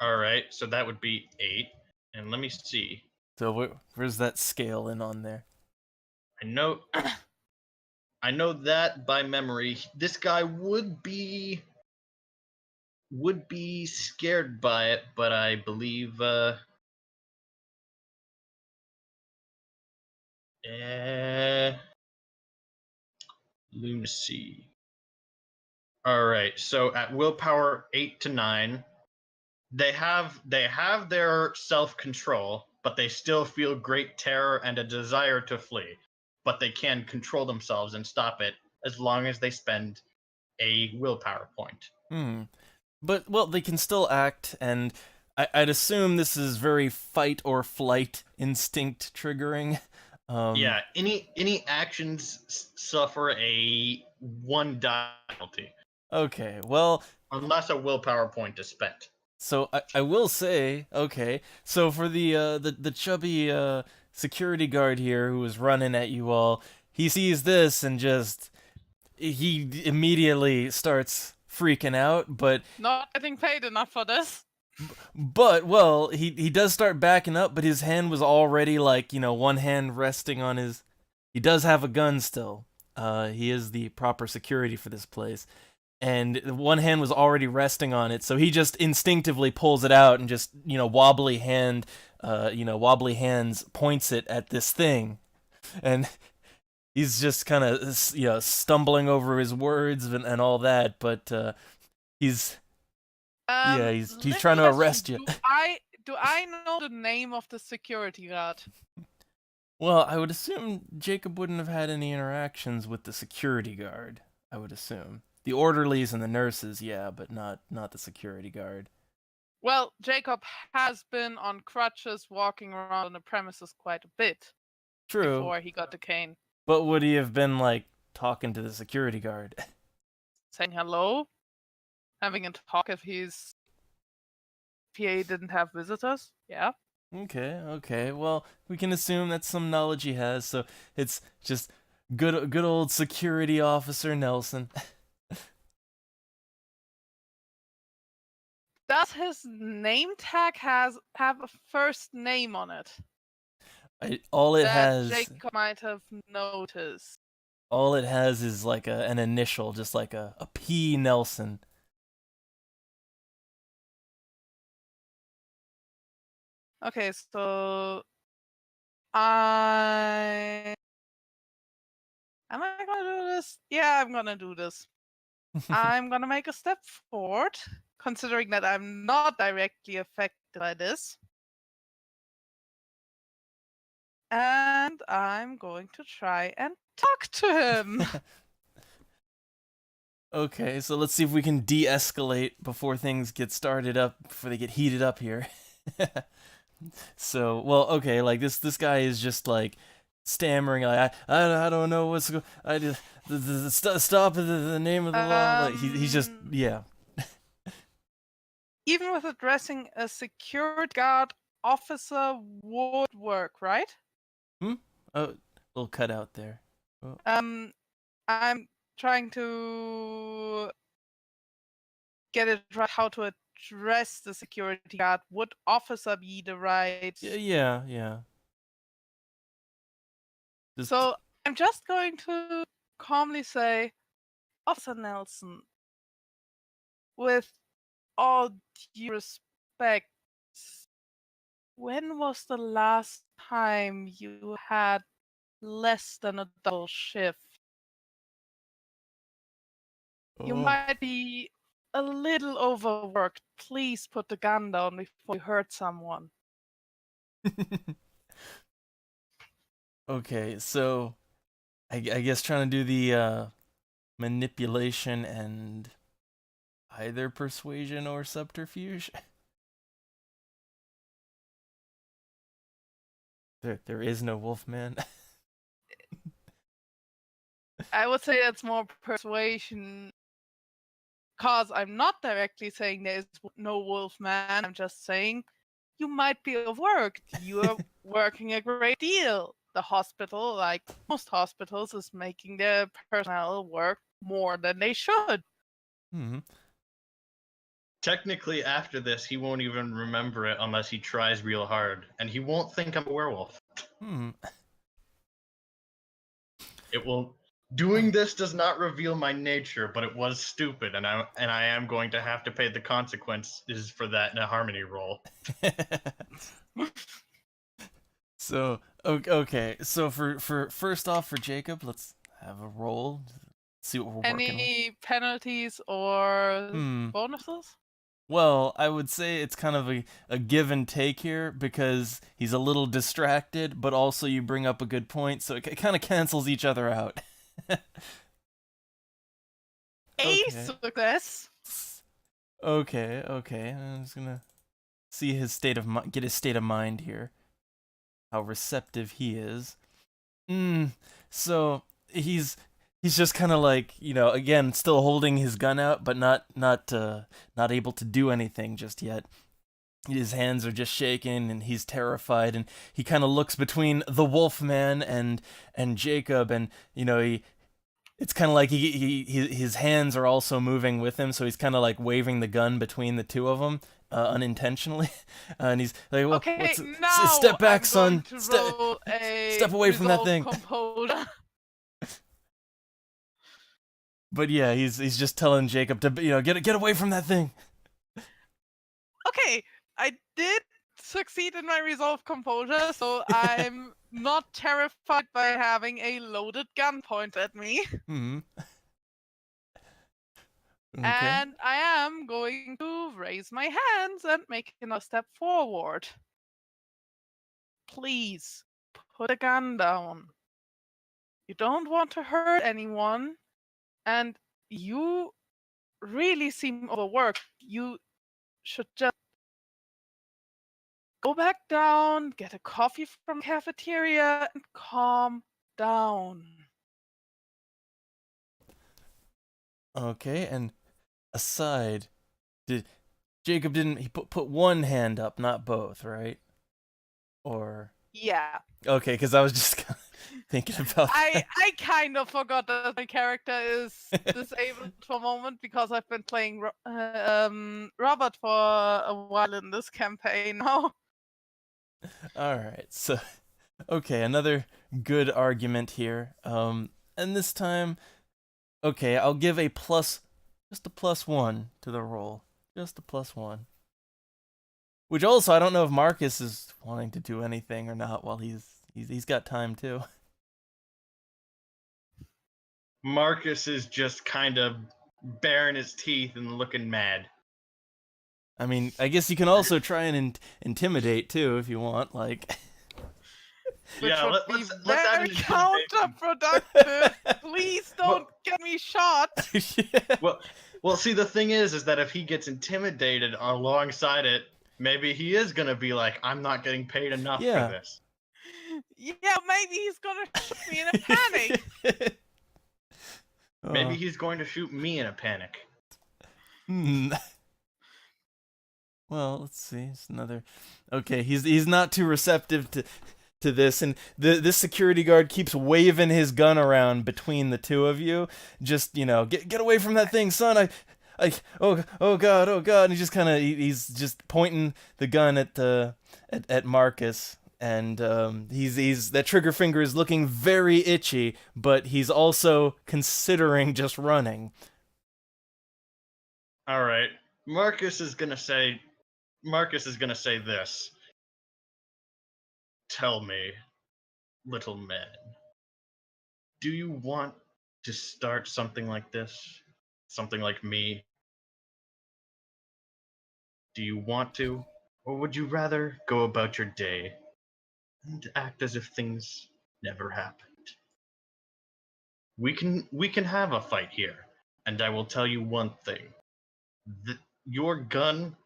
All right, so that would be 8. And let me see. So where's that scale in on there? I know that by memory. This guy would be scared by it, but I believe lunacy. All right, so at willpower 8 to 9, they have their self-control, but they still feel great terror and a desire to flee. But they can control themselves and stop it as long as they spend a willpower point. Hmm. But, well, they can still act, and I'd assume this is very fight or flight instinct triggering. Yeah, any actions suffer a 1 die penalty Okay, well, unless a willpower point is spent. so I will say, okay, so for the chubby security guard here who was running at you all, he sees this and he immediately starts freaking out, but Not getting paid enough for this. well, he does start backing up, but his hand was already like, one hand resting on his. He does have a gun still. He is the proper security for this place, and one hand was already resting on it, so he just instinctively pulls it out and just wobbly hands points it at this thing, and he's just kind of stumbling over his words and all that, but he's. Yeah, he's Little trying to question, arrest you. Do I know the name of the security guard? Well, I would assume Jacob wouldn't have had any interactions with the security guard. I would assume the orderlies and the nurses, yeah, but not the security guard. Well, Jacob has been on crutches walking around the premises quite a bit True, before he got the cane. but would he have been like talking to the security guard? Saying hello, having a talk if he didn't have visitors. Yeah. Okay. Well, we can assume that's some knowledge he has. So it's just good old security officer Nelson. Does his name tag have a first name on it? All it that has. Jacob might have noticed. All it has is like an initial, just like a P Nelson. Okay, so am I gonna do this? Yeah, I'm gonna do this. I'm gonna make a step forward, considering that I'm not directly affected by this. And I'm going to try and talk to him. Okay, so let's see if we can de-escalate before things get started up, before they get heated up here. So, well, okay, like this guy is just like stammering, like I don't know what's going. I just stop the name of the law. Like he's just yeah. Even with addressing a security guard officer would work, right? Oh, little cut out there. Oh. I'm trying to get it right how to address the security guard. Would officer be the right? Yeah. Just... So I'm just going to calmly say, Officer Nelson, with all due respect, when was the last time you had less than a double shift? You might be a little overworked. Please put the gun down before you hurt someone. Okay, so I guess trying to do the manipulation and either persuasion or subterfuge. There is no Wolfman. I would say that's more persuasion, because I'm not directly saying there is no Wolfman. I'm just saying you might be overworked. You're working a great deal. The hospital, like most hospitals, is making their personnel work more than they should. Mm-hmm. Technically, after this, he won't even remember it unless he tries real hard, and he won't think I'm a werewolf. It will. Doing this does not reveal my nature, but it was stupid, and I am going to have to pay the consequences for that in a harmony roll. So okay, so for first off for Jacob, let's have a roll. See what we're working with. Any penalties or bonuses? Well, I would say it's kind of a give and take here because he's a little distracted, but also you bring up a good point, so it kind of cancels each other out. A Okay. success. Okay, okay. I'm just gonna see his state of get his state of mind here. How receptive he is. So he's just kind of like, again, still holding his gun out, but not able to do anything just yet. His hands are just shaking, and he's terrified, and he kind of looks between the Wolfman and Jacob, and it's kind of like his hands are also moving with him, so he's kind of like waving the gun between the two of them unintentionally, and he's like, "Well, Okay, now step back, I'm son. going to roll a Step away from that resolve thing." composure. But yeah, he's just telling Jacob to get away from that thing. Okay, I did succeed in my resolve composure, so I'm not terrified by having a loaded gun point at me. Hmm. Okay. And I am going to raise my hands and make another step forward. Please, put a gun down. You don't want to hurt anyone, and you really seem overworked. You should just go back down, get a coffee from the cafeteria, and calm down. Okay, and aside, Jacob didn't he put one hand up, not both, right? Or Yeah. okay, because I was just kind of thinking about that. I kind of forgot that my character is disabled for a moment because I've been playing Robert for a while in this campaign now. All right, so okay, another good argument here. And this time, okay, I'll give just a +1 to the roll, just a +1. Which also, I don't know if Marcus is wanting to do anything or not while he's got time too. Marcus is just kind of baring his teeth and looking mad. I mean, I guess you can also try and intimidate too if you want, like. Which Yeah, would let's be add very an intimidation. counterproductive. Please don't get me shot. Yeah. Well, see, the thing is that if he gets intimidated alongside it, maybe he is gonna be like, "I'm not getting paid enough Yeah. for this." Yeah, maybe he's gonna shoot me in a panic. Maybe he's going to shoot me in a panic. Well, let's see. It's another. Okay, he's not too receptive to this, and this security guard keeps waving his gun around between the two of you. Just get away from that thing, son. Oh god, and he just kind of he's just pointing the gun at Marcus, and he's that trigger finger is looking very itchy, but he's also considering just running. All right, Marcus is gonna say this. Tell me, little man, do you want to start something like this? Something like me? Do you want to? Or would you rather go about your day and act as if things never happened? We can have a fight here, and I will tell you one thing. Your gun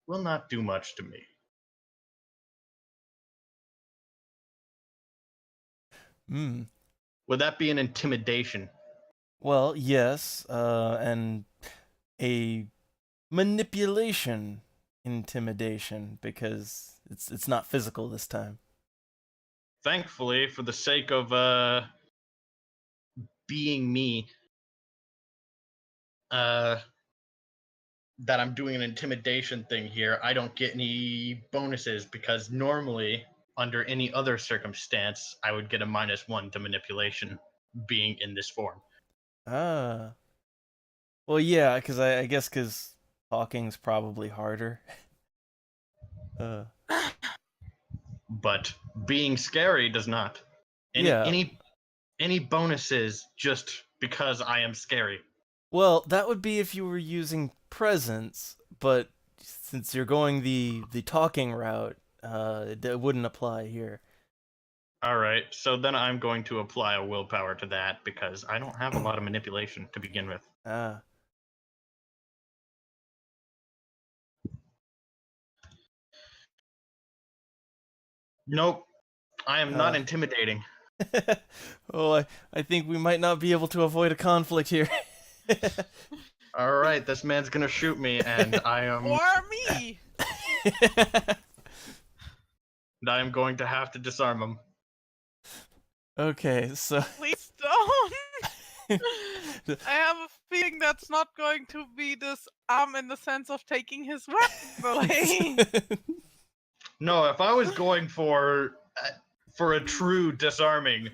will not do much to me. Hmm. Would that be an intimidation? Well, yes, and a manipulation intimidation because it's not physical this time. Thankfully, for the sake of being me, that I'm doing an intimidation thing here, I don't get any bonuses because normally, under any other circumstance, I would get a -1 to manipulation being in this form. Ah. Well, yeah, because I guess because talking's probably harder. But being scary does not. Yeah. Any bonuses just because I am scary. Well, that would be if you were using presence, but since you're going the talking route, that wouldn't apply here. All right, so then I'm going to apply a willpower to that because I don't have a lot of manipulation to begin with. Ah. Nope. I am not Uh. intimidating. Oh, I think we might not be able to avoid a conflict here. All right, this man's gonna shoot me, and I Or me! am going to have to disarm him. Okay, so Please don't! I have a feeling that's not going to be disarm in the sense of taking his weapon away. No, if I was going for a true disarming,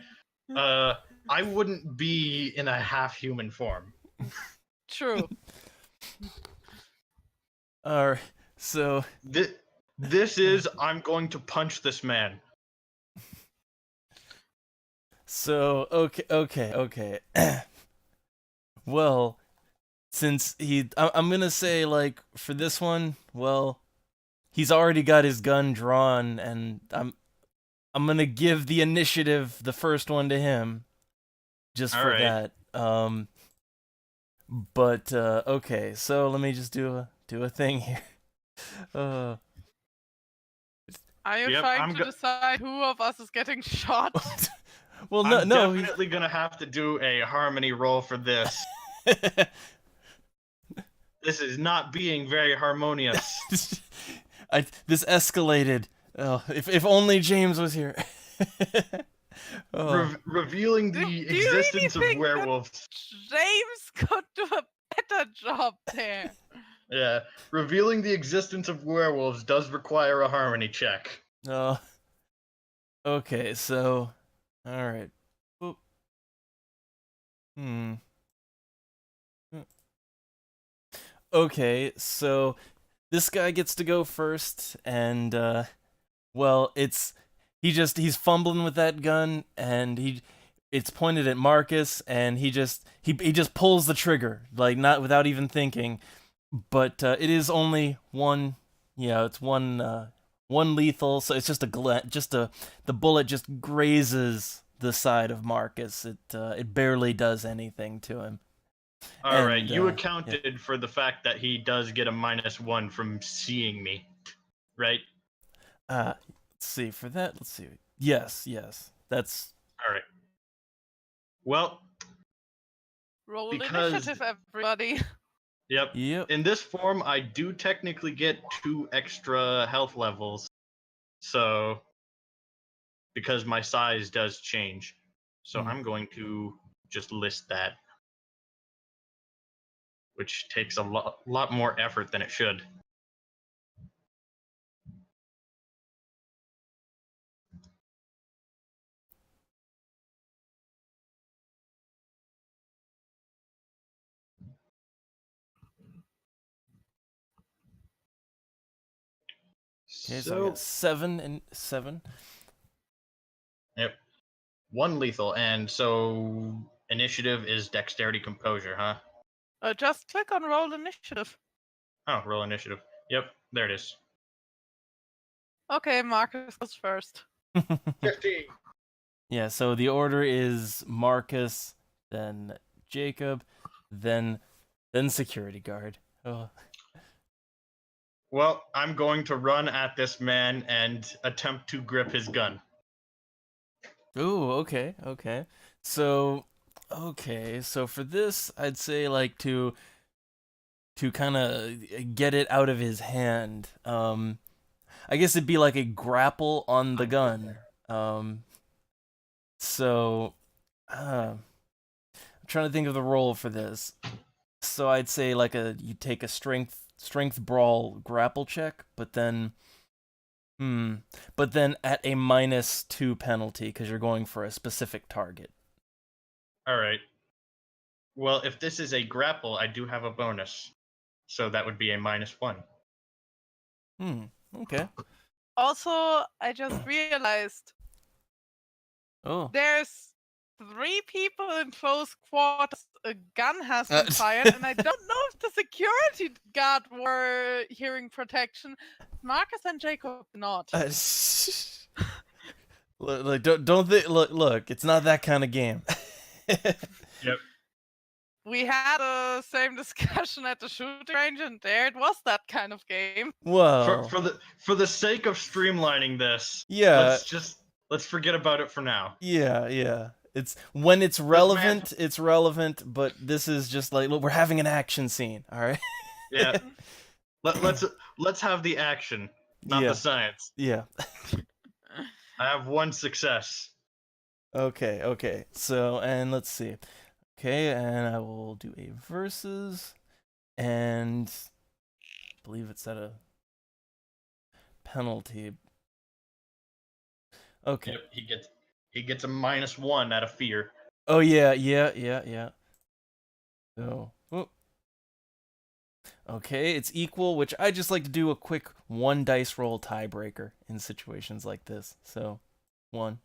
I wouldn't be in a half-human form. True. Alright, so This is I'm going to punch this man. So okay. Well, since I'm gonna say like for this one, well, he's already got his gun drawn, and I'm gonna give the initiative, the first one, to him, just for Alright. that. But okay, so let me just do a thing here. Uh, Are you Yep, trying I'm to decide who of us is getting shot? well, I'm no, he's- definitely gonna have to do a harmony roll for this. This is not being very harmonious. This escalated. Oh, if only James was here. Oh. Revealing Do the you really existence think of that- werewolves. James could do a better job there. Yeah, revealing the existence of werewolves does require a harmony check. Oh. Okay, so, all right. Oop. Hmm. Okay, so this guy gets to go first, and well, he's fumbling with that gun, and it's pointed at Marcus, and he just pulls the trigger, like, not without even thinking. But it is only one, it's one lethal, so it's just the bullet just grazes the side of Marcus. It barely does anything to him. All right, And, you yeah. accounted for the fact that he does get a -1 from seeing me, right? Let's see, for that, let's see. Yes, that's... All right. Well, Roll Because- initiative, everybody. yep. Yep. In this form, I do technically get 2 extra health levels. So, because my size does change. So Hmm. I'm going to just list that. Which takes a lot more effort than it should. Okay, so I got 7 and 7. Yep. 1 lethal, and so initiative is dexterity composure, huh? Just click on roll initiative. Oh, roll initiative. Yep, there it is. Okay, Marcus goes first. 15. Yeah, so the order is Marcus, then Jacob, then security guard. Oh. Well, I'm going to run at this man and attempt to grip his gun. Ooh, okay. So for this, I'd say like to kind of get it out of his hand. I guess it'd be like a grapple on the gun. So I'm trying to think of the role for this. So I'd say like you take a strength brawl grapple check, but then at a -2 penalty because you're going for a specific target. All right. Well, if this is a grapple, I do have a bonus. So that would be a -1. Okay. Also, I just realized Oh. there's 3 people in close quarters. A gun has been fired, and I don't know if the security guard were hearing protection. Marcus and Jacob not. Look, don't think. Look, it's not that kind of game. Yep. we had the same discussion at the shooting range, and there it was that kind of game. Whoa. For the sake of streamlining this, Yeah. let's forget about it for now. Yeah. It's when it's relevant, it's relevant, but this is just like, look, we're having an action scene, all right? Yeah. Let's have the action, not the science. Yeah. I have one success. Okay. So, and let's see. Okay, and I will do a versus, and I believe it's at a penalty. Okay. Yep, he gets a -1 out of fear. Oh yeah. So, okay, it's equal, which I just like to do a quick 1 dice roll tiebreaker in situations like this. So, 1.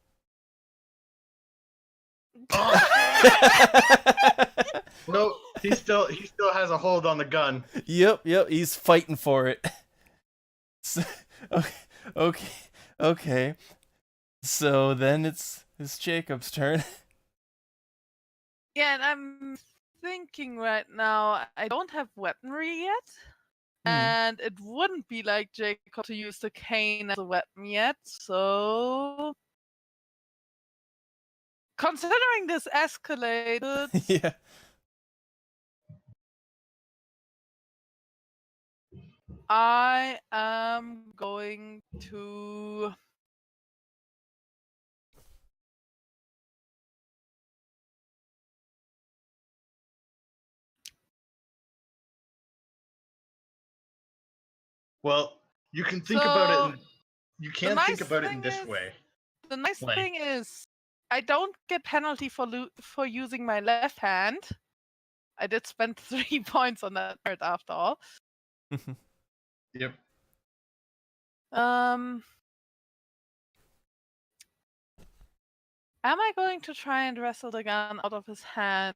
No, he still has a hold on the gun. Yep, he's fighting for it. So, okay. So then it's Jacob's turn. Yeah, and I'm thinking right now, I don't have weaponry yet. And it wouldn't be like Jacob to use the cane as a weapon yet, so... Considering this escalated... Yeah. I am going to... Well, you can think about it. You can't think about it in this way. The nice thing is, I don't get penalty for using my left hand. I did spend 3 points on that part after all. Yep. Am I going to try and wrestle the gun out of his hand?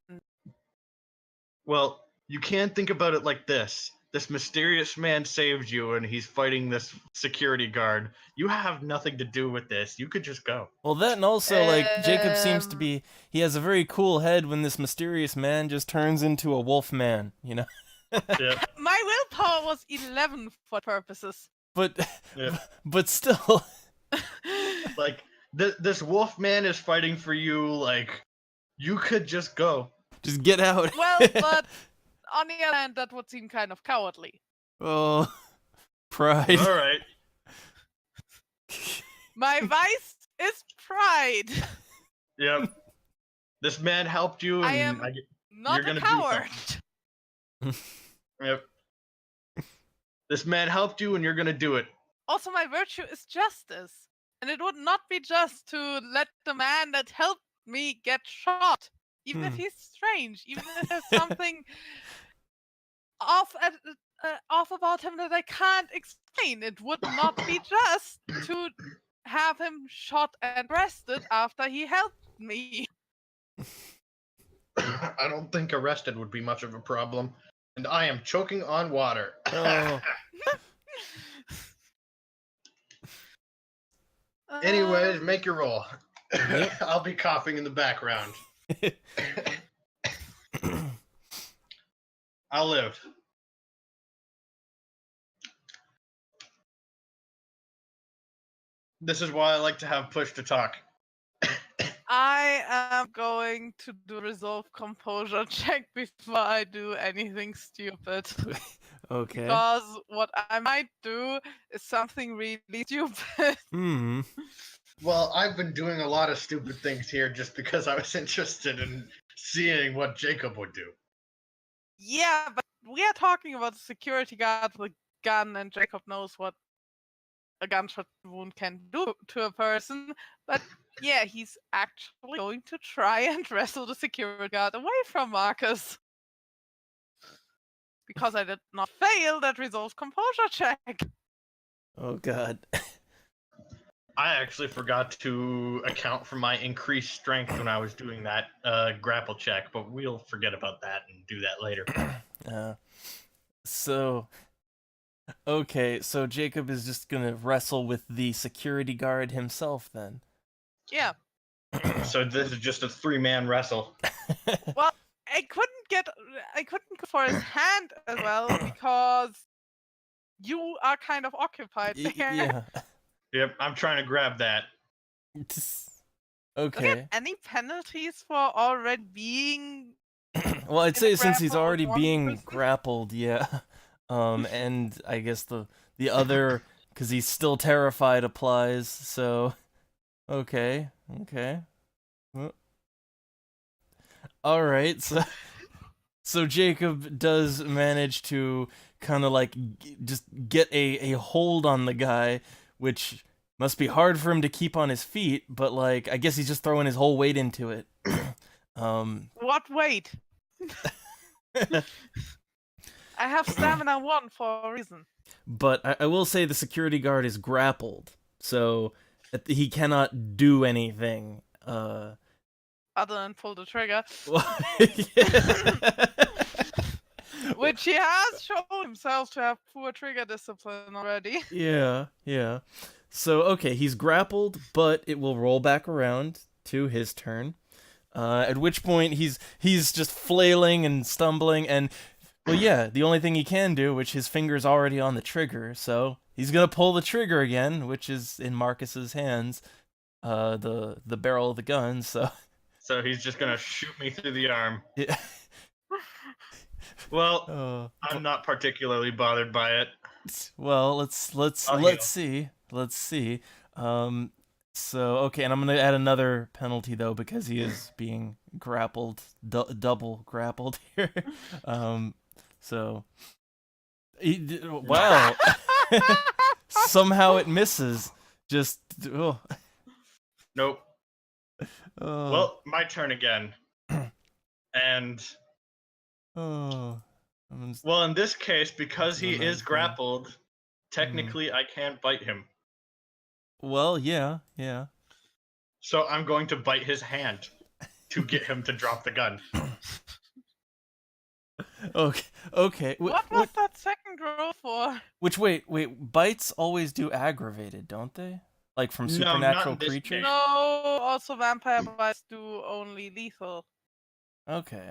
Well, you can't think about it like this. This mysterious man saved you and he's fighting this security guard. You have nothing to do with this. You could just go. Well, that and also, like, Jacob seems to be... He has a very cool head when this mysterious man just turns into a wolf man, you know? Yeah. My willpower was 11 for purposes. But still... Like, this wolf man is fighting for you, like, you could just go. Just get out. Well, but on the other hand, that would seem kind of cowardly. Oh, pride. All right. My vice is pride. Yep. This man helped you, and I am not you're a gonna coward. Yep. This man helped you, and you're gonna do it. Also, my virtue is justice. And it would not be just to let the man that helped me get shot. Even if he's strange. Even if there's something off about him that I can't explain. It would not be just to have him shot and arrested after he helped me. I don't think arrested would be much of a problem. And I am choking on water. Oh. Anyways, make your roll. Yep. I'll be coughing in the background. I'll live. This is why I like to have push to talk. I am going to do a resolve composure check before I do anything stupid. Okay. Because what I might do is something really stupid. Well, I've been doing a lot of stupid things here just because I was interested in seeing what Jacob would do. Yeah, but we are talking about a security guard with a gun, and Jacob knows what a gunshot wound can do to a person. But yeah, he's actually going to try and wrestle the security guard away from Marcus. Because I did not fail that resolve composure check. Oh, God. I actually forgot to account for my increased strength when I was doing that grapple check, but we'll forget about that and do that later. Okay, so Jacob is just gonna wrestle with the security guard himself then. Yeah. So this is just a 3-man wrestle. Well, I couldn't go for his hand as well because you are kind of occupied there. Yeah. Yep, I'm trying to grab that. Does he have Okay. any penalties for already being? Well, I'd in a say since he's grapple with already one being person? grappled, yeah. And I guess the other, because he's still terrified, applies. So, okay. Well, all right. So Jacob does manage to kind of like just get a hold on the guy, which must be hard for him to keep on his feet, but like I guess he's just throwing his whole weight into it. What weight? I have stamina 1 for a reason. But I will say the security guard is grappled, so he cannot do anything. Other than pull the trigger, Yeah. which he has shown himself to have poor trigger discipline already. Yeah. So okay, he's grappled, but it will roll back around to his turn. At which point he's just flailing and stumbling, and well, yeah, the only thing he can do, which his finger's already on the trigger, so he's gonna pull the trigger again, which is in Marcus's hands, the barrel of the gun. So he's just gonna shoot me through the arm. Yeah. Well, I'm not particularly bothered by it. Well, let's I'll heal. see. Let's see. So okay, and I'm gonna add another penalty though because he is being grappled, double grappled here. So wow, somehow it misses. Just Nope. oh, Well, my turn again. And oh. well, in this case, because he Another is thing. grappled, technically I can't bite him. Well, yeah. So I'm going to bite his hand to get him to drop the gun. Okay. What was that second roll for? Which wait, bites always do aggravated, don't they? Like from No, not supernatural in this creatures? case. No, also vampire bites do only lethal. Okay.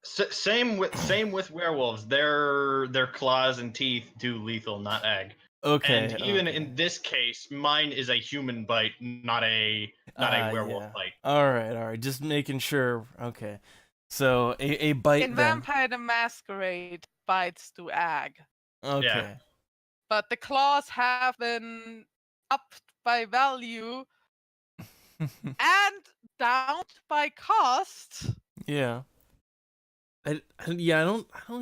Same with werewolves. Their claws and teeth do lethal, not ag. Okay. And even okay. in this case, mine is a human bite, not a werewolf Yeah. bite. All right. Just making sure. Okay. So a bite In then. Vampire the Masquerade, bites do ag. Okay. But the claws have been upped by value and downed by cost. Yeah. I don't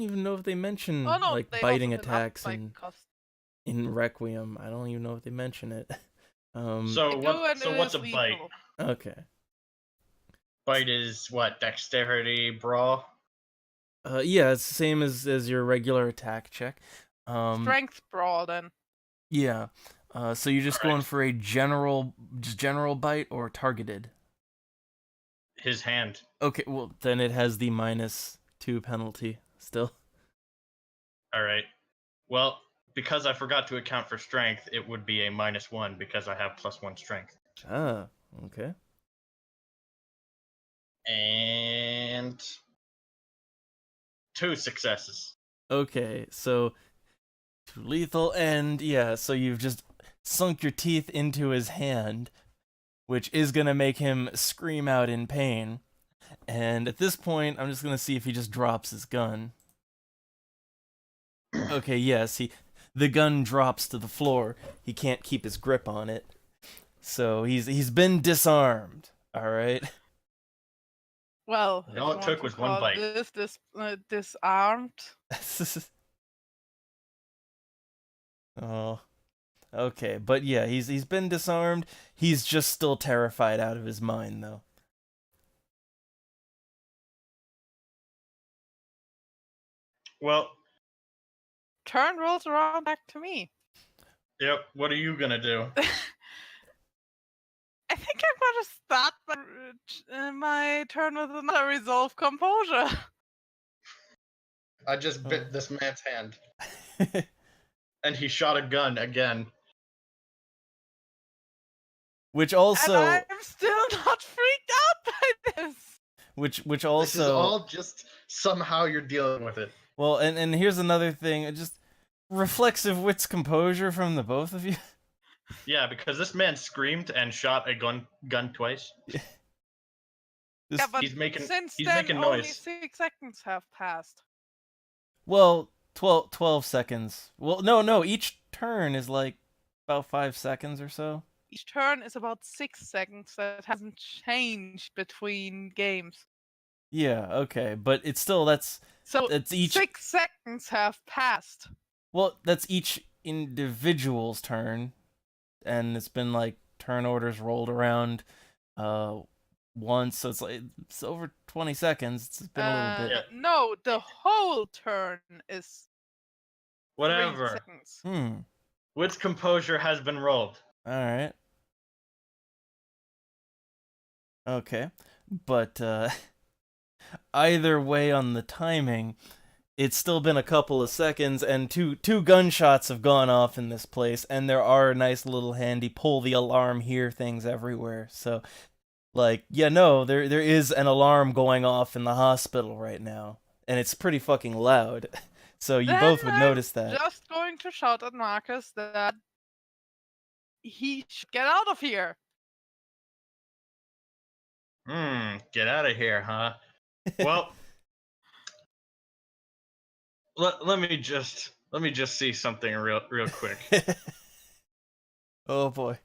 even know if they mention Oh no, like they've biting also been upped attacks by cost. in Requiem. I don't even know if they mention it. So They do, and so it what's is a bite? lethal. Okay. Bite is what? Dexterity, brawl? Yeah, it's the same as your regular attack check. Strength brawl then. Yeah. So you're just going Alright. for a general bite or targeted? His hand. Okay, well then it has the -2 penalty still. Alright. Well, because I forgot to account for strength, it would be a -1 because I have +1 strength. Ah, okay. And 2 successes. Okay, so lethal and yeah, so you've just sunk your teeth into his hand, which is gonna make him scream out in pain. And at this point, I'm just gonna see if he just drops his gun. Okay, yes, the gun drops to the floor. He can't keep his grip on it. So he's been disarmed. All right. Well, And all if it you took want was to one call bite. This disarmed. Oh. Okay, but yeah, he's been disarmed. He's just still terrified out of his mind though. Well, Turn rolls around back to me. yep, what are you gonna do? I think I'm going to start my turn with another resolve composure. I just bit this man's hand. And he shot a gun again. Which also And I'm still not freaked out by this. which This is also all just somehow you're dealing with it. well, and here's another thing, just reflexive wits composure from the both of you. Yeah, because this man screamed and shot a gun twice. Yeah, Just, but He's making since he's then, making only noise. 6 seconds have passed. well, 12 seconds. Well, no, each turn is like about 5 seconds or so. Each turn is about 6 seconds. That hasn't changed between games. Yeah, okay, but it's still that's So each 6 seconds have passed. well, that's each individual's turn, and it's been like turn orders rolled around once, so it's over 20 seconds. It's been a little bit. Yeah. No, the whole turn is 3 Whatever. seconds. Wits composure has been rolled. All right. Okay. But either way on the timing, it's still been a couple of seconds, and two gunshots have gone off in this place, and there are nice little handy pull the alarm here things everywhere. So, like, yeah, no, there is an alarm going off in the hospital right now, and it's pretty fucking loud. So you Then both would I'm notice that. Just going to shout at Marcus that he should get out of here. Get out of here, huh? Well, let me just see something real quick. Oh boy,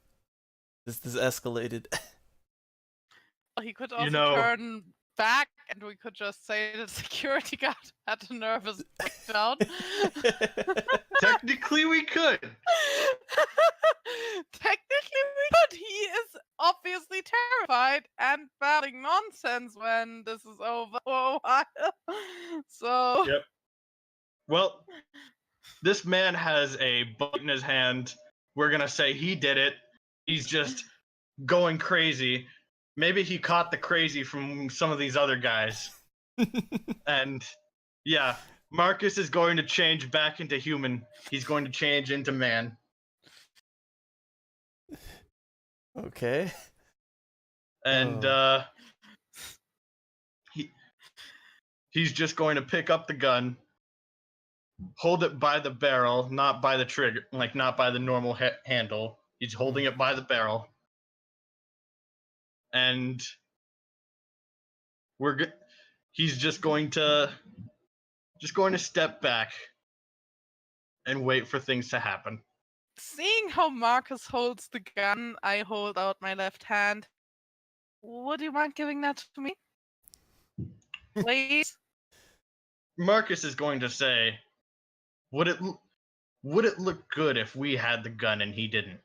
this escalated. He could also know- turn back, and we could just say the security guard had a nervous breakdown. Technically, we could. Technically, we could. He is obviously terrified and babbling nonsense when this is over for a while. So, Yep. Well, this man has a bite in his hand. We're gonna say he did it. He's just going crazy. Maybe he caught the crazy from some of these other guys. And yeah, Marcus is going to change back into human. He's going to change into man. Okay. And he's just going to pick up the gun, hold it by the barrel, not by the trigger, like not by the normal handle. He's holding it by the barrel. And he's just going to step back and wait for things to happen. seeing how Marcus holds the gun, I hold out my left hand. Would you mind giving that to me? Please? Marcus is going to say, would it look good if we had the gun and he didn't?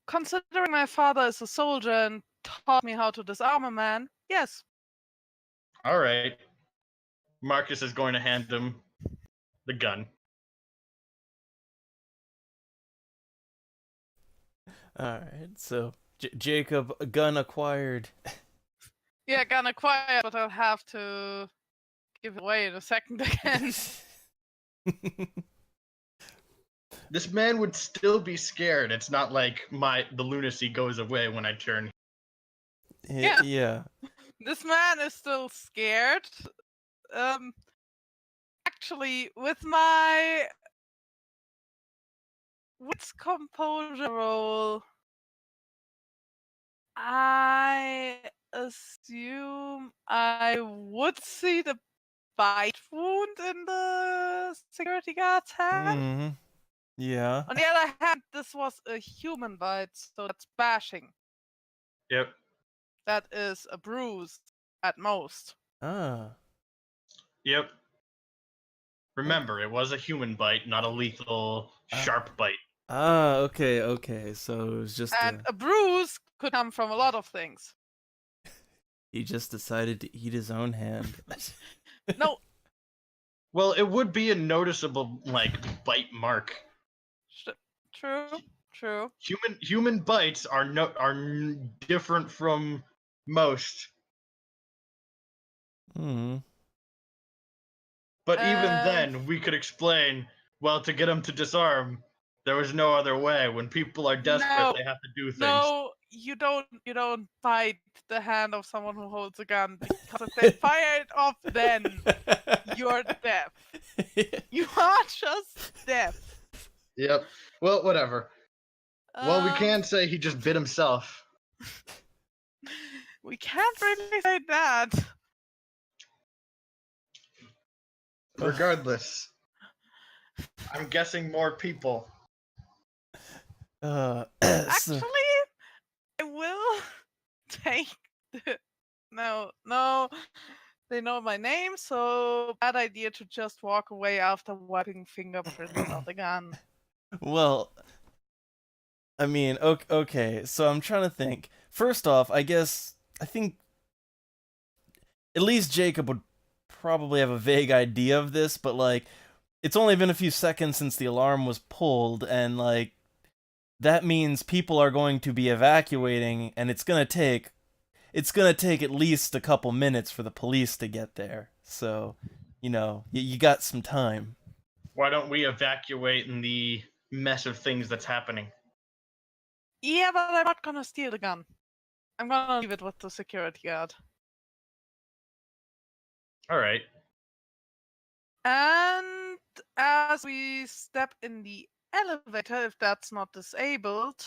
Considering my father is a soldier and taught me how to disarm a man, yes. All right. Marcus is going to hand him the gun. All right. So Jacob, gun acquired. Yeah, gun acquired, but I'll have to give it away in a second again. This man would still be scared. It's not like the lunacy goes away when I turn. Yeah. This man is still scared. Actually, with my wits composure roll, I assume I would see the bite wound in the security guard's hand. Mm-hmm. Yeah. On the other hand, this was a human bite, so that's bashing. Yep. That is a bruise at most. Ah. Yep. Remember, it was a human bite, not a lethal, sharp bite. Ah, okay. So it was just And a bruise could come from a lot of things. he just decided to eat his own hand. No, Well, it would be a noticeable, bite mark. true. Human bites are different from most. Hmm. But even then, we could explain, well, to get him to disarm, there was no other way. When people are desperate, No, they have to do things. No, you don't bite the hand of someone who holds a gun, because if they fire it off, then you're deaf. You are just deaf. Yep. Well, whatever. Well, we Um, can say he just bit himself. We can't really say that. Regardless, I'm guessing more people. so- Actually, I will take the... No. They know my name, so bad idea to just walk away after wiping fingerprints on the gun. well, I mean, okay, so I'm trying to think. First off, I think at least Jacob would probably have a vague idea of this, but like, it's only been a few seconds since the alarm was pulled, and like, that means people are going to be evacuating, and it's gonna take at least a couple minutes for the police to get there. So, you got some time. Why don't we evacuate in the mess of things that's happening? Yeah, but I'm not gonna steal the gun. I'm gonna leave it with the security guard. All right. And as we step in the elevator, if that's not disabled,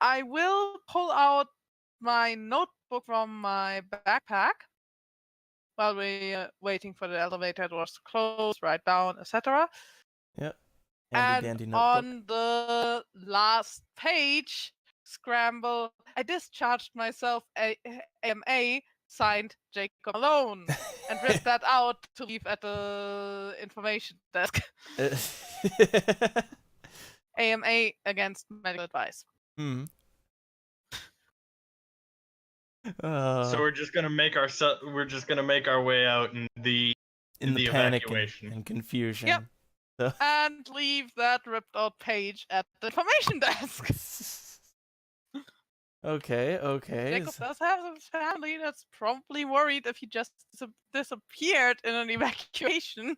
I will pull out my notebook from my backpack while we're waiting for the elevator doors to close, write down, etc. Yep. And Dandy notebook. on the last page, scramble, I discharged myself AMA, signed Jacob Malone, and ripped that out to leave at the information desk. AMA against medical advice. Hmm. So we're just gonna make our way out in the panic evacuation. and confusion. Yep. So- And leave that ripped out page at the information desk. Okay. Jacob does have a family that's probably worried if he just disappeared in an evacuation.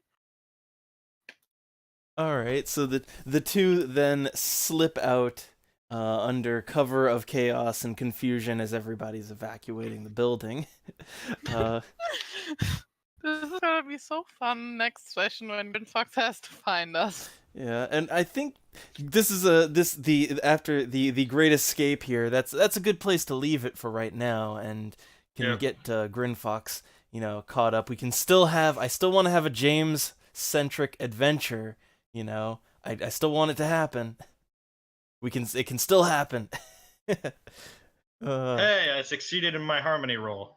All right. So the two then slip out under cover of chaos and confusion as everybody's evacuating the building. This is gonna be so fun next session when Fox has to find us. Yeah, and I think this is after the great escape here. That's a good place to leave it for right now, and can get Grinfox, caught up. We can still I still want to have a James centric adventure. I still want it to happen. It can still happen. Hey, I succeeded in my harmony roll.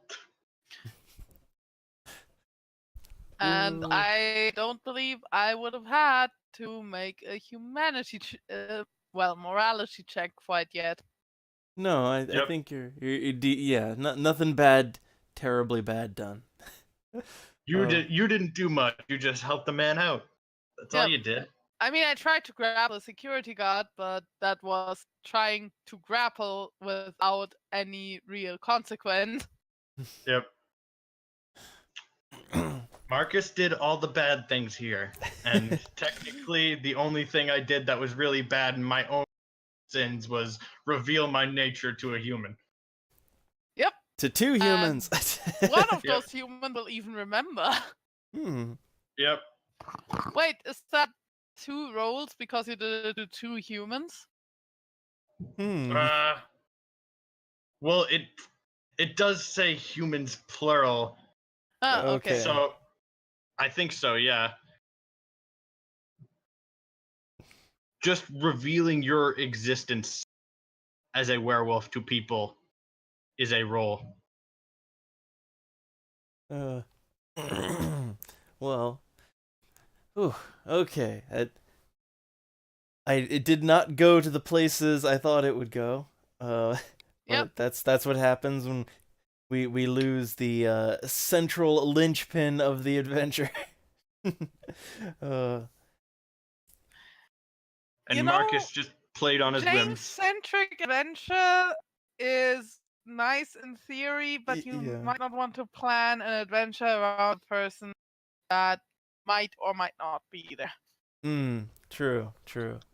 And Ooh. I don't believe I would have had to make a morality check quite yet. No, I think you're nothing bad, terribly bad done. You didn't do much. You just helped the man out. That's all you did. I mean, I tried to grapple a security guard, but that was trying to grapple without any real consequence. Yep. Marcus did all the bad things here, and technically the only thing I did that was really bad in my own sins was reveal my nature to a human. Yep. To two humans. One of those humans will even remember. Yep. Wait, is that 2 rolls because you did it to 2 humans? Well, it does say humans plural. Oh, okay. So I think so, yeah. Just revealing your existence as a werewolf to people is a roll. Well, okay. It did not go to the places I thought it would go. Yep. That's what happens when we lose the central linchpin of the adventure. And Marcus just played on his whims. James-centric adventure is nice in theory, but you might not want to plan an adventure around a person that might or might not be there. True.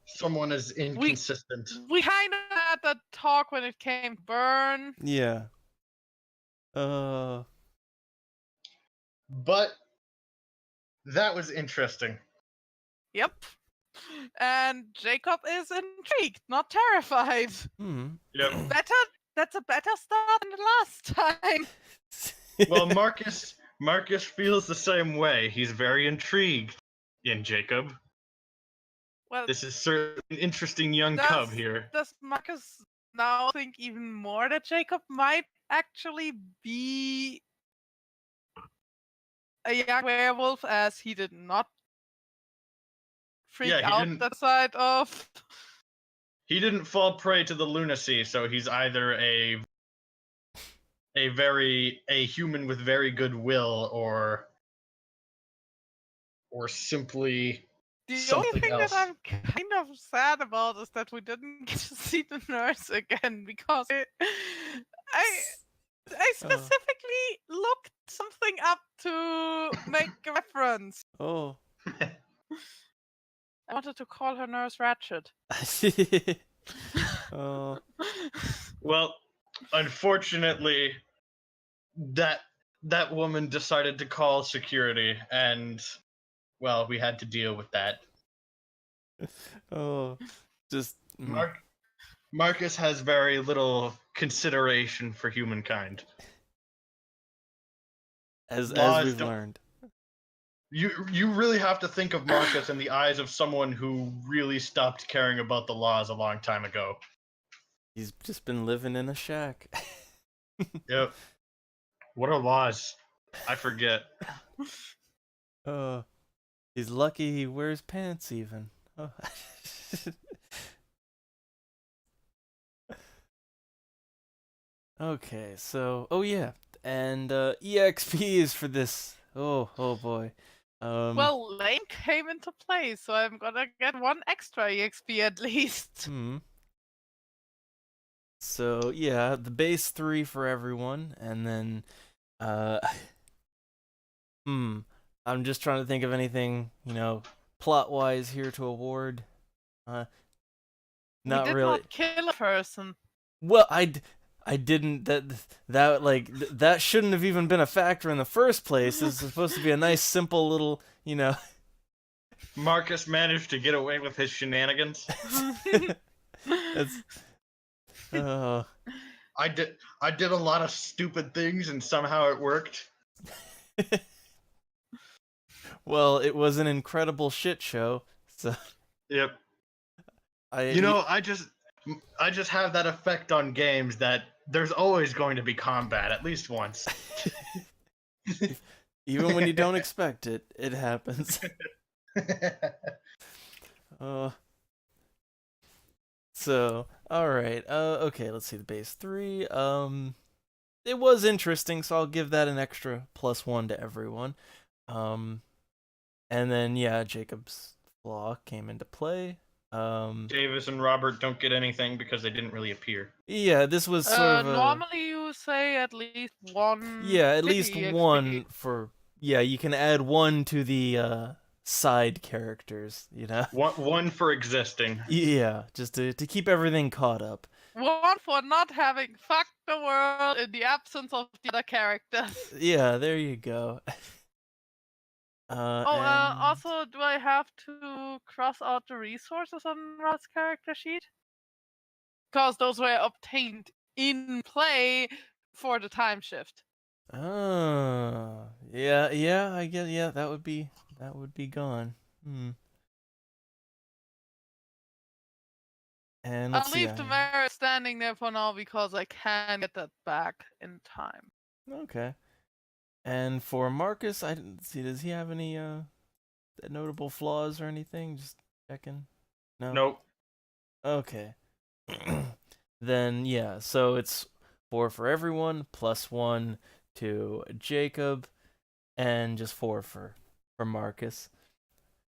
Someone is inconsistent. We kind of had that talk when it came to burn. Yeah. But that was interesting. Yep. And Jacob is intrigued, not terrified. Yep. That's a better start than the last time. Well, Marcus feels the same way. He's very intrigued in Jacob. Well, This is certainly an interesting young cub here. does Marcus now think even more that Jacob might actually be a young werewolf, as he did not freak out that side of? He didn't fall prey to the lunacy, so he's either a human with very good will, or simply The something only thing else. that I'm kind of sad about is that we didn't get to see the nurse again, because I specifically looked something up to make a reference. Oh. I wanted to call her Nurse Ratchet. Oh. Well, unfortunately, that woman decided to call security, and well, we had to deal with that. Oh. Just Marcus has very little consideration for humankind. As we've learned. You really have to think of Marcus in the eyes of someone who really stopped caring about the laws a long time ago. He's just been living in a shack. Yep. What are laws? I forget. He's lucky he wears pants even. Oh. Okay, so yeah, and EXP is for this. Oh boy. Well, Lane came into play, so I'm gonna get 1 extra EXP at least. So yeah, the base 3 for everyone, and then I'm just trying to think of anything, plot-wise here to award. Not we did really. Not kill a person. Well, I didn't. That shouldn't have even been a factor in the first place. It's supposed to be a nice, simple little, Marcus managed to get away with his shenanigans. That's. I did a lot of stupid things, and somehow it worked. Well, it was an incredible shit show. So. Yep. I just have that effect on games that there's always going to be combat at least once. Even when you don't expect it, it happens. So, alright, okay, let's see the base 3. It was interesting, so I'll give that an extra +1 to everyone. And then, yeah, Jacob's flaw came into play. Davis and Robert don't get anything because they didn't really appear. Yeah, this was sort of normally you say at least 1. Yeah, at least EXP. 1 for... Yeah, you can add 1 to the, side characters, 1 for existing. Yeah, just to keep everything caught up. 1 for not having fucked the world in the absence of the other characters. Yeah, there you go. Also, do I have to cross out the resources on Rod's character sheet? Because those were obtained in play for the time shift. Oh, yeah, I guess, yeah, that would be gone. And I'll leave the mirror standing there for now because I can get that back in time. Okay. And for Marcus, I didn't see. Does he have any notable flaws or anything? Just checking. No. Nope. Okay. Then yeah, so it's 4 for everyone, +1 to Jacob, and just 4 for Marcus,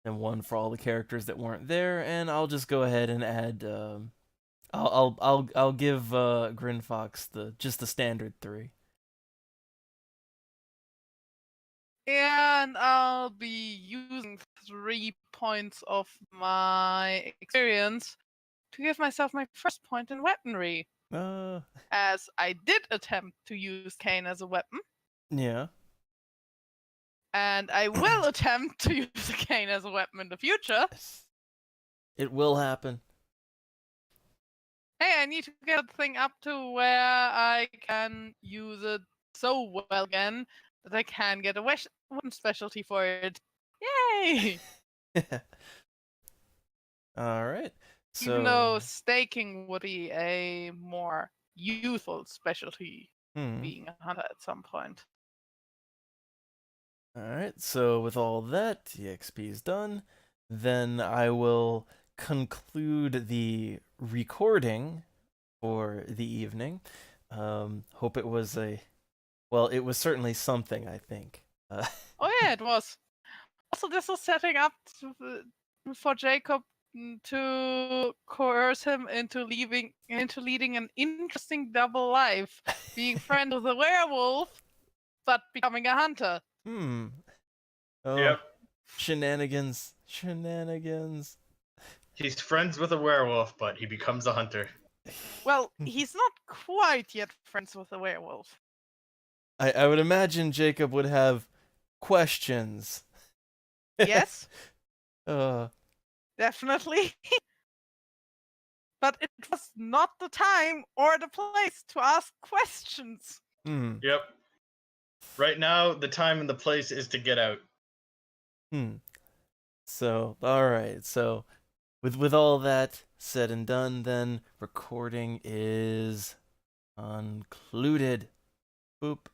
and 1 for all the characters that weren't there. And I'll just go ahead and add. I'll give Grinfox the standard 3. And I'll be using 3 points of my experience to give myself my first point in weaponry, as I did attempt to use cane as a weapon, Yeah. and I will attempt to use a cane as a weapon in the future. It will happen. Hey, I need to get the thing up to where I can use it so well again that I can get a weapon specialty for it. Yay! All right. So, Even though staking would be a more useful specialty, being a hunter at some point. All right. So with all that, the XP is done. Then I will conclude the recording for the evening. Hope it was it was certainly something, I think. Oh yeah, it was. Also, this was setting up for Jacob to coerce him into leading an interesting double life, being friend with a werewolf, but becoming a hunter. Oh, Yep. shenanigans. He's friends with a werewolf, but he becomes a hunter. Well, he's not quite yet friends with a werewolf. I would imagine Jacob would have questions. Yes, Uh, definitely. But it was not the time or the place to ask questions. Yep. Right now, the time and the place is to get out. So, all right. So, with all that said and done, then recording is concluded. Boop.